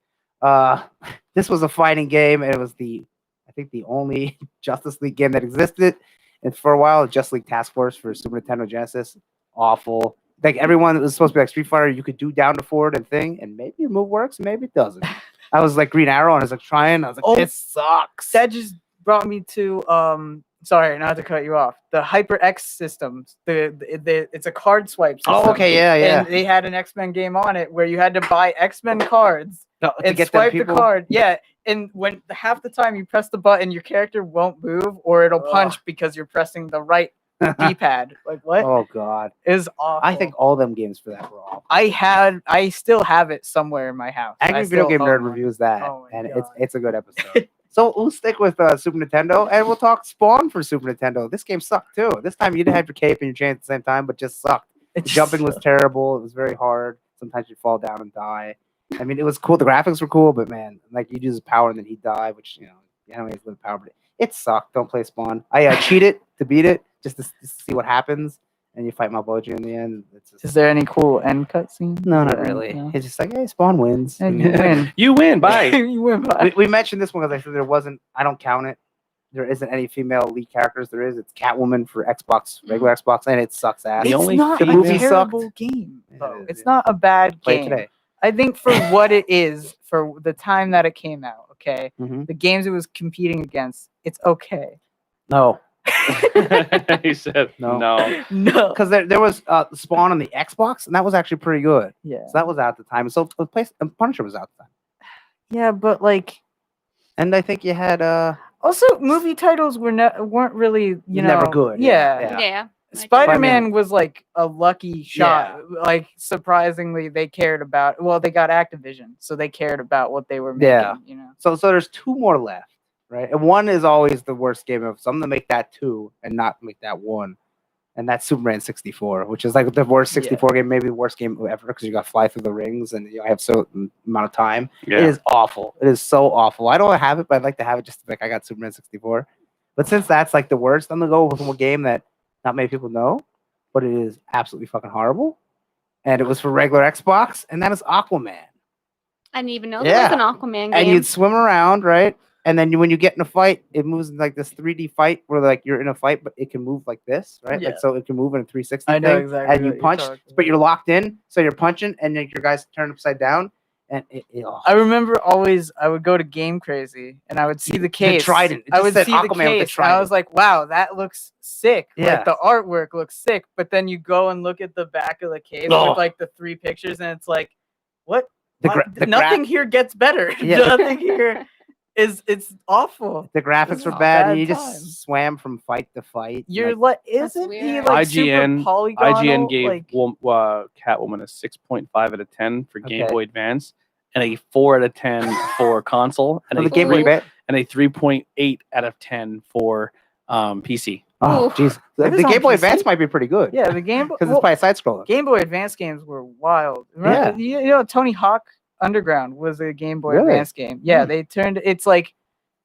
This was a fighting game, and it was I think the only Justice League game that existed, And for a while, Just League Task Force for Super Nintendo Genesis, awful. Like everyone was supposed to be like Street Fighter, you could do down to forward and thing, and maybe your move works, maybe it doesn't. I was like Green Arrow, and I was like trying. I was like, this sucks. That just brought me to sorry, not to cut you off. The HyperX systems. It's a card swipe system. Oh, okay, yeah. And they had an X-Men game on it where you had to buy X-Men cards and swipe the card. Yeah, and when half the time you press the button, your character won't move or it'll punch because you're pressing the right D-pad. Like what? Oh god, it was awful. I think all them games for that were awful. I still have it somewhere in my house. Angry Video Game Nerd reviews that, and it's a good episode. So we'll stick with Super Nintendo, and we'll talk Spawn for Super Nintendo. This game sucked too. This time you didn't have your cape and your chain at the same time, but just sucked. Jumping was terrible. It was very hard. Sometimes you'd fall down and die. I mean, it was cool. The graphics were cool, but man, like you'd use his power and then he'd die, which you know he has limited power. But it sucked. Don't play Spawn. I cheated to beat it just to see what happens, and you fight Malboji in the end. Is there any cool end cutscene? No, not really. No. It's just like, hey, Spawn wins. And you win. You win. Bye. You win. Bye. We mentioned this one because I said there wasn't. I don't count it. There isn't any female lead characters. There is. It's Catwoman for Xbox, regular Xbox, and it sucks ass. It's not a terrible game, though. It's not a bad game. Today. I think for what it is, for the time that it came out, okay, the games it was competing against, it's okay. No. He said no. Because there was Spawn on the Xbox, and that was actually pretty good. Yeah. So that was out at the time. So Punisher was out at the time. Yeah, but like, and I think you had also movie titles weren't really you know never good. Yeah. Spider-Man was like a lucky shot. Yeah. Like surprisingly, they cared about. Well, they got Activision, so they cared about what they were making. Yeah. You know. So there's two more left. Right, and one is always the worst game of. So I'm gonna make that 2 and not make that 1, and that's Superman 64, which is like the worst 64 game, maybe the worst game ever because you got to fly through the rings and you have so amount of time. Yeah. It is awful. It is so awful. I don't have it, but I'd like to have it just like I got Superman 64. But since that's like the worst, I'm gonna go with a game that not many people know, but it is absolutely fucking horrible, and it was for regular Xbox, and that is Aquaman. I didn't even know there was an Aquaman game. And you'd swim around, right? And then when you get in a fight, it moves in like this 3D fight where like you're in a fight, but it can move like this, right? Yeah. Like so it can move in a 360 I know thing, exactly. And you punch, but you're locked in, so you're punching, and then your guys turn upside down. And I remember always I would go to Game Crazy and I would see the case. The trident. I would see Aquaman the case. And I was like, wow, that looks sick. Yeah. Like the artwork looks sick. But then you go and look at the back of the case with like the 3 pictures, and it's like, what? Nothing here gets better. Yeah. Nothing here. It's awful. The graphics were bad, and you just swam from fight to fight. You're like isn't he like IGN, super polygonal? IGN gave like, Catwoman a 6.5 out of 10 for Game Boy Advance, and a 4 out of 10 for console, and a 3.8 out of 10 for PC. Oh, jeez. The Game Boy Advance might be pretty good. Yeah, the Game Boy because it's by a side scroller. Game Boy Advance games were wild. Remember, you know, Tony Hawk Underground was a Game Boy Advance game. Yeah, they turned it's like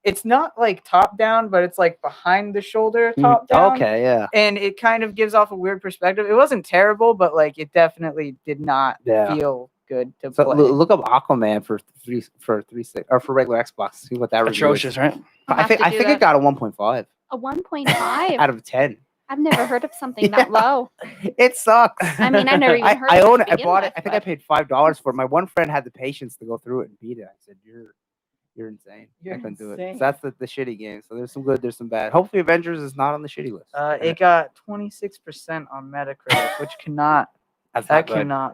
it's not like top down, but it's like behind the shoulder top down. Okay, yeah. And it kind of gives off a weird perspective. It wasn't terrible, but like it definitely did not feel good to play. Look up Aquaman for regular Xbox. See what that atrocious, right? I think it got a 1.5. A 1.5 out of 10. I've never heard of something that low. It sucks. I mean, I never even heard. I own it. I bought it. I think I paid $5 for it. My one friend had the patience to go through it and beat it. I said, "You're insane. I couldn't do it." So that's the shitty game. So there's some good. There's some bad. Hopefully, Avengers is not on the shitty list. It got 26% on Metacritic, which cannot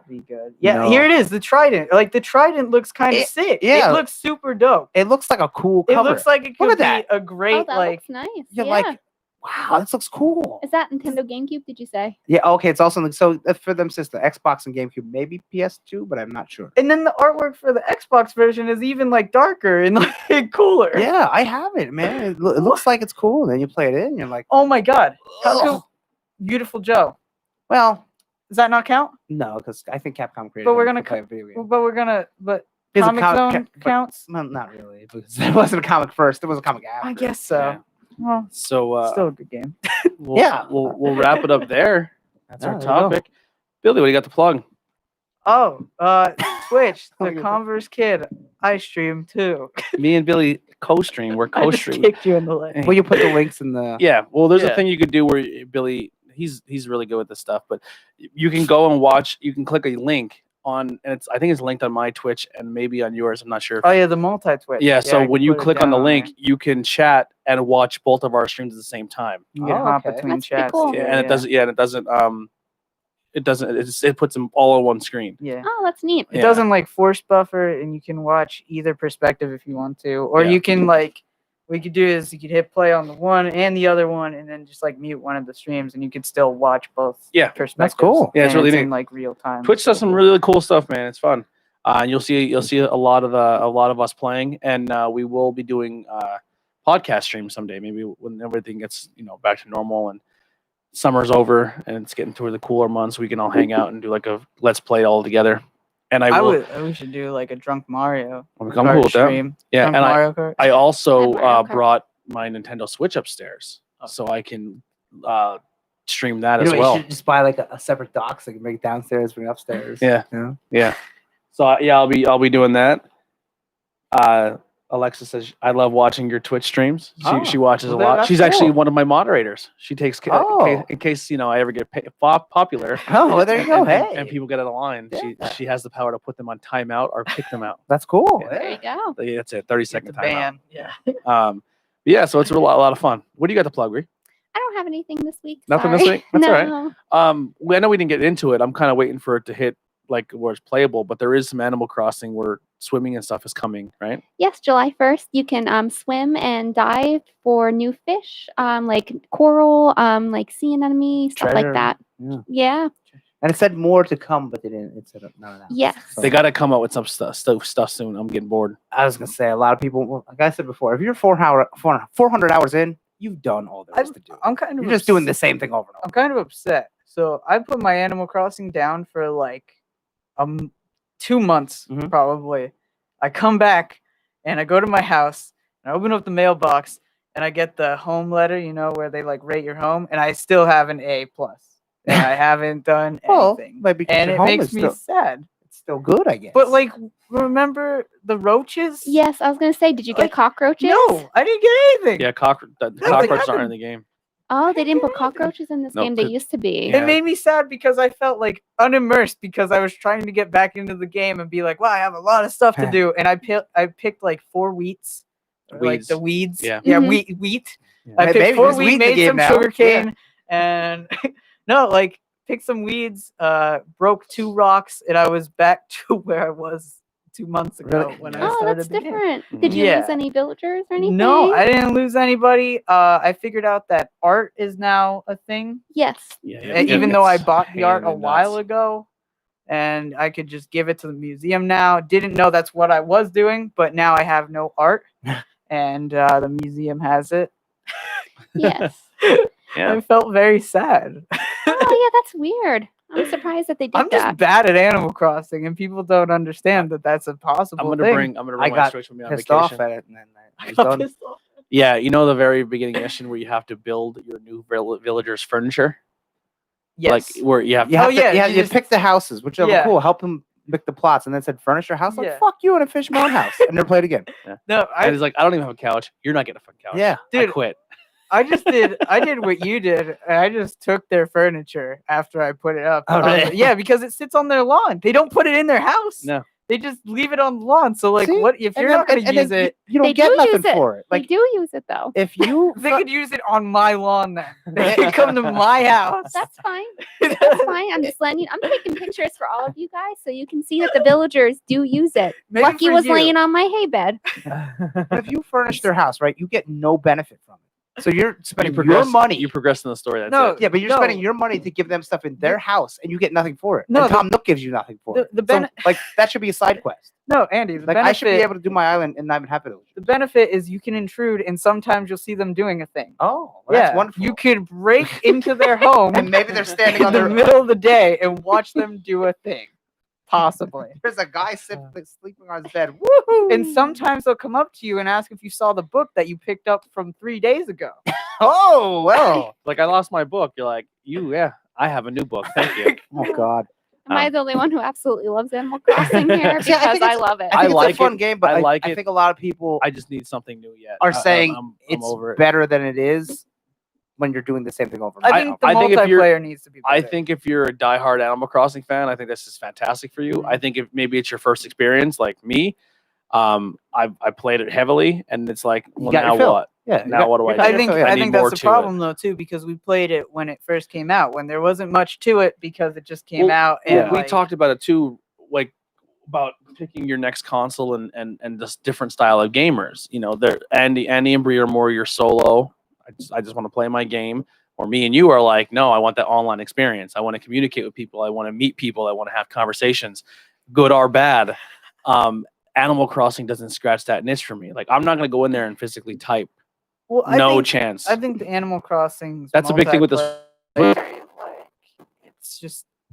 be good. Yeah, no. Here it is. The Trident. Like the Trident looks kind of sick. Yeah, it looks super dope. It looks like a cool cover. It looks like it could be a great looks nice. You're like, wow, this looks cool. Is that Nintendo GameCube? Did you say? Yeah. Okay. It's also so for them system, Xbox and GameCube, maybe PS2, but I'm not sure. And then the artwork for the Xbox version is even like darker and like cooler. Yeah, I have it, man. It looks like it's cool. And then you play it in, and you're like, oh my god, how cool. Beautiful Joe. Well, does that not count? No, because I think Capcom created. But we're gonna play a video game. But Comic Zone counts. Well, not really, because it wasn't a comic first. It was a comic after. I guess so. Yeah. Well, so still a good game. We'll wrap it up there. That's our topic. Billy, what do you got to plug? Oh, Twitch, Oh, the you're- Converse kid. I stream too. Me and Billy co-stream. We're I just co-stream. kicked you in the leg. Well, you put the links in the. Yeah. Well, there's a Yeah. thing you could do where Billy, he's really good with this stuff, but you can go and watch. You can click a link on, and I think it's linked on my Twitch and maybe on yours. I'm not sure. Oh yeah, the multi-Twitch. Yeah. So I when can you put it click on the down link, there. you can chat and watch both of our streams at the same time. You can Oh, hop okay. between That's pretty chats. cool. Yeah, and it doesn't. Yeah, and it doesn't. It puts them all on one screen. Yeah. Oh, that's neat. It Yeah. doesn't like force buffer, and you can watch either perspective if you want to, or Yeah. you can like. What you could do is you could hit play on the one and the other one, and then just like mute one of the streams, and you could still watch both. Yeah, perspectives. cool. Yeah, it's and really in neat. like real time. Twitch does some really cool stuff, man. It's fun. And you'll see a lot of us playing, and we will be doing podcast streams someday. Maybe when everything gets back to normal and summer's over and it's getting toward the cooler months, we can all hang out and do like a let's play all together. And We should do like a drunk Mario. I'm Kart cool with that. stream. Yeah, Drunk and Mario Kart. I also Mario Kart. brought my Nintendo Switch upstairs, so I can stream that You as know, well. you should just buy like a separate dock so you can bring it downstairs, bring it upstairs. Yeah. You know? Yeah. So yeah, I'll be doing that. Alexa says I love watching your Twitch streams. She watches well, a lot. that's She's actually cool. one of my moderators. She takes Oh. in case I ever get popular. Oh, well, there you go. And, Hey, and people get out of line. Yeah. She has the power to put them on timeout or kick them out. that's cool. Yeah. There you go. Yeah, that's it. 30 Get second the timeout. ban. Yeah. Yeah. So it's a lot of fun. What do you got to plug, Ree? I don't have anything this week. Nothing this sorry. week? That's all right. No. I know we didn't get into it. I'm kind of waiting for it to hit like where it's playable, but there is some Animal Crossing where swimming and stuff is coming, right? Yes, July 1st, you can swim and dive for new fish, like coral, like sea anemone, stuff Treasure. like that. Yeah. Yeah. And it said more to come, but they didn't. It said none of that. Yes. They got to come up with some stuff soon. I'm getting bored. I was gonna say a lot of people. Well, like I said before, if you're 400 hours in, you've done all there is to do. I'm kind of You're just doing the same thing over and I'm over. kind of upset. So I put my Animal Crossing down for like 2 months Mhm. probably. I come back and I go to my house and I open up the mailbox and I get the home letter, where they like rate your home, and I still have an A+. And I haven't done Well, anything. maybe because And your it home makes is me still, sad. it's still good, I guess. But like, remember the roaches? Yes, I was gonna say, did you get Like, cockroaches? No, I didn't get anything. Yeah, the Nothing cockroaches aren't in happened. the game. Oh, they didn't put Anything. cockroaches in this No, game. They 'cause- used to be. Yeah. It made me sad because I felt like unimmersed because I was trying to get back into the game and be like, wow, I have a lot of stuff to do. And I picked like 4 wheats. Or, like Weeds. the weeds. Yeah. Yeah, Mhm. wheat. Yeah. I Hey, picked baby, 4 there's wheat, weed in the made game some now. sugar Yeah. cane, and no, like picked some weeds, broke 2 rocks, and I was back to where I was 2 months ago Really? when Yeah. I Oh, started that's the game. different. Did you Yeah. lose any villagers or anything? No, I didn't lose anybody. I figured out that art is now a thing. Yes. Yeah, Even though I bought the pain art in a the while nuts. ago, and I could just give it to the museum now. Didn't know that's what I was doing, but now I have no art, and the museum has it. Yes. Yeah. I felt very sad. Oh, yeah, that's weird. I'm surprised that they did I'm just that. bad at Animal Crossing, and people don't understand that that's a possible I'm thing. gonna bring I my got Switch with me on pissed vacation. off at it, and then I I was got done. pissed off. Yeah, the very beginning mission where you have to build your new villagers' furniture. Yes. Like where you have You have to, yeah, yeah, you you just- pick the houses, which are Yeah. cool. Help them pick the plots, and then said furnish your house. Like Yeah. fuck you and a fish my own house, and never played again. no, and it's like I don't even have a couch. You're not getting a fucking couch. Yeah, I Dude, quit. I did what you did. And I just took their furniture after I put it up. Oh, really? Yeah, because it sits on their lawn. They don't put it in their house. No. They just leave it on the lawn. So like, See? what if And you're then- not going and to use then it? You don't They get do nothing use it. for it. They Like do use it though. if you, They could use it on my lawn then. They could come to my house. That's fine. That's fine. I'm just letting you. I'm taking pictures for all of you guys so you can see that the villagers do use it. Maybe Lucky for was you. laying on my hay bed. but if you furnish their house, right, you get no benefit from it. So you're spending your progress. money. You progress in the story. That's No, it. Yeah, but you're No. spending your money to give them stuff in their house, and you get nothing for it. No, and the- Tom Nook gives you nothing for it. the So, bene- like that should be a side quest. No, Andy, the Like benefit, I should be able to do my island and not even have it. the benefit is you can intrude and sometimes you'll see them doing a thing. Oh, well, that's Yeah, wonderful. you could break into their home and maybe they're standing in on the their. middle of the day and watch them do a thing. Possibly. There's a guy sleeping on his bed. Woohoo! And sometimes they'll come up to you and ask if you saw the book that you picked up from 3 days ago. Oh well. Like I lost my book. You're like, yeah, I have a new book. Thank you. Oh God. Am I the only one who absolutely loves Animal Crossing here? See, I Because think I it's- love it. I think like it's a fun it. game, but I like I it. think a lot of people I just need something new yet. are saying I'm it's over it. better than it is when you're doing the same thing over and I over. think the I think if you're- multiplayer needs to be better. I think if you're a diehard Animal Crossing fan, I think this is fantastic for you. I think if maybe it's your first experience, like me, I played it heavily, and it's like, well, got your now fill. what? Yeah, you Now got- what do you I got do? I your think fill, yeah. I I need think more that's the to it. problem though too, because we played it when it first came out, when there wasn't much to it because it just came Well, out. Well, And we like, talked about it too, like about picking your next console and this different style of gamers. You know, Andy and Bree are more your solo. I just want to play my game. Or me and you are like, no, I want that online experience. I want to communicate with people. I want to meet people. I want to have conversations, good or bad. Animal Crossing doesn't scratch that niche for me. Like, I'm not going to go in there and physically type. well, No chance. I think the Animal Crossing. That's a big thing with this.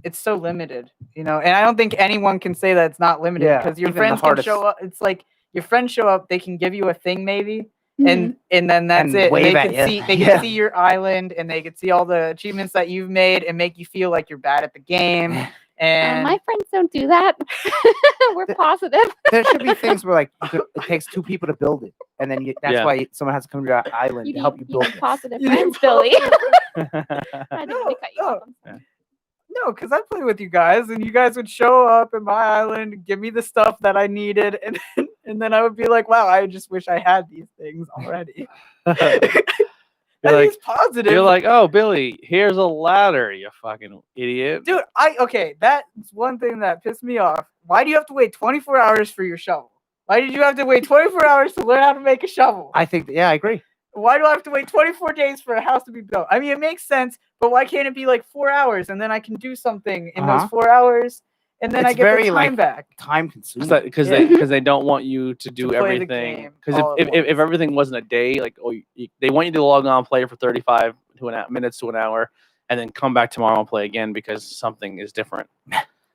It's so limited, you know, and I don't think anyone can say that it's not limited Yeah, because your even the friends can hardest- show up. It's like your friends show up, they can give you a thing maybe, Mhm. and then that's And it. And wave they at can ya. see they Yeah. can see your island and they can see all the achievements that you've made and make you feel like you're bad at the game. And My friends don't do that. We're positive. There should be things where like it takes two people to build it, and then that's Yeah. why someone has to come to your island You to help you need build it. positive You need friends, Billy. I didn't No, mean to cut you no. off. I'm sorry. no, because I play with you guys, and you guys would show up at my island, and give me the stuff that I needed, and then I would be like, "Wow, I just wish I had these things already." You're like, It's positive. you're like, oh, Billy, here's a ladder, you fucking idiot. dude, okay, that's one thing that pissed me off. Why do you have to wait 24 hours for your shovel? Why did you have to wait 24 hours to learn how to make a shovel? I think, yeah, I agree. Why do I have to wait 24 days for a house to be built? I mean, it makes sense, but why can't it be like 4 hours and then I can do something in those 4 hours and then I It's get very, the time like, back? Time consuming. Because Yeah. they don't want you to do play the everything. game Because all at if everything wasn't a day, like they want you to log on, play for 35 minutes to an hour, and then come back tomorrow and play again because something is different.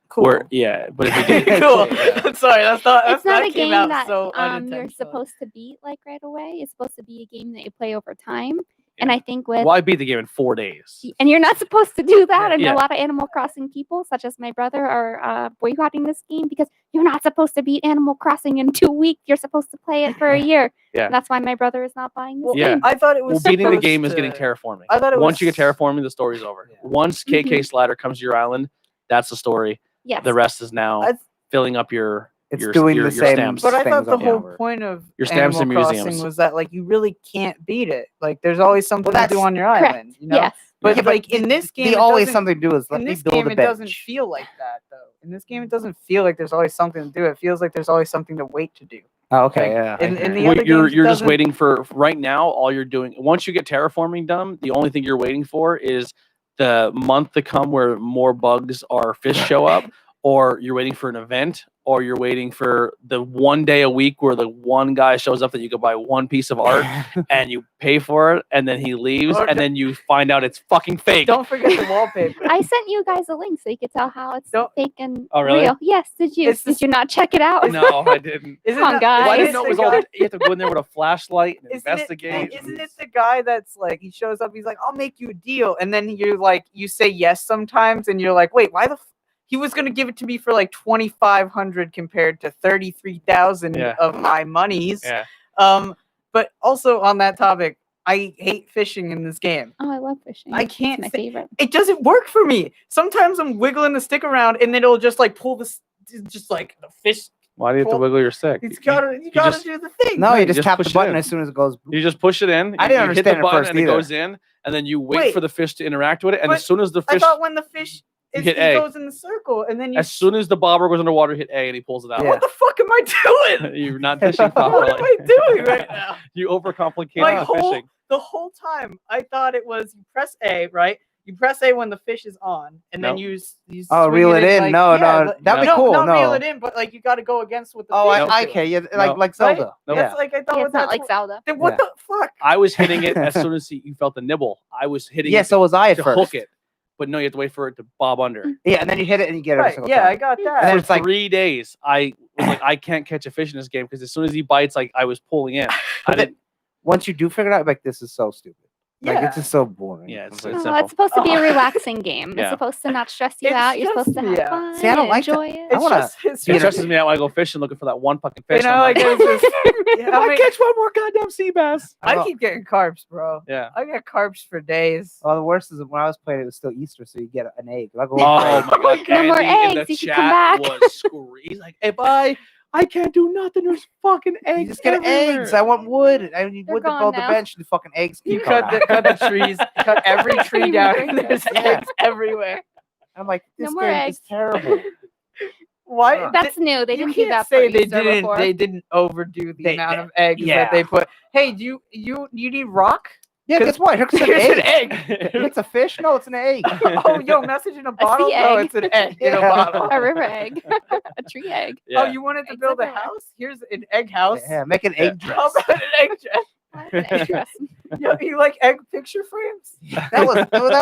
Cool. But if you do, Cool. Yeah. Sorry, that's not. It's not a came game out that so you're unintentionally. supposed to beat like right away. It's supposed to be a game that you play over time. And I think with well, I beat the game in 4 days. and you're not supposed to do that. And Yeah. a lot of Animal Crossing people, such as my brother, are boycotting this game because you're not supposed to beat Animal Crossing in 2 weeks. You're supposed to play it for a year. Yeah. And that's why my brother is not buying this Well, Yeah. game. I thought it Well, was. beating the supposed game is getting to- terraforming. I thought it Once you get was- terraforming, the story's over. Yeah. Once KK Slider comes to your island, that's the story. Yes. The rest is now I- filling up your It's your, doing your, the your same stamps. But I thought things the over whole and over. point of Your stamps Animal and Crossing museums. was that like you really can't beat it. Like there's always something to do that's on your correct. island. You know. Yes. But Yeah, but like in this game, The it always doesn't- something to do is let in me this build game, a it doesn't bench. feel like that though. In this game, it doesn't feel like there's always something to do. It feels like there's always something to wait to do. Oh, okay, like, yeah. I in agree. the other you're games, it just doesn't- waiting for right now. All you're doing once you get terraforming done, the only thing you're waiting for is the month to come where more bugs or fish show up, or you're waiting for an event, or you're waiting for the one day a week where the one guy shows up that you could buy one piece of art and you pay for it, and then he leaves, Or and then you find out it's fucking fake. Don't forget the wallpaper. I sent you guys a link so you could tell how it's Don't- fake and Oh, really? real. Yes, did you? It's Did this- you not check it out? No, I didn't. Isn't Come on, that- guys. Well, I isn't didn't know it was the all. guy- You have to go in there with a flashlight and Isn't investigate. Isn't it the guy that's like he shows up? He's like, "I'll make you a deal," and then you're like, you say yes sometimes, and you're like, "Wait, why the?" He was gonna give it to me for like 2,500 compared to 33,000 Yeah. of my monies. Yeah. But also on that topic, I hate fishing in this game. Oh, I love fishing. I It's can't my say- favorite. It doesn't work for me. Sometimes I'm wiggling the stick around, and then it'll just like pull this, just like the fish. Why do you have to Well, wiggle your stick? You gotta just- do the thing. No, you just just tap push the it button in. as soon as it goes. You just push it in. I didn't you hit understand the it button first and it either. goes in, and then you wait Wait. for the fish to interact with it. And But as soon as the I fish, thought when the fish You is, hit he A. goes in the circle, and then you. as soon as the bobber goes underwater, hit A and he pulls it out. Yeah. What the fuck am I doing? You're not fishing What properly. am I doing right now? You overcomplicate My the whole fishing. the whole time I thought it was you press A, right? You press A when the fish is on, and then Nope. you Oh, swing reel it in. like- No, yeah, no, like- that'd be no, cool, Not no. reel it in, but like you got to go against what the Oh, fish is I doing. okay, yeah, No. like Zelda. Nope. Yeah. That's like I thought Yeah, it's not that's like what- Zelda. Then what Yeah. the fuck? I was hitting it as soon as you felt the nibble. I was hitting Yeah, it so was I at to first. hook it, but no, you have to wait for it to bob under. Yeah, and then you hit it and you get it. every Right? single Yeah, time. I got And that. then For it's like 3 days, I was like, I can't catch a fish in this game because as soon as he bites, like I was pulling in. I But then- didn't. once you do figure it out, like this is so stupid. Like it's just so boring. Yeah, it's like, simple. It's supposed to be a relaxing game. Yeah. It's supposed to not stress you It out. You're supposed to stresses me have out. fun. See, I don't like that. enjoy it. I wanna- it's It stresses me out when I go fishing looking for that one fucking fish. You know, I'm like like, it's just, yeah, I catch one more goddamn sea bass. I keep getting carbs, bro. Yeah. I get carbs for days. well, the worst is when I was playing, it was still Easter, so you get an egg. Like, Oh my god, No more Andy in eggs, the you can chat come back. was screaming. He's like, hey, I can't do nothing. There's fucking eggs. You just get everywhere." eggs. I want wood. I need They're wood to gone build the now. bench. And the fucking eggs You keep cut coming the, out. cut the trees, cut every tree down, and there's Yeah. eggs everywhere. I'm like, this No more game eggs. is terrible. Why? That's new. They you didn't do can't that say for they Easter didn't. before. They didn't overdo the They- amount of eggs that they put. Hey, do you need rock? Yeah, guess what? Here's an Here's egg. an egg. It's a fish? No, it's an egg. Oh, yo, message in a bottle? sea No, egg. it's an egg in a Yeah. bottle. A river egg, a tree egg. Yeah. Oh, you wanted to Eggs build a everywhere. house? Here's an egg house. Yeah, make an egg dress. How about an egg dress? An egg dress. Yo, you like egg picture frames? That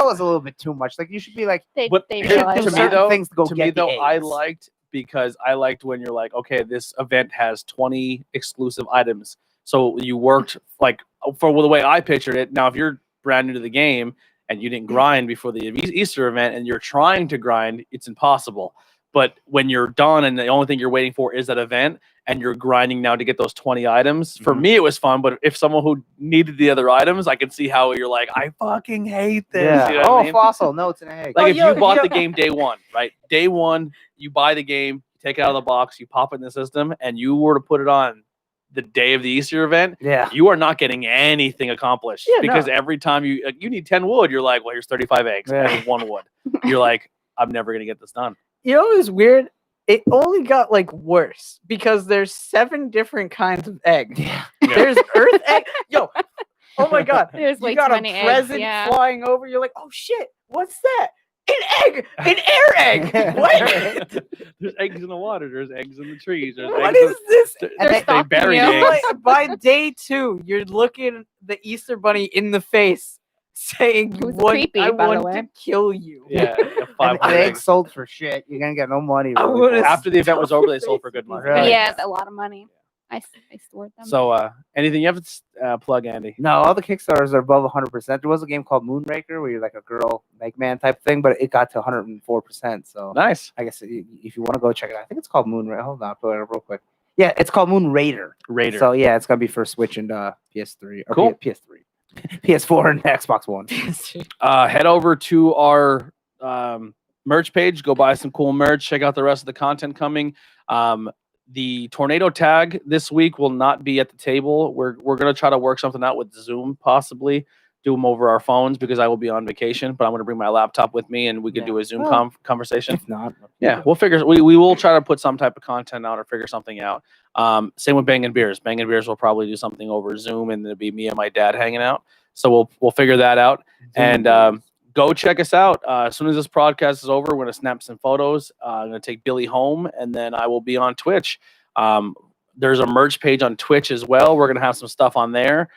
was a little bit too much. Like you should be like, They, But they you should realized do to me, certain that. though- things to go to get me the though, I eggs. liked because I liked when you're like, okay, this event has 20 exclusive items. So you worked like for the way I pictured it. Now, if you're brand new to the game and you didn't grind before the Easter event and you're trying to grind, it's impossible. But when you're done and the only thing you're waiting for is that event and you're grinding now to get those 20 items, for Mhm. me, it was fun. But if someone who needed the other items, I could see how you're like, I fucking hate this. Yeah. You know what I Oh, mean? fossil. No, it's an egg. Like Oh, if yo, you bought yo- the game day one, right? Day one, you buy the game, you take it out of the box, you pop it in the system, and you were to put it on the day of the Easter event, yeah. you are not getting anything accomplished Yeah, because no. every time you need 10 wood, you're like, well, here's 35 eggs Yeah. and 1 wood. You're like, I'm never gonna get this done. You know what was weird? It only got like worse because there's 7 different kinds of eggs. Yeah. There's earth egg. Yo, oh my god. There's way You got too a many eggs. present Yeah. flying over. You're like, oh shit, what's that? An egg, an air egg. What? There's eggs in the water. There's eggs in the trees. There's What eggs is this? in, And they stalking buried you. eggs. Like, by day 2, you're looking the Easter Bunny in the face, saying, Who's "What? creepy, I by the want way. to kill you." Yeah, And 500 eggs eggs. sold for shit. You're gonna get no money. I really wanna for it. After the event was over, they sold for good money. Really? Yeah, a lot of money. I stored them. So, anything you have to plug, Andy? No, all the Kickstarters are above 100%. There was a game called Moonraker where you're like a girl, like man type thing, but it got to 104%. So Nice. I guess if you want to go check it out, I think it's called Moonraker. Hold on, I'll pull it up real quick. Yeah, it's called Moon Raider. Raider. So yeah, it's gonna be for Switch and PS3 or Cool. PS3, PS4 and Xbox One. Head over to our merch page. Go buy some cool merch. Check out the rest of the content coming. The tornado tag this week will not be at the table. We're gonna try to work something out with Zoom, possibly do them over our phones because I will be on vacation. But I'm gonna bring my laptop with me and we can Yeah. do a Zoom Well, conversation. If not, Yeah, we'll figure. We will try to put some type of content out or figure something out. Same with Bangin' Beers. Bangin' Beers will probably do something over Zoom, and it'll be me and my dad hanging out. So we'll figure that out. And go check us out. As soon as this podcast is over, we're gonna snap some photos. I'm gonna take Billy home, and then I will be on Twitch. There's a merch page on Twitch as well. We're gonna have some stuff on there.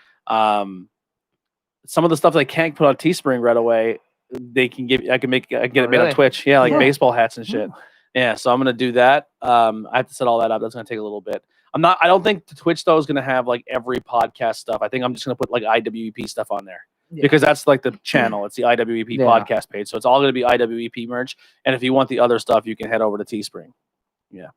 Some of the stuff they can't put on Teespring right away, they can give. I can get it made on really? Twitch. Yeah, like Yeah. baseball hats and shit. Yeah, so I'm gonna do that. I have to set all that up. That's gonna take a little bit. I don't think the Twitch though is gonna have like every podcast stuff. I think I'm just gonna put like IWEP stuff on there. Yeah. Because that's like the channel. It's the IWEP Yeah. podcast page. So it's all going to be IWEP merch. And if you want the other stuff, you can head over to Teespring. Yeah.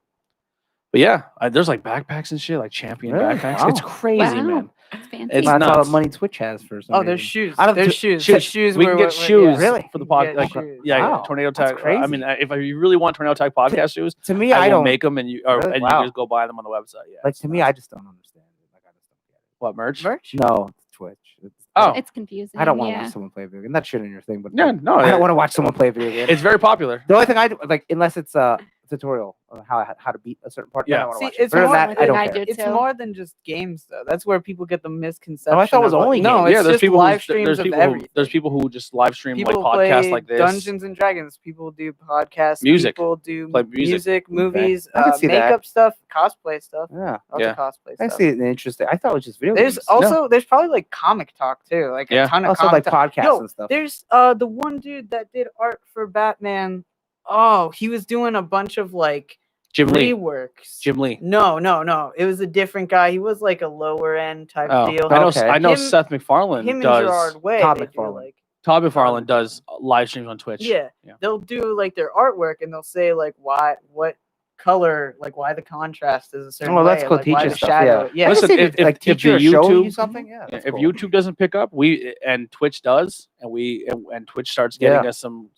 But yeah, there's like backpacks and shit, like champion Really? backpacks. Wow. It's crazy, Wow. man. It's fancy. It's that's all nuts. the money Twitch has for some Oh, there's reason. shoes. I don't There's do- shoes. Shoes. There's shoes. We can where- get where- shoes Really? for the You can pod. get Like, shoes. yeah, Wow, Tornado that's Tag. I crazy. mean, if you really want Tornado Tag podcast shoes, To me, I I will don't make them and you Really? and Wow. you just go buy them on the website. Yeah. like. it's To me, nuts. I just don't understand it. Like, I just don't get it. What merch? Merch? No, Twitch. Oh. It's confusing. I don't want to yeah. watch someone play a video game. That's shit in your thing, but Yeah, like, no, I don't want to watch someone play a video game. It's very popular. The only thing I do, like, unless it's a tutorial on how to beat a certain part, then Yeah. I want to See, watch it. it's Other than more that, like I don't I care. do. It's too. more than just games, though. That's where people get the misconception. Oh, I thought it was of, like- only no. games. It's There's just people live who, streams there's of people everything. There's people who just live stream People like podcasts play like this. Dungeons and Dragons. People do podcasts. Music. People do Play music. movies, I can see that. makeup stuff, cosplay stuff. Yeah, Lots Yeah. of cosplay I stuff. see it interesting. I thought it was just video There's games. also there's probably like comic talk too, like Yeah. a ton of Also comic like talk. podcasts Yo, and stuff. There's the one dude that did art for Batman. Oh, he was doing a bunch of like Jim Lee. reworks. Jim Lee. No. It was a different guy. He was like a lower end type deal. I know Him- Seth MacFarlane Him and does. Gerard Way. Todd they do, McFarlane. like, Todd McFarlane does live streams on Twitch. yeah, they'll do like their artwork and they'll say like what color, like why the contrast is a certain way. that's cool. Like, why Teacher the stuff. shadow. Yeah. Listen, Listen, if- like if teach you the or show you YouTube- something, yeah. that's If cool. YouTube doesn't pick up, and Twitch does, and Twitch starts getting Yeah. us some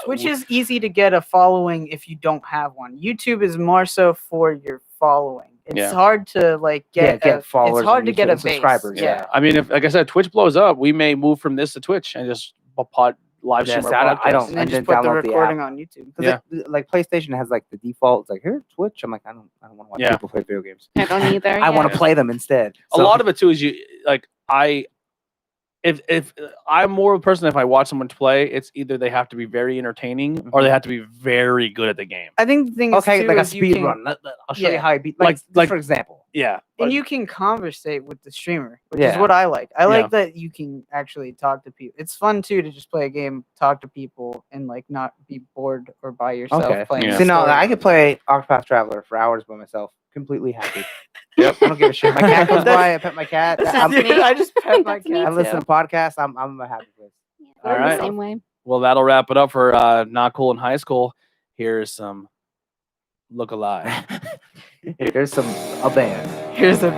Twitch is easy to get a following if you don't have one. YouTube is more so for your following. It's Yeah. hard to like get followers. It's hard on to YouTube get a and base. subscribers. Yeah. I mean, if like I said, Twitch blows up, we may move from this to Twitch and just live stream Yes, our I podcast. don't- And then And just then put the download the recording on YouTube. 'Cause like PlayStation has like the default. It's like here Twitch. I'm like I don't want to watch Yeah. people play video games. I don't either. I want to play them instead. A lot of it too is if I'm more of a person, if I watch someone play, it's either they have to be very entertaining or they have to be very good at the game. I think the thing is Okay, too, like a is you speed can- run. I'll show you Yeah. how I beat. Like- For example. Yeah, And you can conversate with the streamer, which Yeah. is what I like. I Yeah. like that you can actually talk to people. It's fun too to just play a game, talk to people, and like not be bored or by yourself Okay. playing. Yeah. a See, no, story. I could play Octopath Traveler for hours by myself, completely happy. Yep. I don't give a shit. My cat comes by, I pet my cat. Dude, I just pet my That's me I cat. listen to podcasts. I'm a happy place. All All right. The same way. Well, that'll wrap it up for Not Cool in High School. Here's some Look Alive. Here's a band. Here's the.